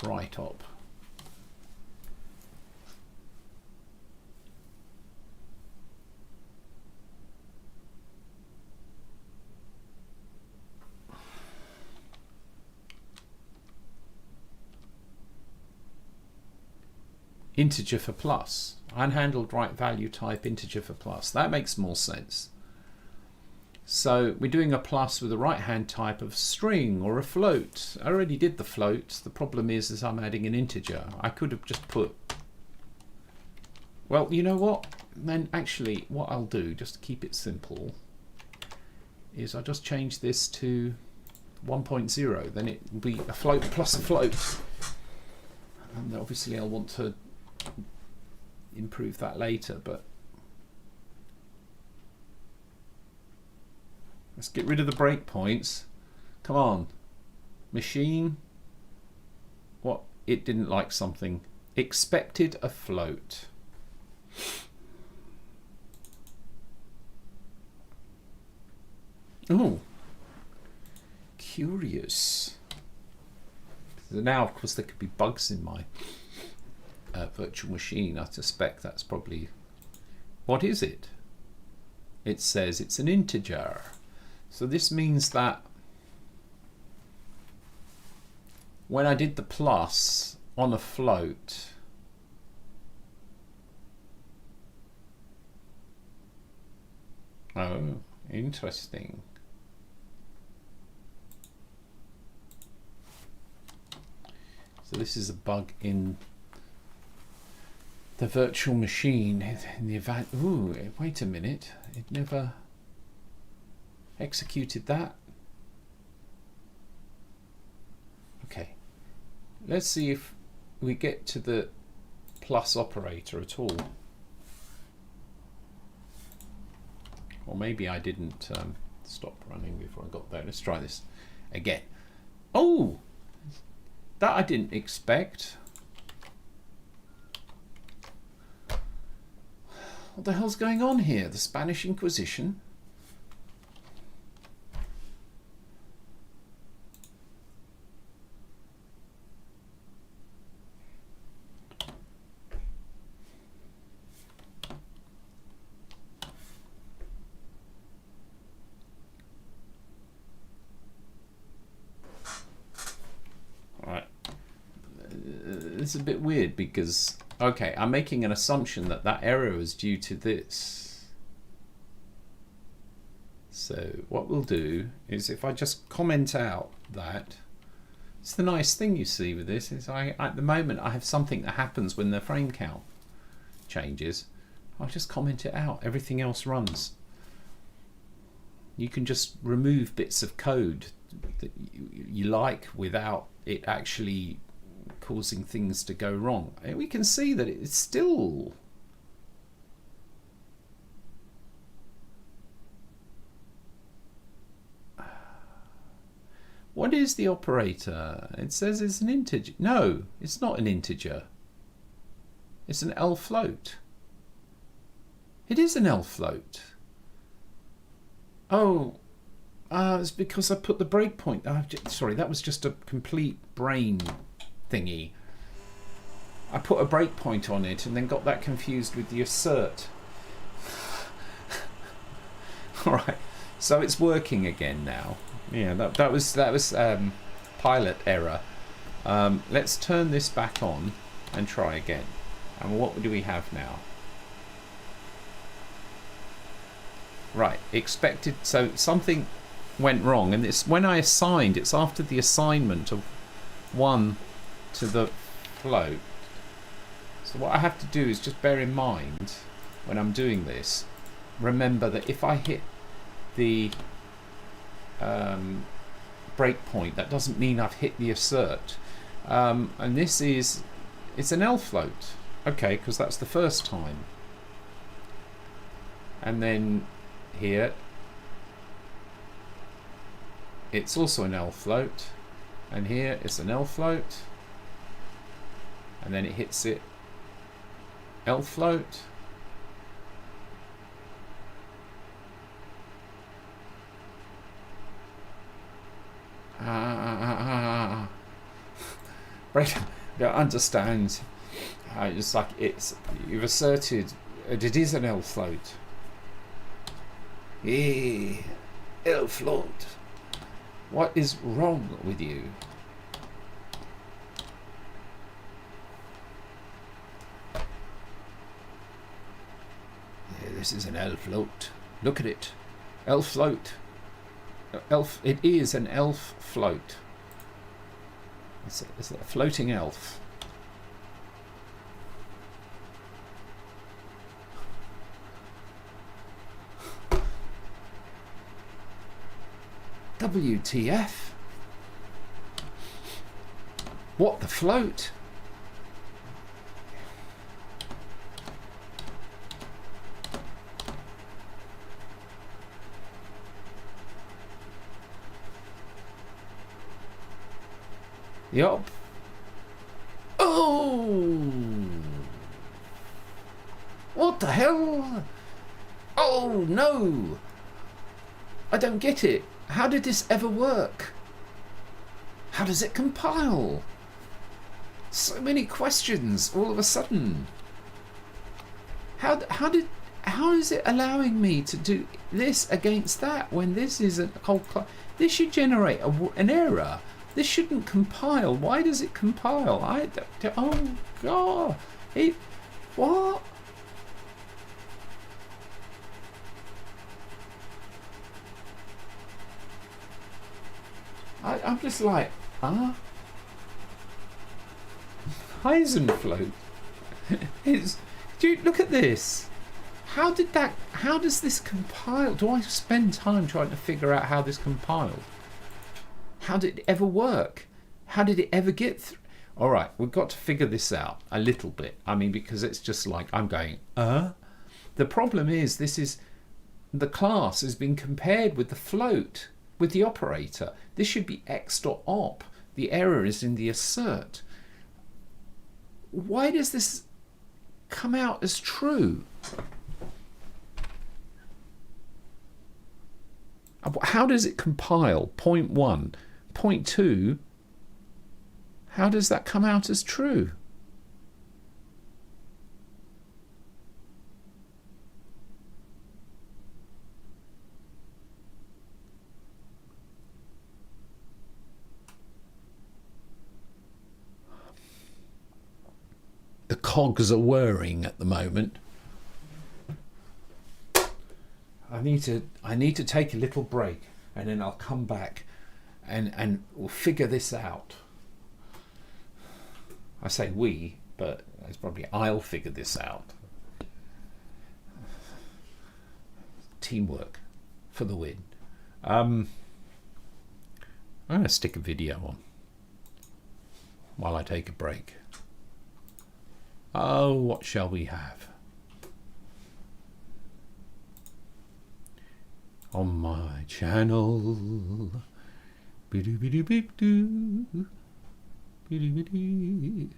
Right op. Integer for plus. Unhandled right value type integer for plus. That makes more sense. So we're doing a plus with a right hand type of string or a float. I already did the float. The problem is I'm adding an integer. I could have just put, well, you know what? Then actually what I'll do, just to keep it simple, is I'll just change this to 1.0. Then it will be a float plus a float. And obviously I'll want to improve that later, but let's get rid of the breakpoints. Come on, machine. What? It didn't like something. Expected a float. Oh, curious. Now, of course, there could be bugs in my virtual machine. I suspect that's probably... What is it? It says it's an integer. So this means that when I did the plus on a float, oh, interesting. So this is a bug in the virtual machine. In the event, ooh, wait a minute! It never executed that. Okay, let's see if we get to the plus operator at all. Or maybe I didn't stop running before I got there. Let's try this again. Oh, that I didn't expect. What the hell's going on here? The Spanish Inquisition? It's a bit weird because, okay, I'm making an assumption that that error is due to this. So what we'll do is if I just comment out that, it's the nice thing you see with this is at the moment I have something that happens when the frame count changes. I'll just comment it out. Everything else runs. You can just remove bits of code that you like without it actually causing things to go wrong. And we can see that it's still what is the operator? It says it's an integer. No, it's not an integer. It's an L float. It is an L float. Oh, it's because I put the breakpoint. Sorry, that was just a complete brain thingy. I put a breakpoint on it and then got that confused with the assert. All right, so it's working again now. Yeah, that was pilot error. Let's turn this back on and try again. And what do we have now? Right, expected. So something went wrong, and it's when I assigned. It's after the assignment of 1 to the float. So what I have to do is just bear in mind when I'm doing this, remember that if I hit the breakpoint. That doesn't mean I've hit the assert. And this is, it's an L float. Okay, because that's the first time. And then here, it's also an L float. And here it's an L float. And then it hits it, L float. Right, don't understand. It's like you've asserted it is an L float. Yeah, L float. What is wrong with you? Yeah, this is an L float. Look at it, L float. Elf. It is an elf float. It's a floating elf. WTF? What the float? Yup. Oh! What the hell? Oh no! I don't get it. How did this ever work? How does it compile? So many questions all of a sudden. How is it allowing me to do this against that when this is a whole class? This should generate an error. This shouldn't compile. Why does it compile? Oh god! What? I'm just like, Heisenfloat. Dude, look at this. How does this compile? Do I spend time trying to figure out how this compiled? How did it ever work? How did it ever get through? All right, we've got to figure this out a little bit. I mean, because it's just like, I'm going, The problem is, the class has been compared with the float, with the operator. This should be x.op. The error is in the assert. Why does this come out as true? How does it compile? Point 1. Point 2, how does that come out as true? The cogs are whirring at the moment. I need to take a little break, and then I'll come back and we'll figure this out. I say we, but it's probably I'll figure this out. Teamwork for the win. I'm going to stick a video on while I take a break. Oh, what shall we have? On my channel. Bidoo-bidoo-bidoo. Bidoo-bidoo.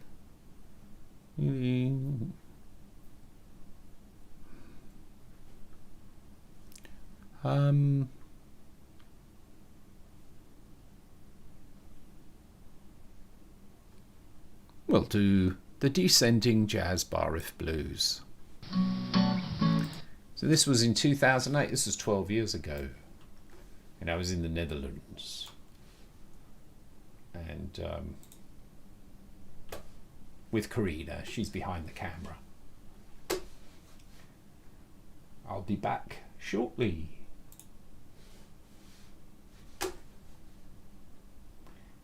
We'll do the Descending Jazz Bar Riff Blues. So this was in 2008. This was 12 years ago, and I was in the Netherlands. And with Karina, she's behind the camera. I'll be back shortly.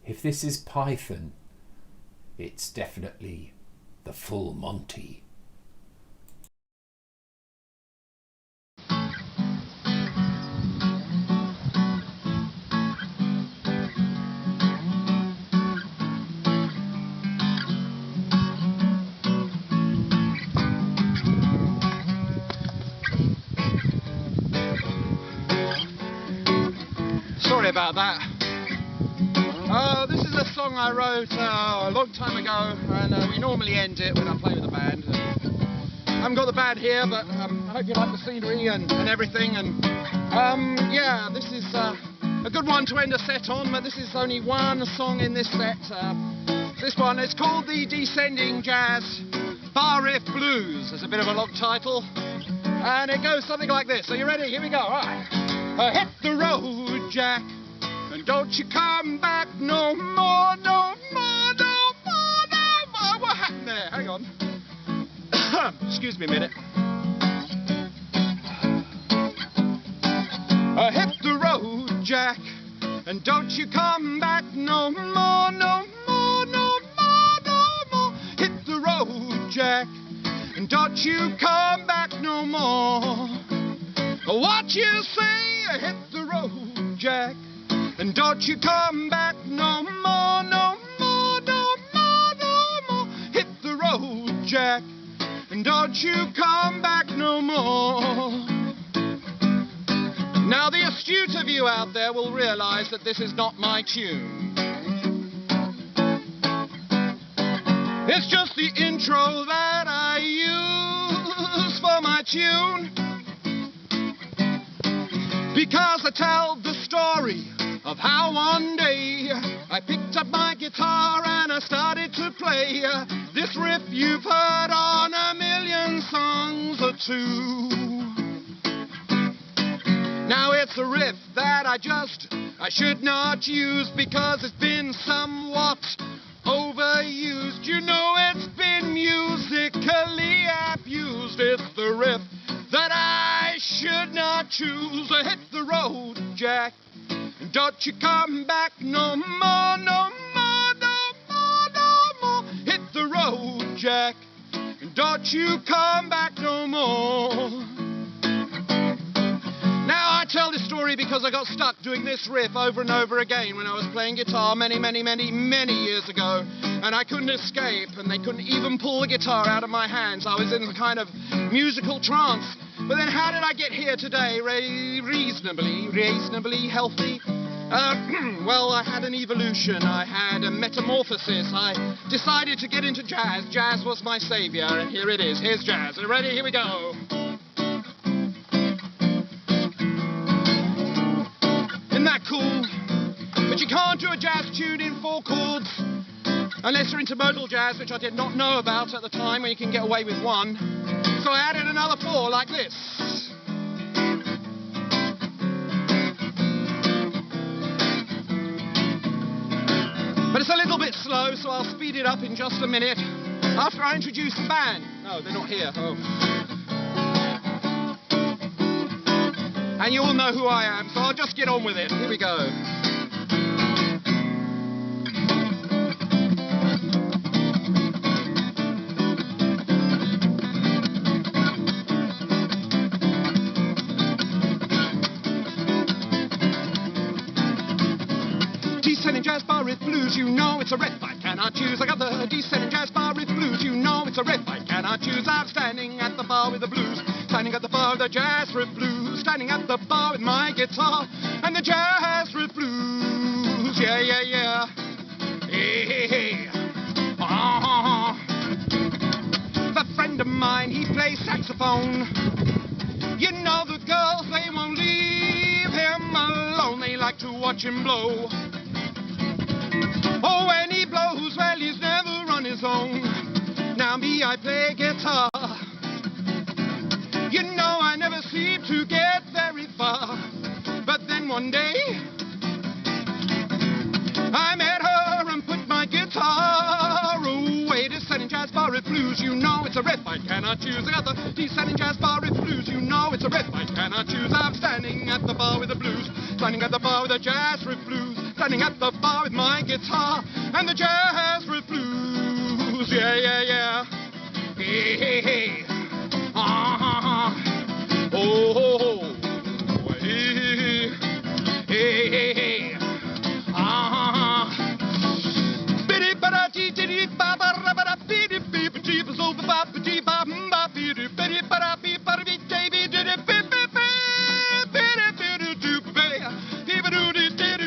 If this is Python, it's definitely the full Monty. Sorry about that. This is a song I wrote a long time ago, and we normally end it when I play with the band. I haven't got the band here, but I hope you like the scenery and everything. And yeah, this is a good one to end a set on, but this is only one song in this set. This one is called the Descending Jazz Bar Riff Blues. It's a bit of a long title, and it goes something like this. Are you ready? Here we go. All right. Hit the road, Jack, and don't you come back no more, no more, no more, no more. What happened there? Hang on. Excuse me a minute. Hit the road, Jack, and don't you come back no more, no more, no more, no more. Hit the road, Jack, and don't you come back no more. What you say? Hit the road, Jack, and don't you come back no more, no more, no more, no more. Hit the road, Jack, and don't you come back no more. Now the astute of you out there will realize that this is not my tune. It's just the intro that I use for my tune, because I tell the story of how one day I picked up my guitar and I started to play this riff you've heard on a million songs or two. Now it's a riff that I should not use, because it's been somewhat overused. You know, it's been musically abused. It's the riff that I should not choose. Hit the road, Jack, and don't you come back no more, no more, no more, no more. Hit the road, Jack, and don't you come back no more. Now I tell this story because I got stuck doing this riff over and over again when I was playing guitar many years ago, and I couldn't escape, and they couldn't even pull the guitar out of my hands. I was in a kind of musical trance. But then how did I get here today, reasonably healthy? Well, I had an evolution, I had a metamorphosis. I decided to get into jazz. Jazz was my savior, and here it is. Here's jazz. Are you ready? Here we go. Isn't that cool? But you can't do a jazz tune in 4 chords unless you're into modal jazz, which I did not know about at the time, where you can get away with 1. So I added another 4 like this. But it's a little bit slow, so I'll speed it up in just a minute after I introduce the band. No, they're not here. Oh. And you all know who I am, so I'll just get on with it. Here we go. Descending jazz bar riff blues, you know it's a riff I cannot choose. I got the descending jazz bar riff blues, you know it's a riff I cannot choose. I'm standing at the bar with the blues, standing at the bar with the jazz riff blues, standing at the bar with my guitar and the jazz riff blues. Yeah, yeah, yeah. Hey, hey, hey. A friend of mine, he plays saxophone. You know the girls, they won't leave him alone. They like to watch him blow. Oh, when he blows, well, he's never on his own. Now me, I play guitar. You know I never seem to get very far. But then one day, I met her and put my guitar away. Descending jazz bar riff blues, you know it's a riff I cannot choose. I got the descending jazz bar riff blues, you know it's a riff I cannot choose. I'm standing at the bar with the blues, standing at the bar with the jazz riff blues, standing at the bar with my guitar and the jazz riff blues. Yeah, yeah, yeah. Hey, hey, hey. Oh, oh, oh. Hey, hey, hey, hey. Biddy ba dee dee ba ba ra ba da biddy beep dee ba so ba ba dee ba ba biddy biddy ba da beep ba dee dee dee dee dee biddy biddy biddy doo ba dee ba doo dee dee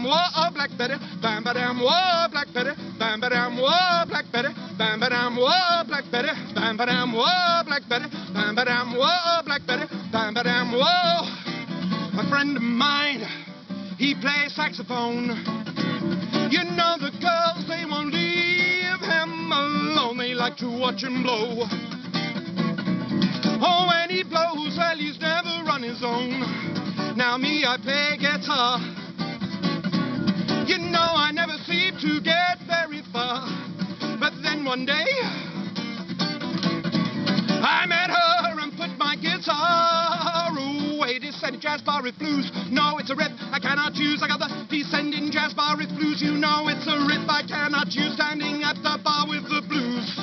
whoa, Black Betty, bam ba dam, whoa, Black Betty, bam ba dam, whoa, Black Betty, bam ba dam, whoa, Black Betty, bam ba dam, whoa, Black Betty, bam ba dam, whoa, Black Betty, bam ba dam, whoa. A friend of mine, he plays saxophone. You know the girls, they won't leave him alone. They like to watch him blow. Oh, when he blows, well, he's never on his own. Now me, I play guitar. You know I never seem to get very far. But then one day, I met her and put my guitar away. Descending jazz bar with blues. No, it's a riff I cannot choose. I got the descending jazz bar with blues. You know it's a riff I cannot choose. Standing at the bar with the blues.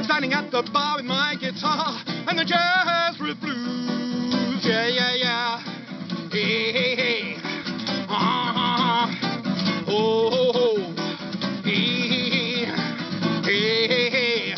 Standing at the bar with my guitar and the jazz with blues. Yeah, yeah, yeah. Hey, hey, hey. Oh, oh, oh. Hey, hey, hey, hey.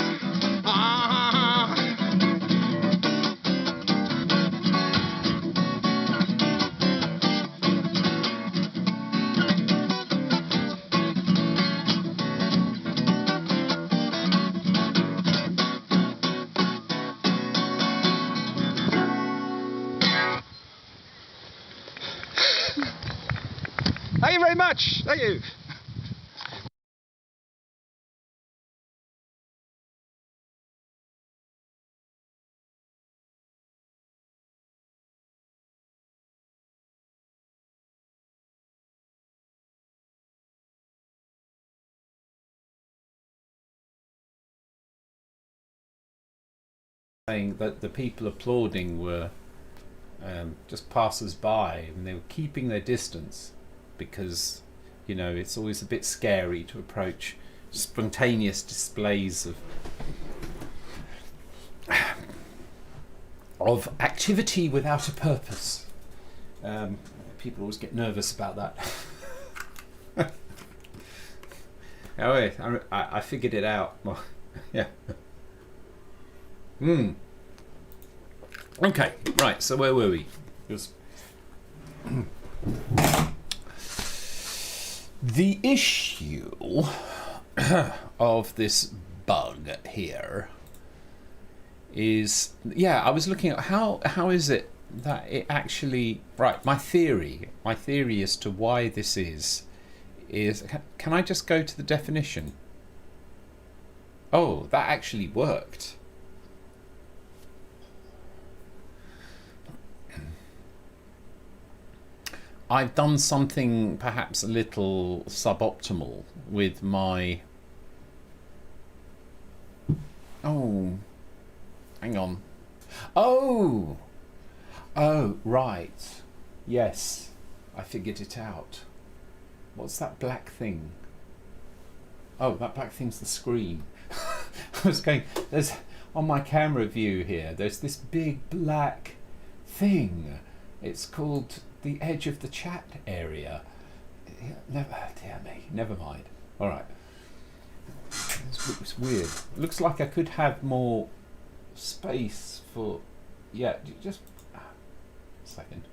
Thank you very much. Thank you. Saying that the people applauding were just passers-by, and they were keeping their distance because, you know, it's always a bit scary to approach spontaneous displays of activity without a purpose. People always get nervous about that. Oh, wait, I figured it out. Well, yeah. Okay, right, so where were we? It was the issue of this bug here is, yeah, I was looking at how is it that it actually, right, my theory as to why this is can I just go to the definition? Oh, that actually worked. I've done something perhaps a little suboptimal with my... Oh, hang on. Oh, right. Yes, I figured it out. What's that black thing? Oh, that black thing's the screen. I was going, there's, on my camera view here, there's this big black thing. It's called the edge of the chat area. Dear me, never mind. All right. It's weird. It looks like I could have more space for... Yeah, just a second.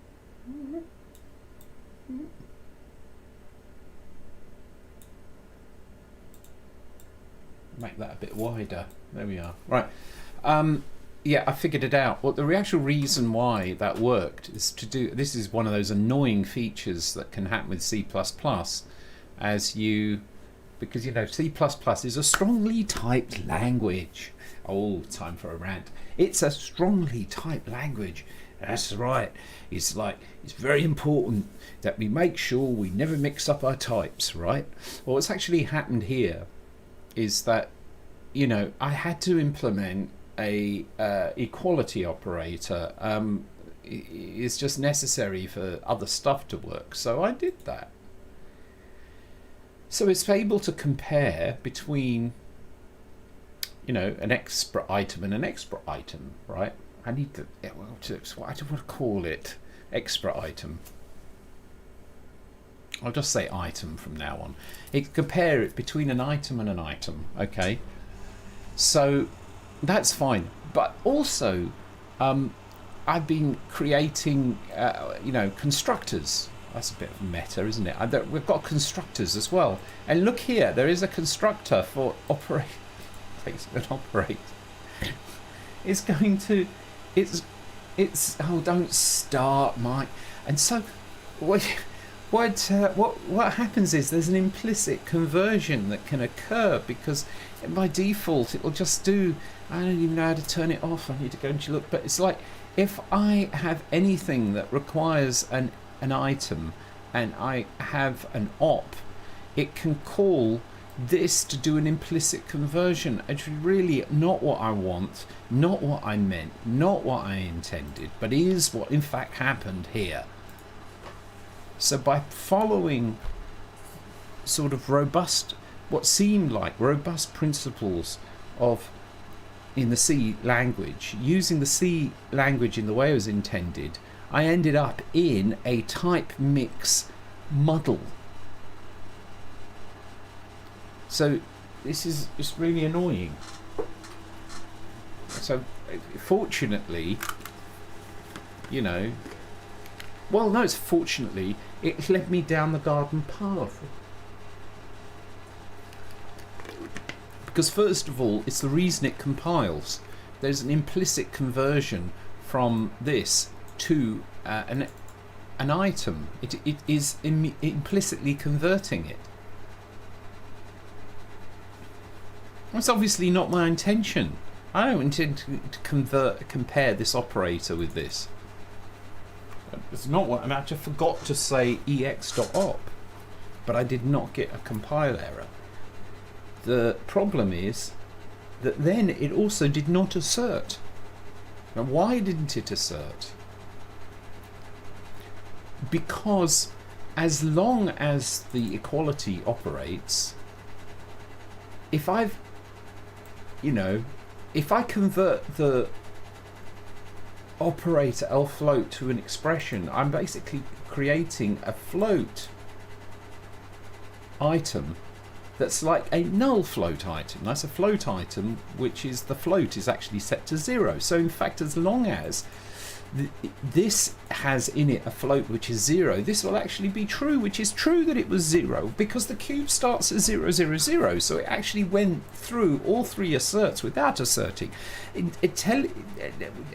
Make that a bit wider. There we are. Right. Yeah, I figured it out. Well, the actual reason why that worked is to do... This is one of those annoying features that can happen with C++, as you... Because, you know, C++ is a strongly typed language. Oh, time for a rant. It's a strongly typed language. That's right. It's like, it's very important that we make sure we never mix up our types, right? Well, what's actually happened here is that, you know, I had to implement a equality operator. It's just necessary for other stuff to work, so I did that. So it's able to compare between, you know, an expert item and an expert item, right? I need to, well, I don't want to call it expert item. I'll just say item from now on. It compare it between an item and an item, okay? So that's fine, but also I've been creating, you know, constructors That's a bit of meta, isn't it? We've got constructors as well. And look here, there is a constructor for operate. Takes an operate. It's going to. It's. Oh, don't start, Mike. And so, what happens is there's an implicit conversion that can occur, because by default it will just do. I don't even know how to turn it off. I need to go and look. But it's like, if I have anything that requires an item and I have an op, it can call this to do an implicit conversion. It's really not what I want, not what I meant, not what I intended, but is what in fact happened here. So by following sort of what seemed like robust principles of in the C language, using the C language in the way it was intended, I ended up in a type mix muddle. So this is just really annoying. So fortunately, you know, well, no, it's fortunately it led me down the garden path. Because first of all, it's the reason it compiles. There's an implicit conversion from this to an item. It is implicitly converting it. That's obviously not my intention. I don't intend to compare this operator with this. It's not what I actually forgot to say ex.op, but I did not get a compile error. The problem is that then it also did not assert. Now, why didn't it assert? Because as long as the equality operates, if I convert the operator lfloat to an expression, I'm basically creating a float item that's like a null float item. That's a float item which is the float is actually set to 0. So in fact, as long as this has in it a float which is 0, this will actually be true, which is true that it was 0 because the cube starts at 0, 0, 0. So it actually went through all three asserts without asserting.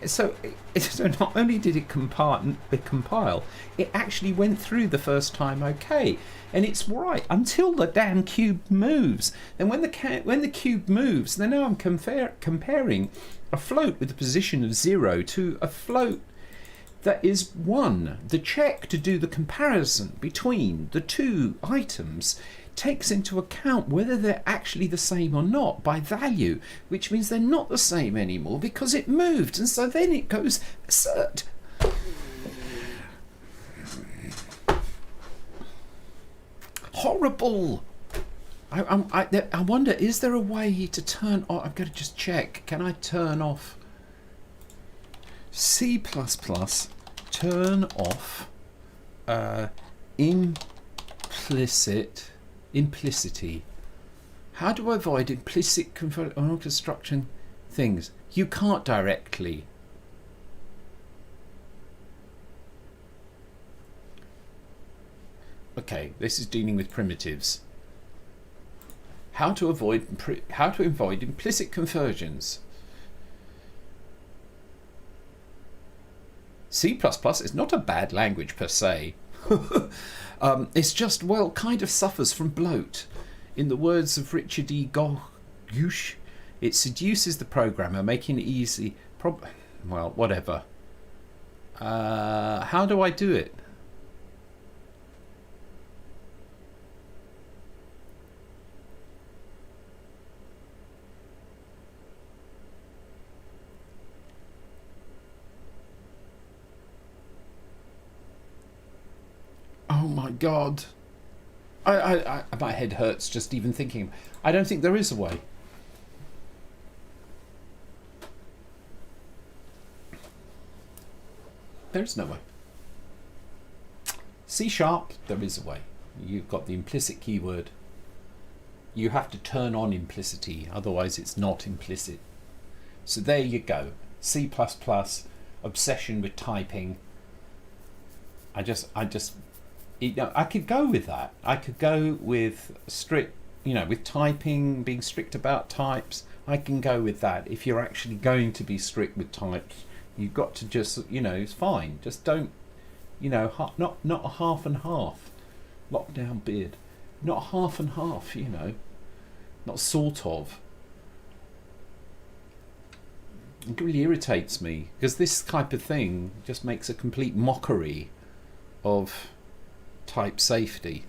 So not only did it compile, it actually went through the first time okay. And it's right until the damn cube moves. And when the cube moves, then now I'm comparing a float with a position of 0 to a float that is 1. The check to do the comparison between the two items takes into account whether they're actually the same or not by value, which means they're not the same anymore because it moved. And so then it goes assert. Horrible. I wonder, is there a way to turn off? I'm going to just check. Can I turn off C++? Turn off implicity. How do I avoid implicit construction things? You can't directly. Okay, this is dealing with primitives. How to avoid implicit conversions. C++ is not a bad language per se. It's just, well, kind of suffers from bloat. In the words of Richard E. Gouche, it seduces the programmer, making it easy. Well, whatever. How do I do it? Oh my god. My head hurts just even thinking. I don't think there is a way. There is no way. C#, there is a way. You've got the implicit keyword. You have to turn on implicity, otherwise it's not implicit. So there you go. C++, obsession with typing. I just I could go with that. I could go with strict, with typing, being strict about types. I can go with that. If you're actually going to be strict with types, you've got to just, it's fine. Just don't, not a half and half. Lockdown beard. Not half and half, Not sort of. It really irritates me because this type of thing just makes a complete mockery of type safety.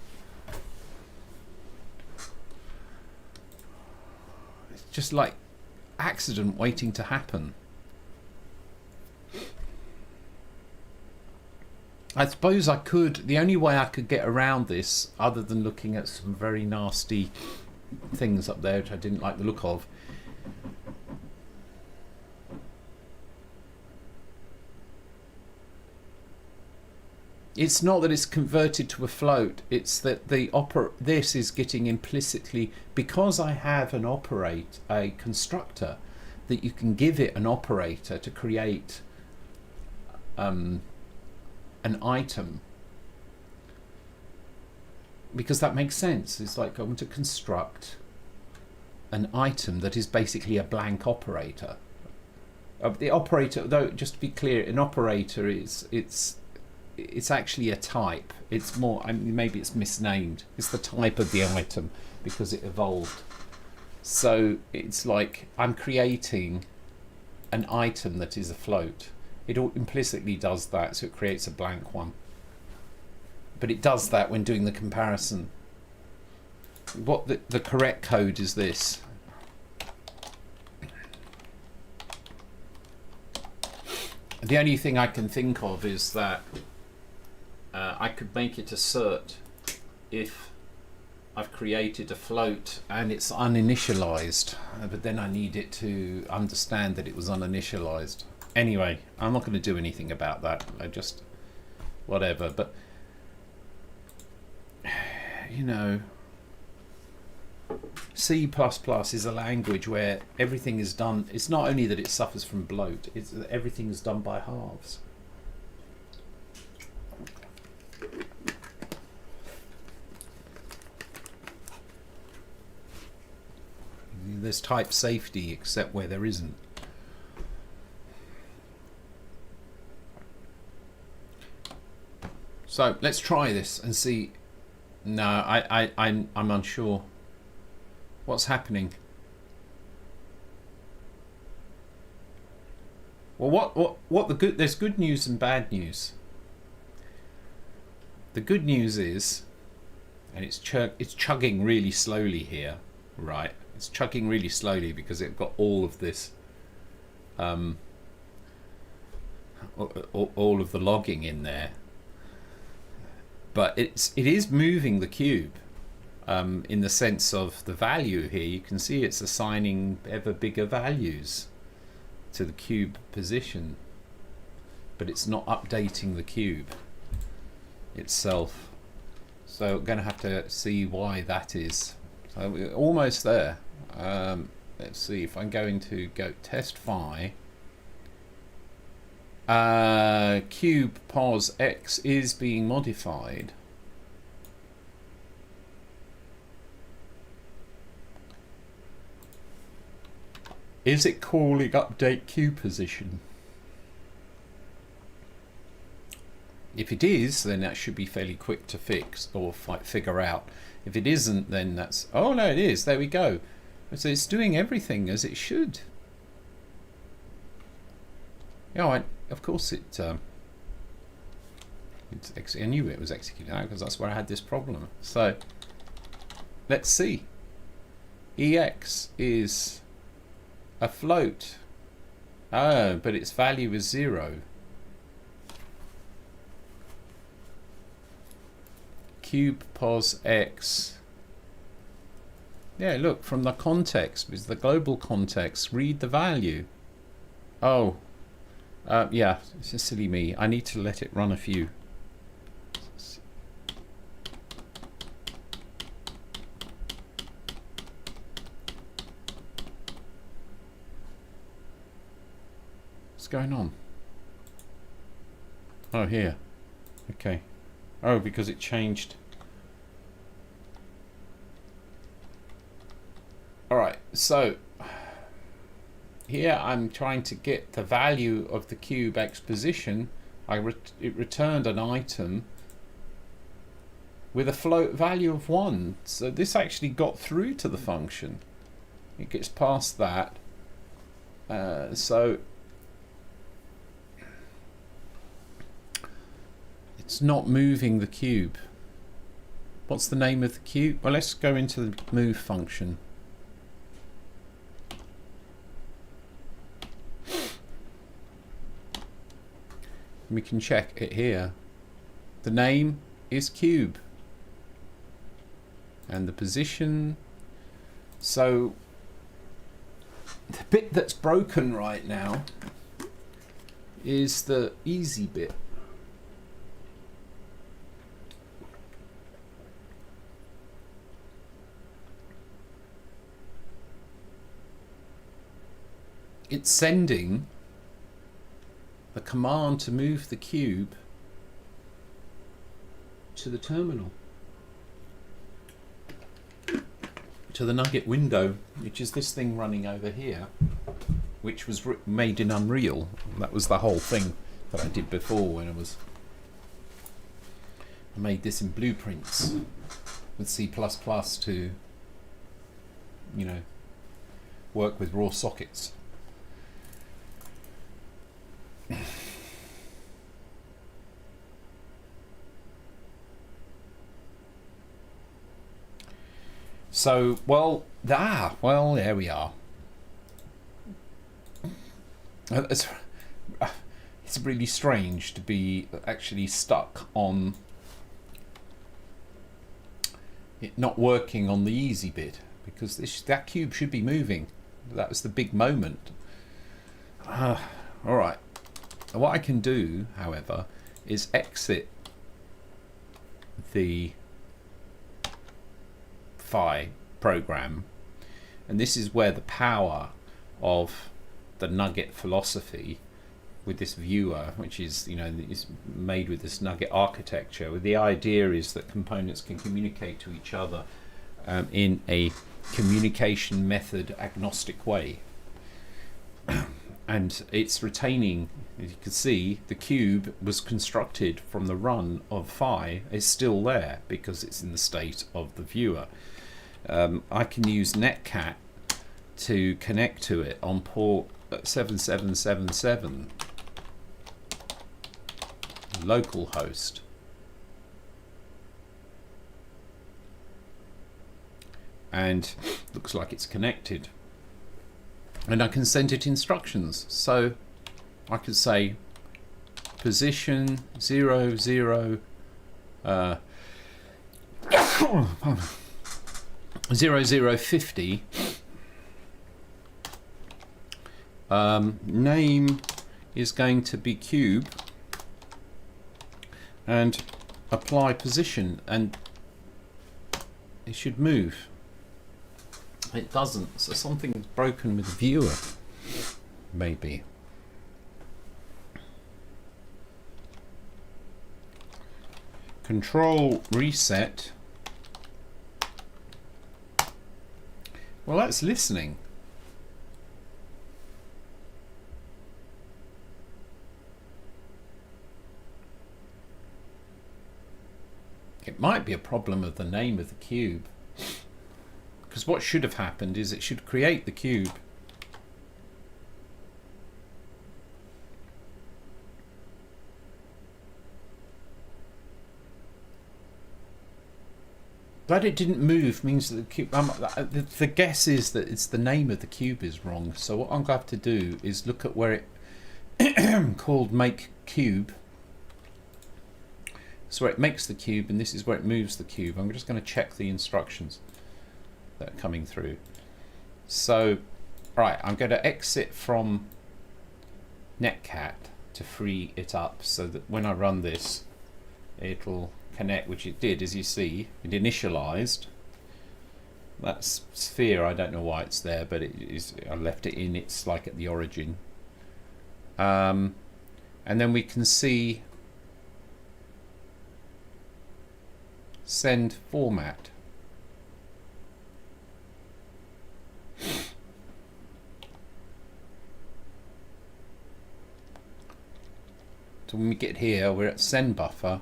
It's just like accident waiting to happen. I suppose the only way I could get around this, other than looking at some very nasty things up there which I didn't like the look of, it's not that it's converted to a float, it's that this is getting implicitly, because I have a constructor that you can give it an operator to create an item, because that makes sense. It's like I want to construct an item that is basically a blank operator. The operator, though, just to be clear, an operator it's actually a type. It's more, maybe it's misnamed. It's the type of the item because it evolved. So it's like I'm creating an item that is a float. It implicitly does that, so it creates a blank one. But it does that when doing the comparison. What the correct code is this. The only thing I can think of is that I could make it assert if I've created a float and it's uninitialized, but then I need it to understand that it was uninitialized. Anyway, I'm not going to do anything about that. I just, whatever. But, C++ is a language where everything is done. It's not only that it suffers from bloat, it's that everything is done by halves. There's type safety except where there isn't. So let's try this and see. No, I'm unsure. What's happening? Well, there's good news and bad news. The good news is, and it's chugging really slowly here, right? It's chugging really slowly because it got all of this, all of the logging in there. But it is moving the cube in the sense of the value here. You can see it's assigning ever bigger values to the cube position, but it's not updating the cube itself. So we're going to have to see why that is. So we're almost there. Let's see if I'm going to go test phi. Cube pos x is being modified. Is it calling update cube position? If it is, then that should be fairly quick to fix or figure out. If it isn't, then that's... Oh no, it is. There we go. So it's doing everything as it should. Yeah, of course it. I knew it was executing that because that's where I had this problem. So let's see. EX is a float. Oh, but its value is 0. Cube pos x. Yeah, look, from the context, with the global context, read the value. Oh, yeah, it's just silly me. I need to let it run a few. What's going on? Oh, here. Okay. Oh, because it changed. Alright, so here I'm trying to get the value of the cube x position. It returned an item with a float value of 1. So this actually got through to the function. It gets past that. So it's not moving the cube. What's the name of the cube? Well, let's go into the move function. We can check it here. The name is cube. And the position. So the bit that's broken right now is the easy bit. It's sending the command to move the cube to the terminal, to the nugget window, which is this thing running over here, which was made in Unreal. That was the whole thing that I did before when I made this in Blueprints with C++ to, you know, work with raw sockets. So, well, there we are. It's really strange to be actually stuck on it not working on the easy bit, because that cube should be moving. That was the big moment. All right. What I can do, however, is exit the Phi program, and this is where the power of the nugget philosophy with this viewer, which is, you know, is made with this nugget architecture, where the idea is that components can communicate to each other in a communication method agnostic way. And it's retaining, as you can see, the cube was constructed from the run of Phi is still there because it's in the state of the viewer. I can use netcat to connect to it on port 7777 localhost. And looks like it's connected. And I can send it instructions. So I could say position 00 0050, name is going to be cube, and apply position, and it should move. It doesn't, so something's broken with the viewer, maybe. Control reset. Well, that's listening. It might be a problem of the name of the cube. Because what should have happened is it should create the cube. That it didn't move means that the cube. The guess is that it's the name of the cube is wrong. So what I'm going to have to do is look at where it called make cube. So where it makes the cube, and this is where it moves the cube. I'm just going to check the instructions that are coming through. So, right, I'm going to exit from netcat to free it up so that when I run this, it'll connect, which it did, as you see. It initialized. That sphere, I don't know why it's there, but it is. I left it in. It's like at the origin. And then we can see send format. So when we get here, we're at send buffer,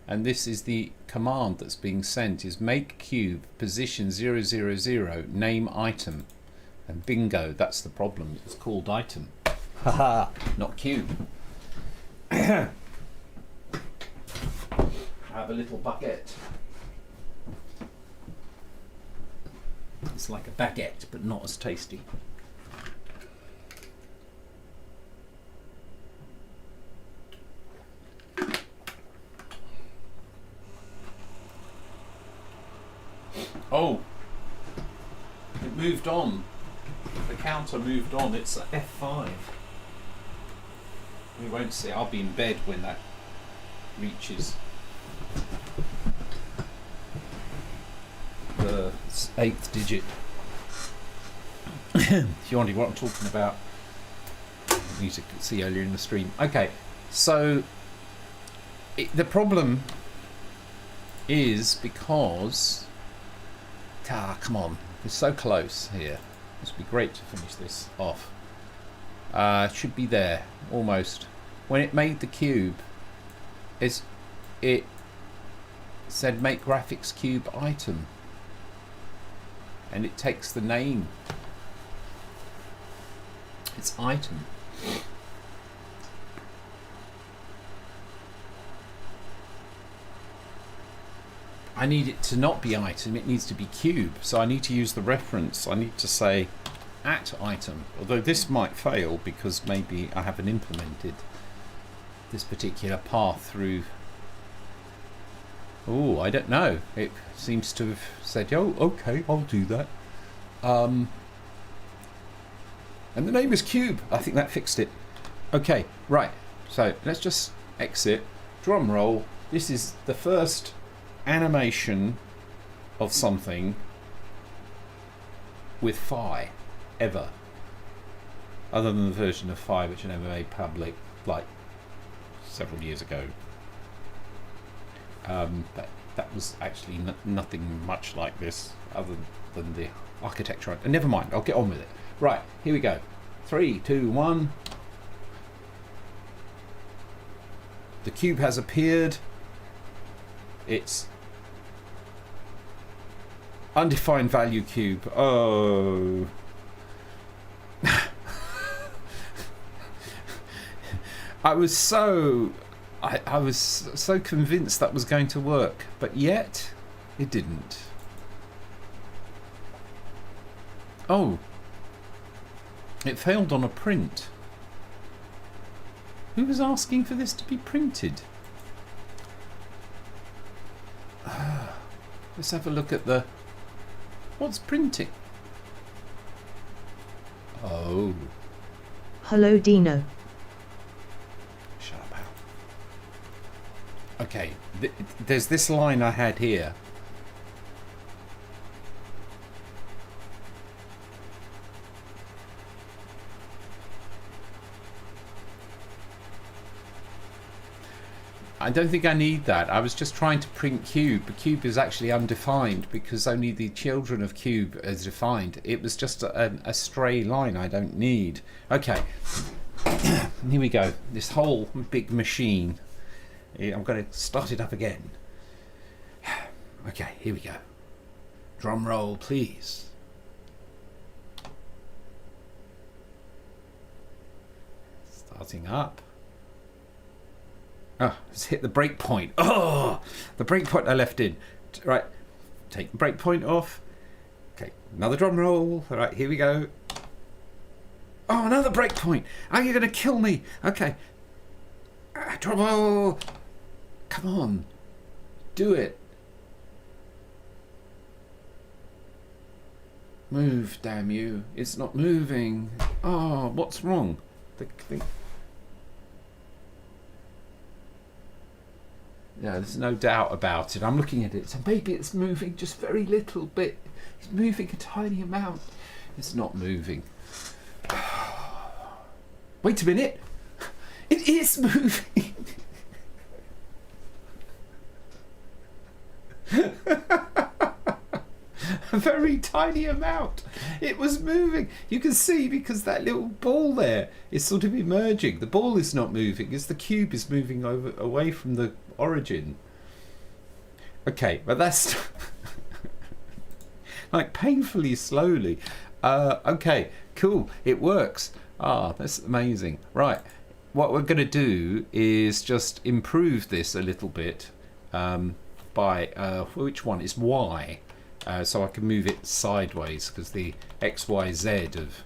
and this is the command that's being sent, is make cube position 000 name item, and bingo, that's the problem. It's called item. Haha, not cube. I have a little baguette. It's like a baguette, but not as tasty. Oh, it moved on. The counter moved on. It's at F5. We won't see. I'll be in bed when that reaches the 8th digit. If you're wondering what I'm talking about, you could see earlier in the stream. Okay, so the problem is because come on, we're so close here. This would be great to finish this off. Should be there almost. When it made the cube, it said make graphics cube item, and it takes the name. It's item. I need it to not be item, it needs to be cube. So I need to use the reference. I need to say at item. Although this might fail because maybe I haven't implemented this particular path through. Oh, I don't know. It seems to have said, oh, okay, I'll do that. And the name is cube. I think that fixed it. Okay, right. So let's just exit. Drum roll. This is the first animation of something with Phi ever, other than the version of Phi which I never made public like several years ago. That was actually nothing much like this other than the architecture. And never mind, I'll get on with it. Right, here we go. 3, 2, 1. The cube has appeared. It's undefined value cube. Oh. I was so convinced that was going to work, but yet it didn't. Oh. It failed on a print. Who was asking for this to be printed? Let's have a look at the... What's printing? Oh. Hello, Dino. Shut up, Al. Okay, there's this line I had here. I don't think I need that. I was just trying to print cube. The cube is actually undefined because only the children of cube is defined. It was just a stray line I don't need. Okay, here we go. This whole big machine. I'm going to start it up again. Okay, here we go. Drum roll, please. Starting up. Oh, let's hit the break point. Oh, the break point I left in. Right, take the break point off. Okay, another drum roll. All right, here we go. Oh, another break point. Are you going to kill me? Okay. Drum roll. Come on. Do it. Move, damn you. It's not moving. Oh, what's wrong? The thing. Yeah, there's no doubt about it. I'm looking at it. So maybe it's moving just very little bit. It's moving a tiny amount. It's not moving. Wait a minute. It is moving. very tiny amount. It was moving. You can see because that little ball there is sort of emerging. The ball is not moving, it's the cube is moving away from the origin. Okay, but that's like painfully slowly. Okay, cool, it works. That's amazing. Right, what we're going to do is just improve this a little bit by which one is Y, so I can move it sideways, because the XYZ of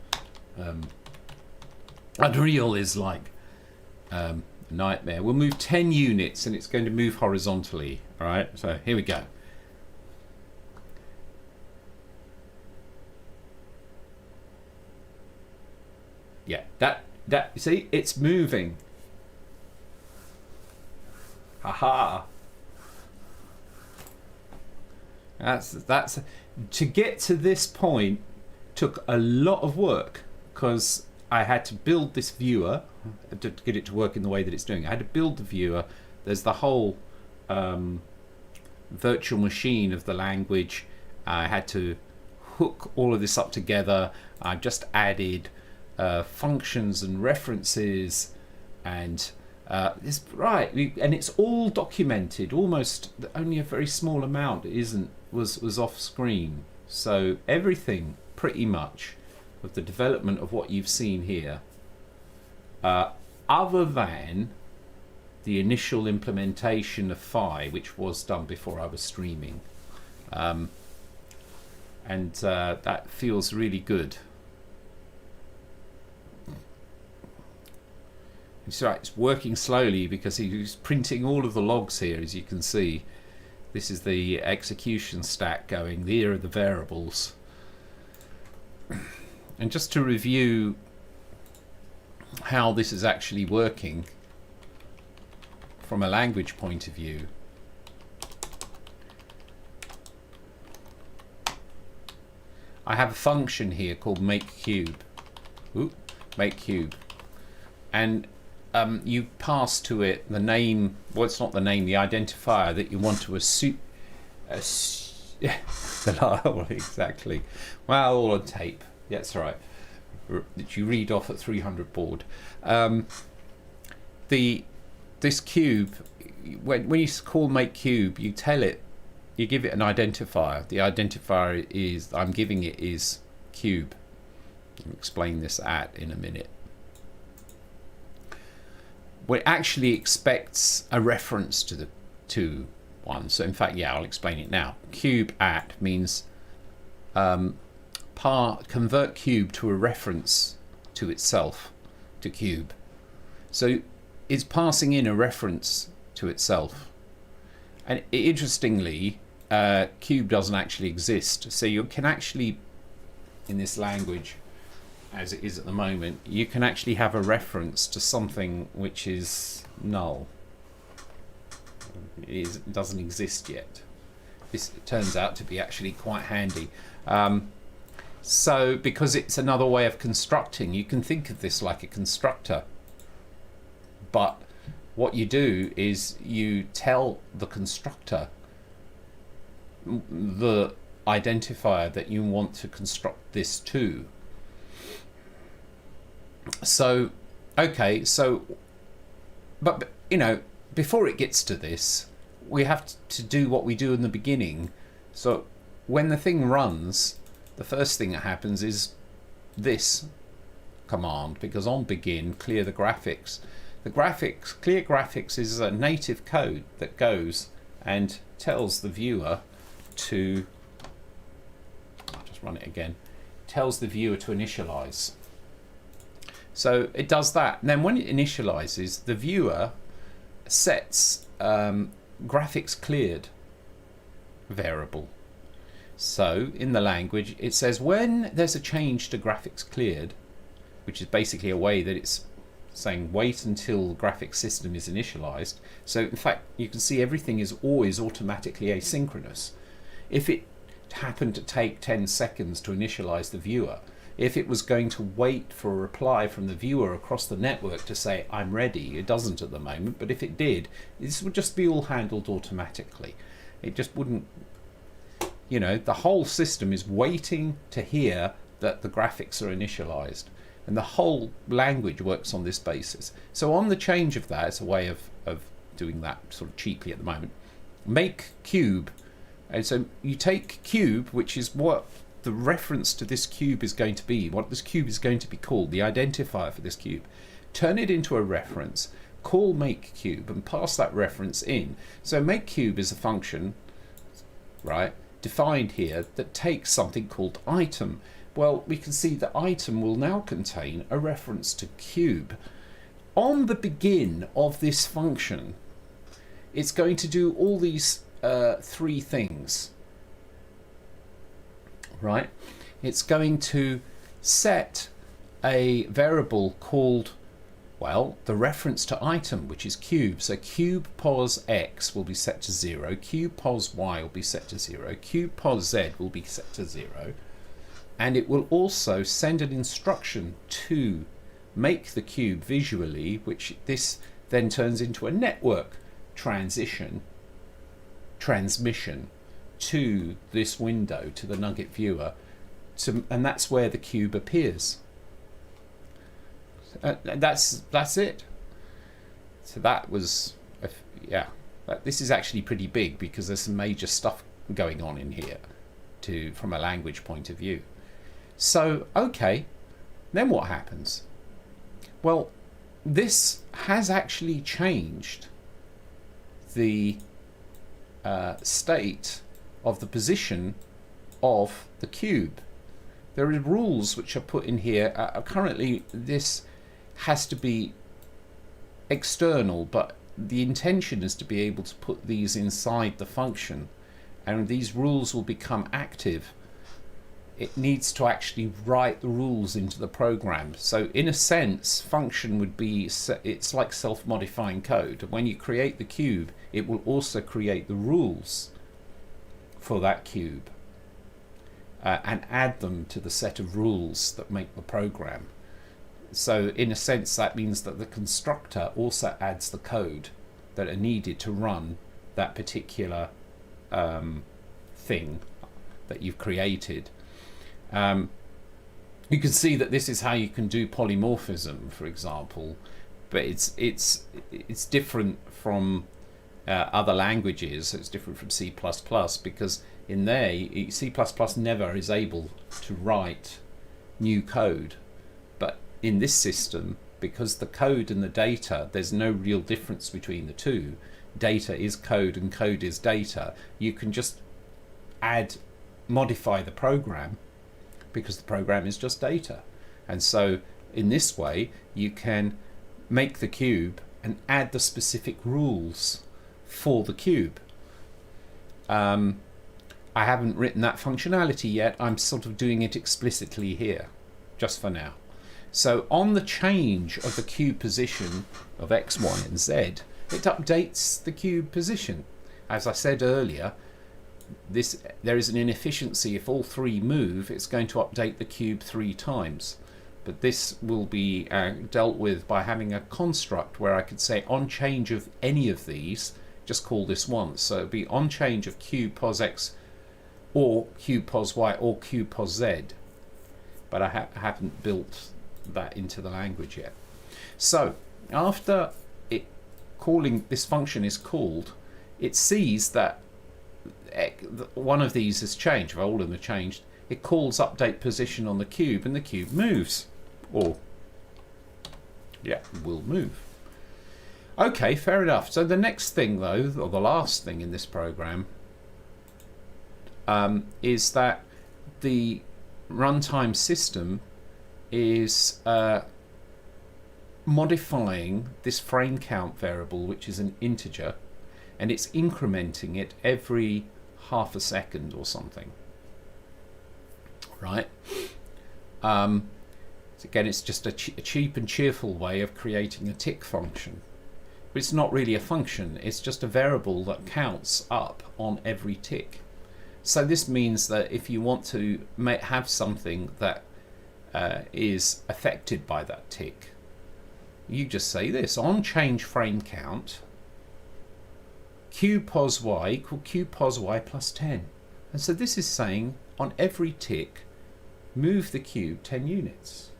Unreal is like a nightmare. We'll move 10 units and it's going to move horizontally. All right, so here we go. Yeah, that see, it's moving. Haha. That's to get to this point took a lot of work, because I had to build this viewer to get it to work in the way that it's doing. I had to build the viewer. There's the whole virtual machine of the language. I had to hook all of this up together. I've just added functions and references, and it's right, and it's all documented. Almost only a very small amount was off screen. So everything pretty much of the development of what you've seen here, other than the initial implementation of Phi, which was done before I was streaming, and that feels really good. It's right, it's working slowly because he's printing all of the logs here, as you can see. This is the execution stack going. Here are the variables. And just to review how this is actually working from a language point of view. I have a function here called makeCube. MakeCube. And you pass to it the name, well, it's not the name, the identifier that you want to assume. Exactly. Well, all on tape. That's right. That you read off at 300 baud. This cube, when you call makeCube, you tell it, you give it an identifier. The identifier is I'm giving it is cube. I'll explain this in a minute. Well, it actually expects a reference to one. So in fact, yeah, I'll explain it now. Cube means convert cube to a reference to itself, to cube. So it's passing in a reference to itself. And interestingly, cube doesn't actually exist. So you can actually, in this language, as it is at the moment, you can actually have a reference to something which is null. It doesn't exist yet. This turns out to be actually quite handy. So because it's another way of constructing, you can think of this like a constructor. But what you do is you tell the constructor the identifier that you want to construct this to. So, okay, so, but you know, before it gets to this, we have to do what we do in the beginning. So when the thing runs, the first thing that happens is this command, because on begin, clear the graphics. Clear graphics is a native code that goes and tells the viewer to, I'll just run it again, tells the viewer to initialize. So it does that, and then when it initializes, the viewer sets graphics cleared variable. So in the language, it says when there's a change to graphics cleared, which is basically a way that it's saying wait until the graphics system is initialized. So in fact, you can see everything is always automatically asynchronous. If it happened to take 10 seconds to initialize the viewer, if it was going to wait for a reply from the viewer across the network to say I'm ready, it doesn't at the moment, but if it did, this would just be all handled automatically. It just wouldn't You know, the whole system is waiting to hear that the graphics are initialized, and the whole language works on this basis. So on the change of that, it's a way of doing that sort of cheaply at the moment. Make cube, and so you take cube, which is what the reference to this cube is going to be, what this cube is going to be called, the identifier for this cube. Turn it into a reference, call make cube, and pass that reference in. So make cube is a function, right, defined here, that takes something called item. Well, we can see that item will now contain a reference to cube. On the begin of this function, it's going to do all these three things, right? It's going to set a variable called, well, the reference to item, which is cube. So cube pos x will be set to 0, cube pos y will be set to 0, cube pos z will be set to 0, and it will also send an instruction to make the cube visually, which this then turns into a network transmission to this window, to the Nugget viewer, and that's where the cube appears. That's it. So that was, this is actually pretty big because there's some major stuff going on in here from a language point of view. So, okay, then what happens? Well, this has actually changed the state of the position of the cube. There are rules which are put in here. Currently, this has to be external, but the intention is to be able to put these inside the function, and these rules will become active. It needs to actually write the rules into the program. So in a sense, function would be, it's like self-modifying code. When you create the cube, it will also create the rules for that cube and add them to the set of rules that make the program. So in a sense, that means that the constructor also adds the code that are needed to run that particular thing that you've created. You can see that this is how you can do polymorphism, for example, but it's different from other languages. It's different from C++ because in there C++ never is able to write new code, but in this system, because the code and the data, there's no real difference between the two. Data is code and code is data. You can just modify the program because the program is just data. And so in this way you can make the cube and add the specific rules for the cube. I haven't written that functionality yet. I'm sort of doing it explicitly here just for now. So on the change of the cube position of X, Y and Z, it updates the cube position. As I said earlier, there is an inefficiency. If all three move, it's going to update the cube 3 times. But this will be dealt with by having a construct where I could say on change of any of these, just call this once. So it would be on change of cube pos X or cube pos Y or cube pos Z. But I haven't built that into the language yet. So after this function is called, it sees that one of these has changed. If all of them are changed, it calls update position on the cube and the cube moves, or will move. Okay, fair enough. So the next thing though, or the last thing in this program, is that the runtime system is modifying this frame count variable, which is an integer, and it's incrementing it every half a second or something, right? So again, it's just a cheap and cheerful way of creating a tick function, but it's not really a function. It's just a variable that counts up on every tick. So this means that if you want to have something that is affected by that tick, you just say this: on change frame count, cube pos y equal cube pos y plus 10. And so this is saying on every tick, move the cube 10 units.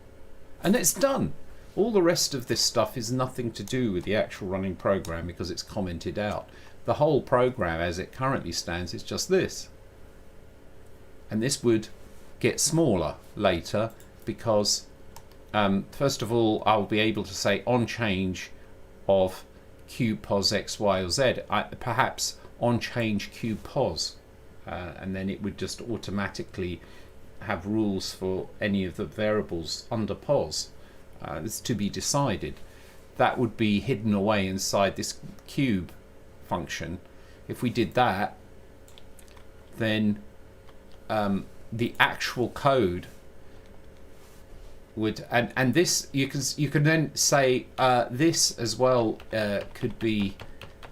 And it's done. All the rest of this stuff is nothing to do with the actual running program because it's commented out. The whole program as it currently stands is just this. And this would get smaller later because first of all I'll be able to say on change of cube pos x, y or z, perhaps on change cube pos, and then it would just automatically have rules for any of the variables under pos. It's to be decided. That would be hidden away inside this cube function. If we did that, then the actual code would, and this you can then say this as well could be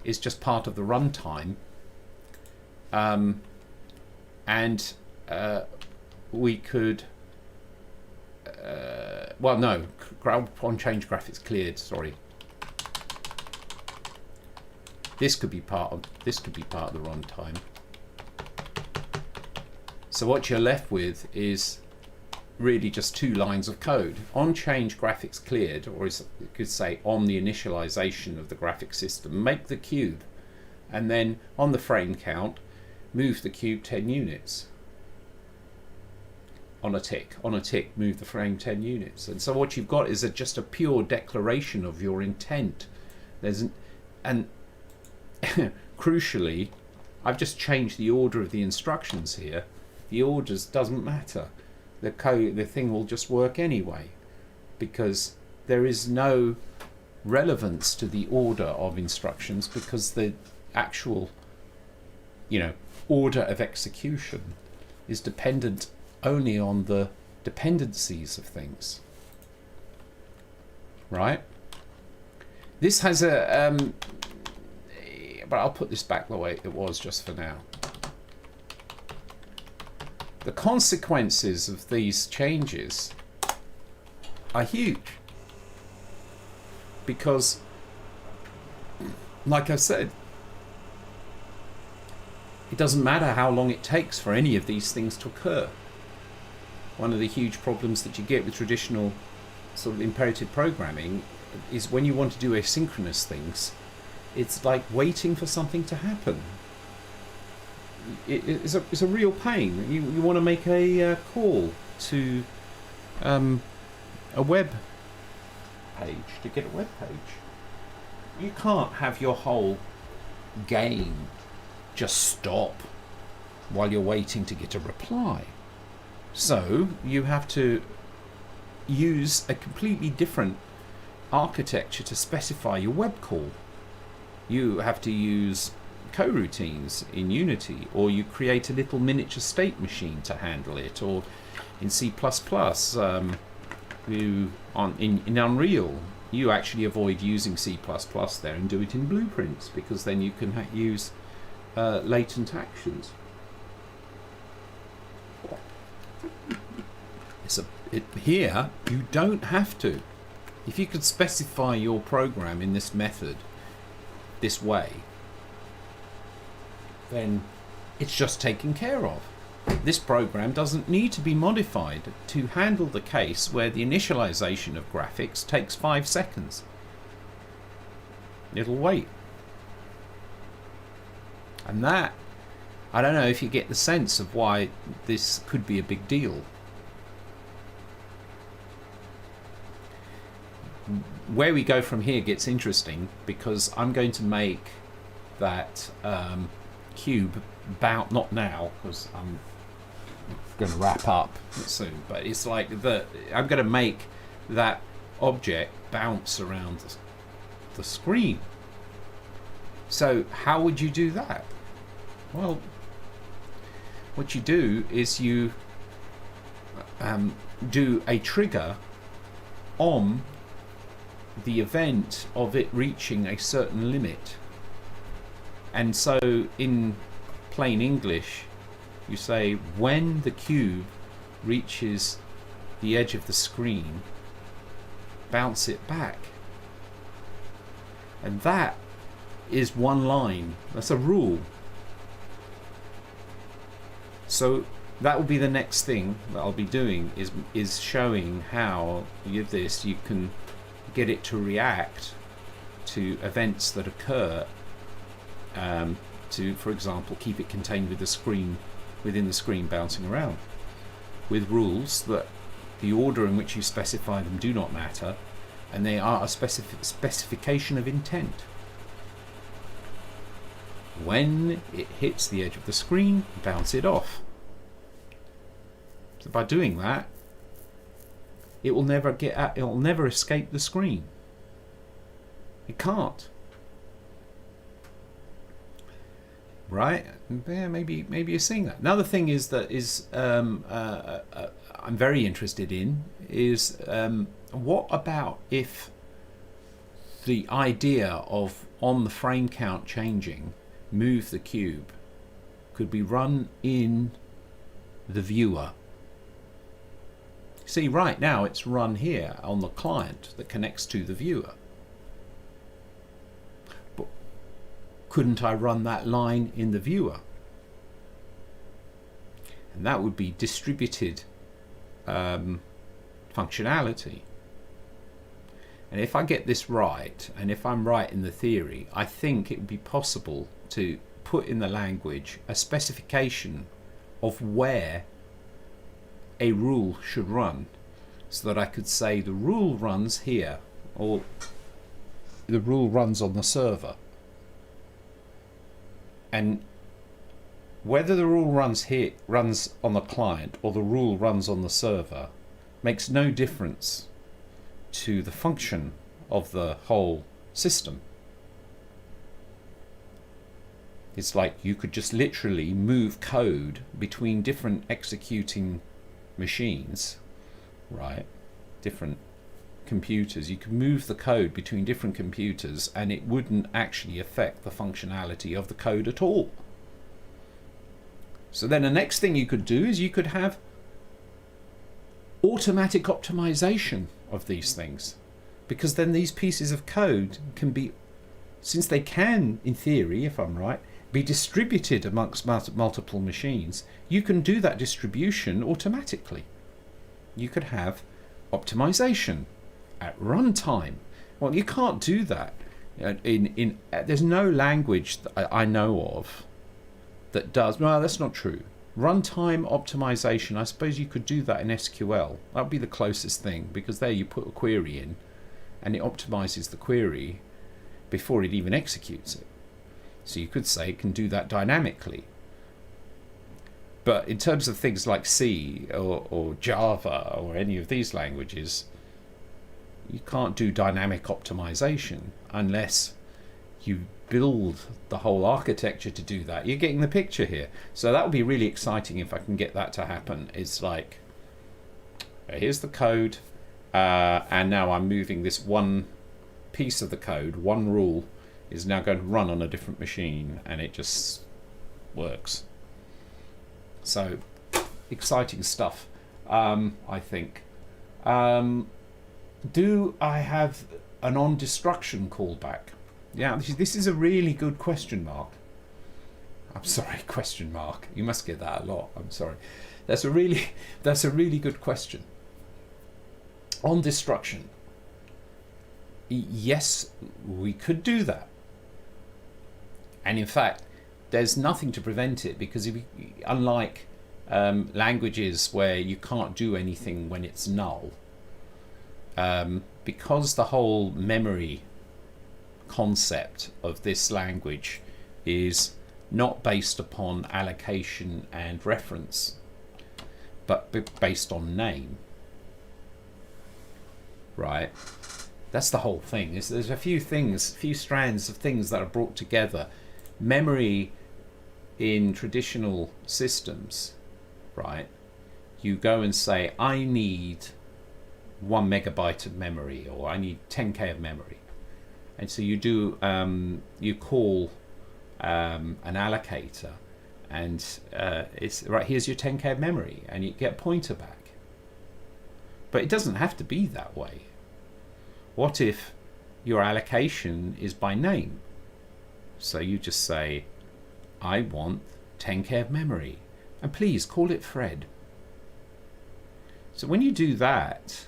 is just part of the runtime, and we could well no, on change graphics cleared, sorry, this could be part of the runtime. So what you're left with is really just 2 lines of code. On change graphics cleared, or as you could say on the initialization of the graphic system, make the cube, and then on the frame count, move the cube 10 units. On a tick, move the frame 10 units. And so what you've got is just a pure declaration of your intent. And crucially, I've just changed the order of the instructions here. The orders doesn't matter. The thing will just work anyway, because there is no relevance to the order of instructions, because the actual, order of execution is dependent only on the dependencies of things. Right? This has a but I'll put this back the way it was just for now. The consequences of these changes are huge, because, like I said, it doesn't matter how long it takes for any of these things to occur. One of the huge problems that you get with traditional sort of imperative programming is when you want to do asynchronous things, it's like waiting for something to happen. It's a real pain. You want to make a call to a web page, to get a web page. You can't have your whole game just stop while you're waiting to get a reply. So you have to use a completely different architecture to specify your web call. You have to use coroutines in Unity, or you create a little miniature state machine to handle it, or in C++, in Unreal, you actually avoid using C++ there and do it in blueprints, because then you can use latent actions. Here, you don't have to. If you could specify your program in this method, this way, then it's just taken care of. This program doesn't need to be modified to handle the case where the initialization of graphics takes 5 seconds. It'll wait. And that, I don't know if you get the sense of why this could be a big deal. Where we go from here gets interesting, because I'm going to make that cube bounce, not now because I'm going to wrap up soon, but it's like I'm going to make that object bounce around the screen. So how would you do that? Well, what you do is you do a trigger on the event of it reaching a certain limit. And so in plain English, you say when the cube reaches the edge of the screen, bounce it back. And that is one line. That's a rule. So that will be the next thing that I'll be doing, is showing how you can get it to react to events that occur, to, for example, keep it contained within the screen bouncing around, with rules that the order in which you specify them do not matter, and they are a specification of intent. When it hits the edge of the screen, bounce it off. So by doing that, it will never escape the screen. It can't. Right? Yeah, maybe you're seeing that. Another thing I'm very interested in is what about if the idea of on the frame count changing, move the cube, could be run in the viewer. See, right now it's run here on the client that connects to the viewer. But couldn't I run that line in the viewer? And that would be distributed functionality. And if I get this right, and if I'm right in the theory, I think it would be possible to put in the language a specification of where a rule should run, so that I could say the rule runs here, or the rule runs on the server. And whether the rule runs on the client, or the rule runs on the server, makes no difference to the function of the whole system. It's like you could just literally move code between different executing machines, right? Different computers. You could move the code between different computers and it wouldn't actually affect the functionality of the code at all. So then the next thing you could do is you could have automatic optimization of these things, because then these pieces of code can be, since they can, in theory, if I'm right, be distributed amongst multiple machines, you can do that distribution automatically. You could have optimization at runtime. Well, you can't do that. There's no language that I know of that does. No, that's not true. Runtime optimization, I suppose you could do that in SQL. That would be the closest thing, because there you put a query in and it optimizes the query before it even executes it. So you could say it can do that dynamically. But in terms of things like C or Java or any of these languages, you can't do dynamic optimization unless you build the whole architecture to do that. You're getting the picture here. So that would be really exciting if I can get that to happen. It's like, here's the code, and now I'm moving this one piece of the code, one rule is now going to run on a different machine, and it just works. So exciting stuff, I think. Do I have an on destruction callback? Yeah, this is a really good question mark. I'm sorry, question mark. You must get that a lot. I'm sorry. That's a really good question. On destruction. Yes, we could do that. And in fact, there's nothing to prevent it, because unlike languages where you can't do anything when it's null, because the whole memory concept of this language is not based upon allocation and reference, but based on name, right? That's the whole thing. There's a few strands of things that are brought together. Memory in traditional systems, right? You go and say, I need 1 megabyte of memory, or I need 10k of memory. And so you do, you call an allocator, and it's right, here's your 10k of memory, and you get a pointer back. But it doesn't have to be that way. What if your allocation is by name? So you just say, I want 10k of memory. And please call it Fred. So when you do that,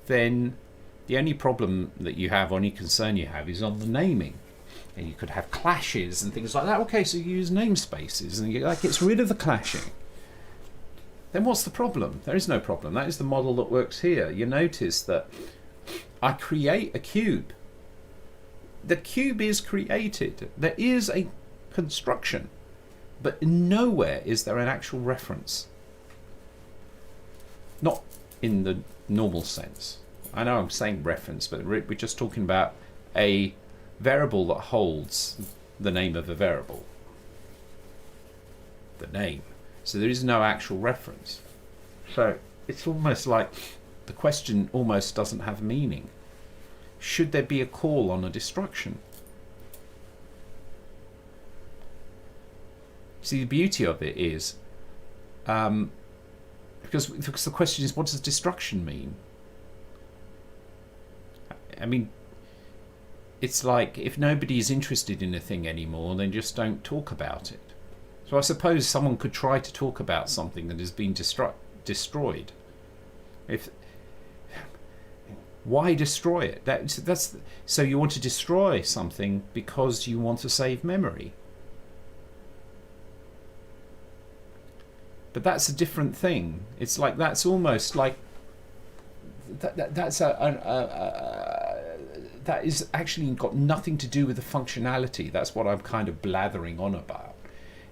then the only problem that you have, or any concern you have, is on the naming. And you could have clashes and things like that. Okay, so you use namespaces and that gets rid of the clashing. Then what's the problem? There is no problem. That is the model that works here. You notice that I create a cube. The cube is created. There is a construction, but nowhere is there an actual reference. Not in the normal sense. I know I'm saying reference, but we're just talking about a variable that holds the name of a variable. The name. So there is no actual reference. So it's almost like the question almost doesn't have meaning. Should there be a call on a destruction? See, the beauty of it is, because the question is, what does destruction mean? I mean, it's like if nobody's interested in a thing anymore, then just don't talk about it. So I suppose someone could try to talk about something that has been destroyed. Why destroy it? That's so you want to destroy something because you want to save memory. But that's a different thing. It's like that's almost like that is actually got nothing to do with the functionality. That's what I'm kind of blathering on about.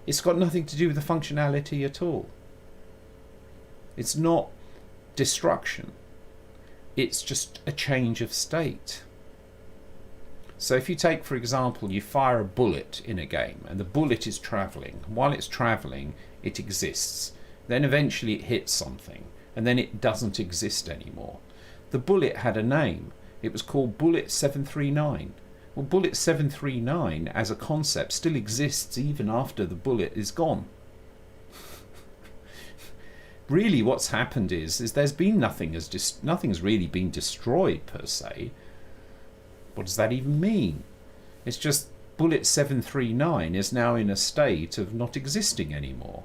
It's got nothing to do with the functionality at all. It's not destruction. It's just a change of state. So if you take, for example, you fire a bullet in a game and the bullet is travelling. While it's travelling, it exists. Then eventually it hits something and then it doesn't exist anymore. The bullet had a name. It was called Bullet 739. Well, Bullet 739 as a concept still exists even after the bullet is gone. Really what's happened is there's been nothing's really been destroyed per se. What does that even mean? It's just Bullet 739 is now in a state of not existing anymore.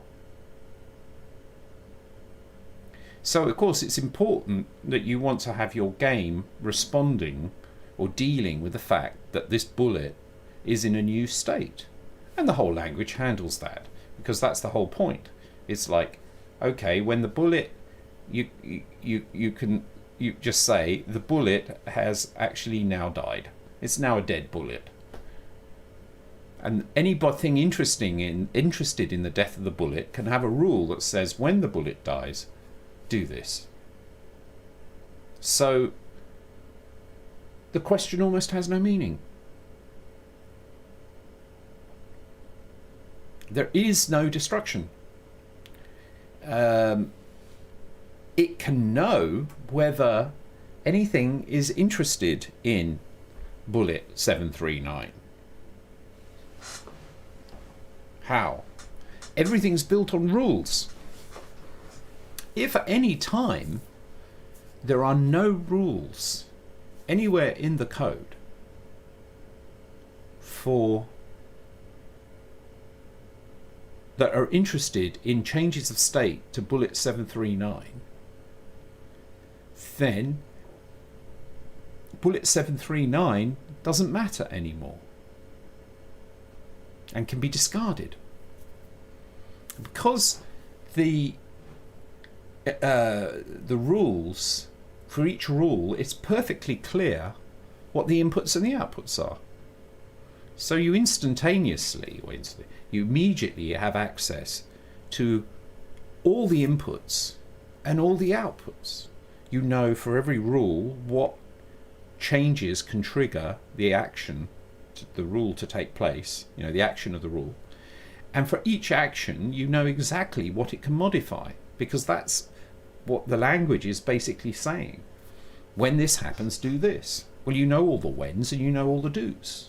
So of course it's important that you want to have your game responding or dealing with the fact that this bullet is in a new state. And the whole language handles that, because that's the whole point. It's like, okay, when the bullet, you just say the bullet has actually now died. It's now a dead bullet. And anything interested in the death of the bullet can have a rule that says when the bullet dies, do this. So the question almost has no meaning. There is no destruction. It can know whether anything is interested in Bullet 739. How? Everything's built on rules. If at any time there are no rules anywhere in the code that are interested in changes of state to Bullet 739, then Bullet 739 doesn't matter anymore and can be discarded. Because the rules, for each rule, it's perfectly clear what the inputs and the outputs are. So you you immediately have access to all the inputs and all the outputs. You know for every rule what changes can trigger the action, the rule to take place, the action of the rule. And for each action, you know exactly what it can modify, because that's what the language is basically saying. When this happens, do this. Well, you know all the whens and you know all the do's.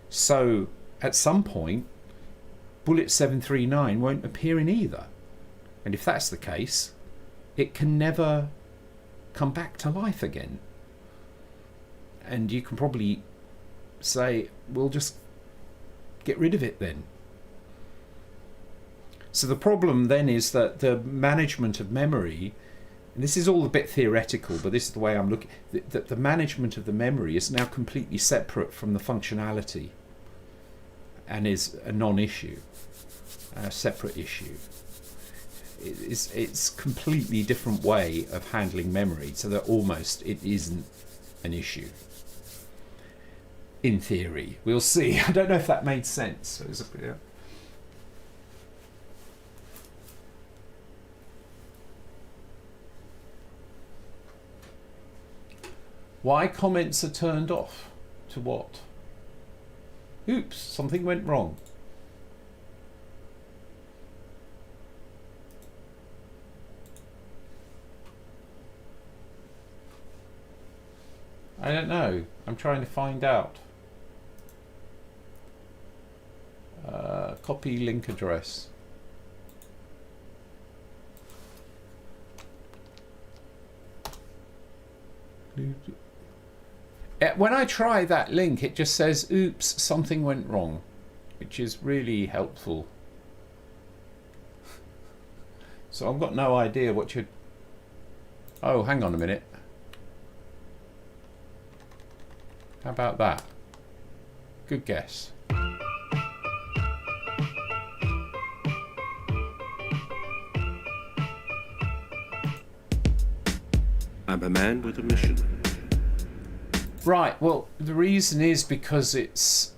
So at some point, Bullet 739 won't appear in either. And if that's the case, it can never come back to life again. And you can probably say, we'll just get rid of it then. So the problem then is that the management of memory, and this is all a bit theoretical, but this is the way I'm looking, that the management of the memory is now completely separate from the functionality and is a non-issue, a separate issue. It's completely different way of handling memory, so that almost it isn't an issue. In theory, we'll see. I don't know if that made sense. Yeah. Why comments are turned off? To what? Oops, something went wrong. I don't know. I'm trying to find out. Copy link address. When I try that link, it just says, oops, something went wrong, which is really helpful. So I've got no idea what you're... Oh, hang on a minute. How about that? Good guess. I'm a man with a mission. Right, well, the reason is because it's...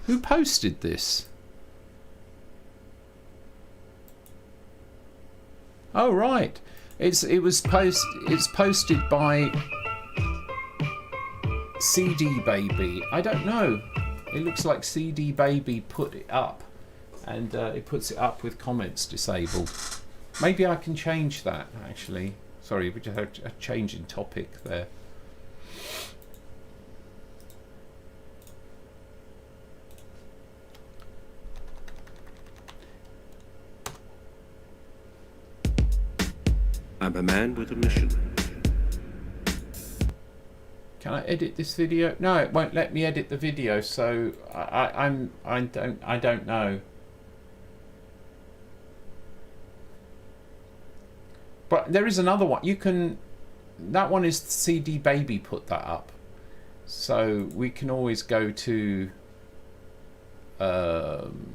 Who posted this? Oh, right. It's posted by CD Baby. I don't know. It looks like CD Baby put it up, and it puts it up with comments disabled. Maybe I can change that, actually. Sorry, we just had a change in topic there. I'm a man with a mission. Can I edit this video? No, it won't let me edit the video, so I don't know. But there is another one. You can. That one is CD Baby put that up, so we can always go to. I'm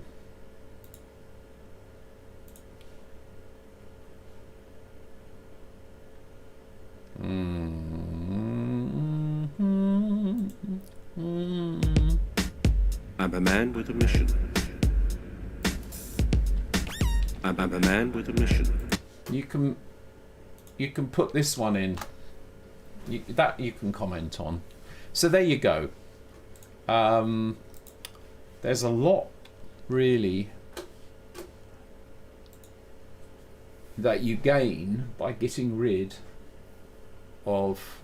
a man with a mission. I'm a man with a mission. You can put this one in. That you can comment on. So there you go. There's a lot, really, that you gain by getting rid of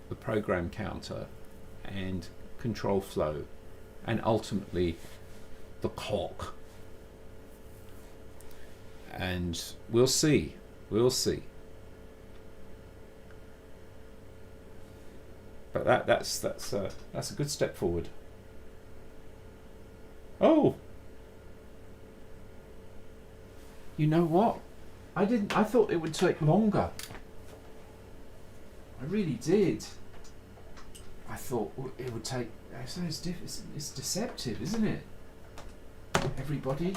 the program counter and control flow, and ultimately the clock. And we'll see. But that's a good step forward. Oh, you know what? I thought it would take longer. I really did. I thought it would take. It's deceptive, isn't it? Everybody,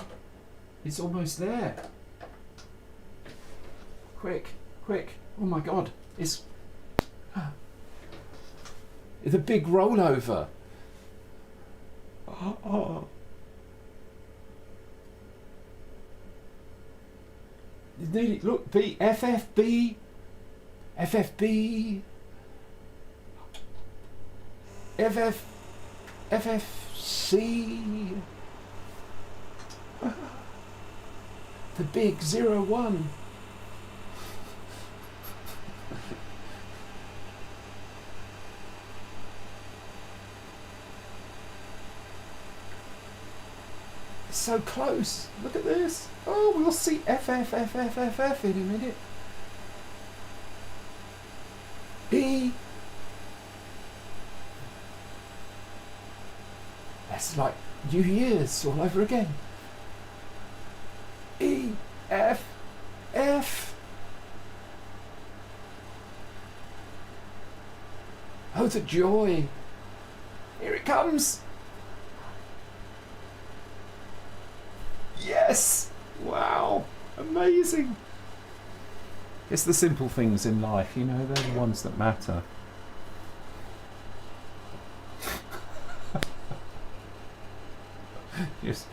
it's almost there. Quick! Oh my God! It's the big rollover. Oh. Look, B FFB. FFC, the big 01. It's so close. Look at this. Oh, we'll see FFFFFF in a minute. E. It's like New Year's all over again. E, F, F. Oh, the joy. Here it comes. Yes. Wow. Amazing. It's the simple things in life, you know, they're the ones that matter. Yes.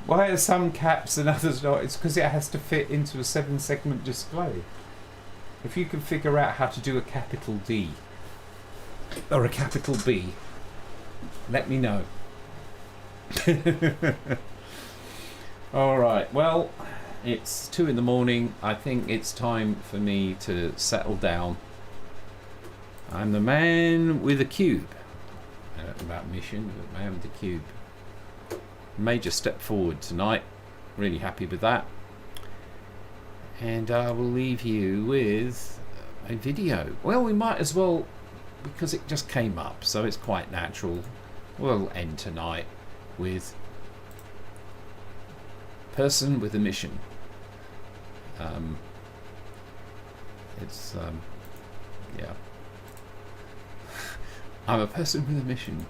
Why are some caps and others not? It's because it has to fit into a 7-segment display. If you can figure out how to do a capital D or a capital B, let me know. Alright, well, it's 2 in the morning. I think it's time for me to settle down. I'm the man with a cube. About mission, the man with the cube. Major step forward tonight. Really happy with that. And I will leave you with a video. Well, we might as well, because it just came up, so it's quite natural. We'll end tonight with person with a mission. Yeah. I'm a person with a mission.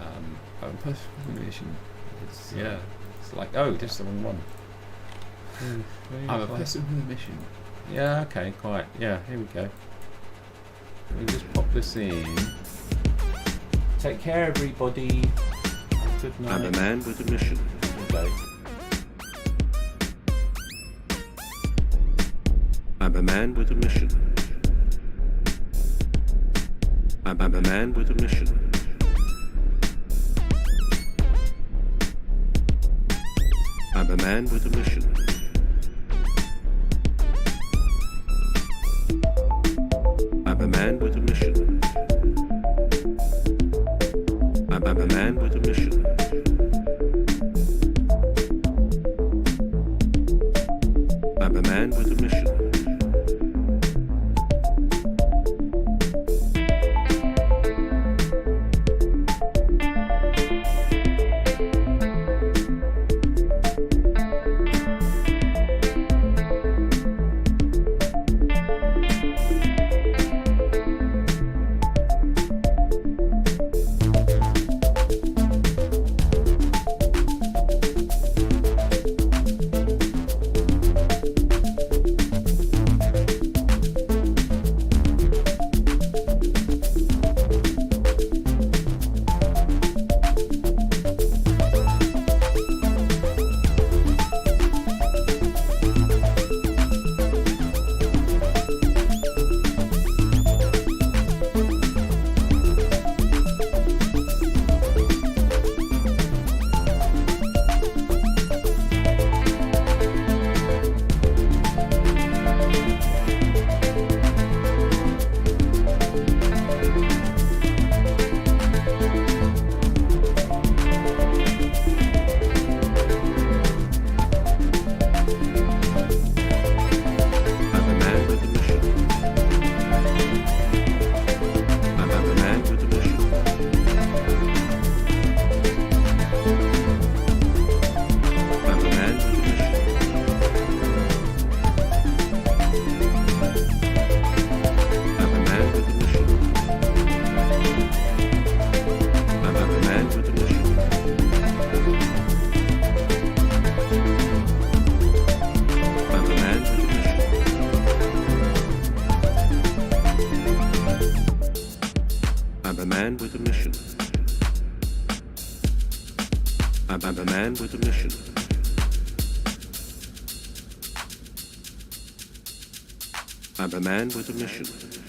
I'm a person with a mission. It's like, oh, that's the wrong one. I'm a person with a mission. Yeah, okay, quite. Yeah, here we go. Let me just pop this in. Take care, everybody. Good night. I'm a man with a mission. Okay. I'm a man with a mission. I'm a man with a mission. I'm a man with a mission. I'm a man with a mission. I'm a man with a mission. I'm a man with a mission. man with a mission. I'm a man with a mission. I'm a man with a mission.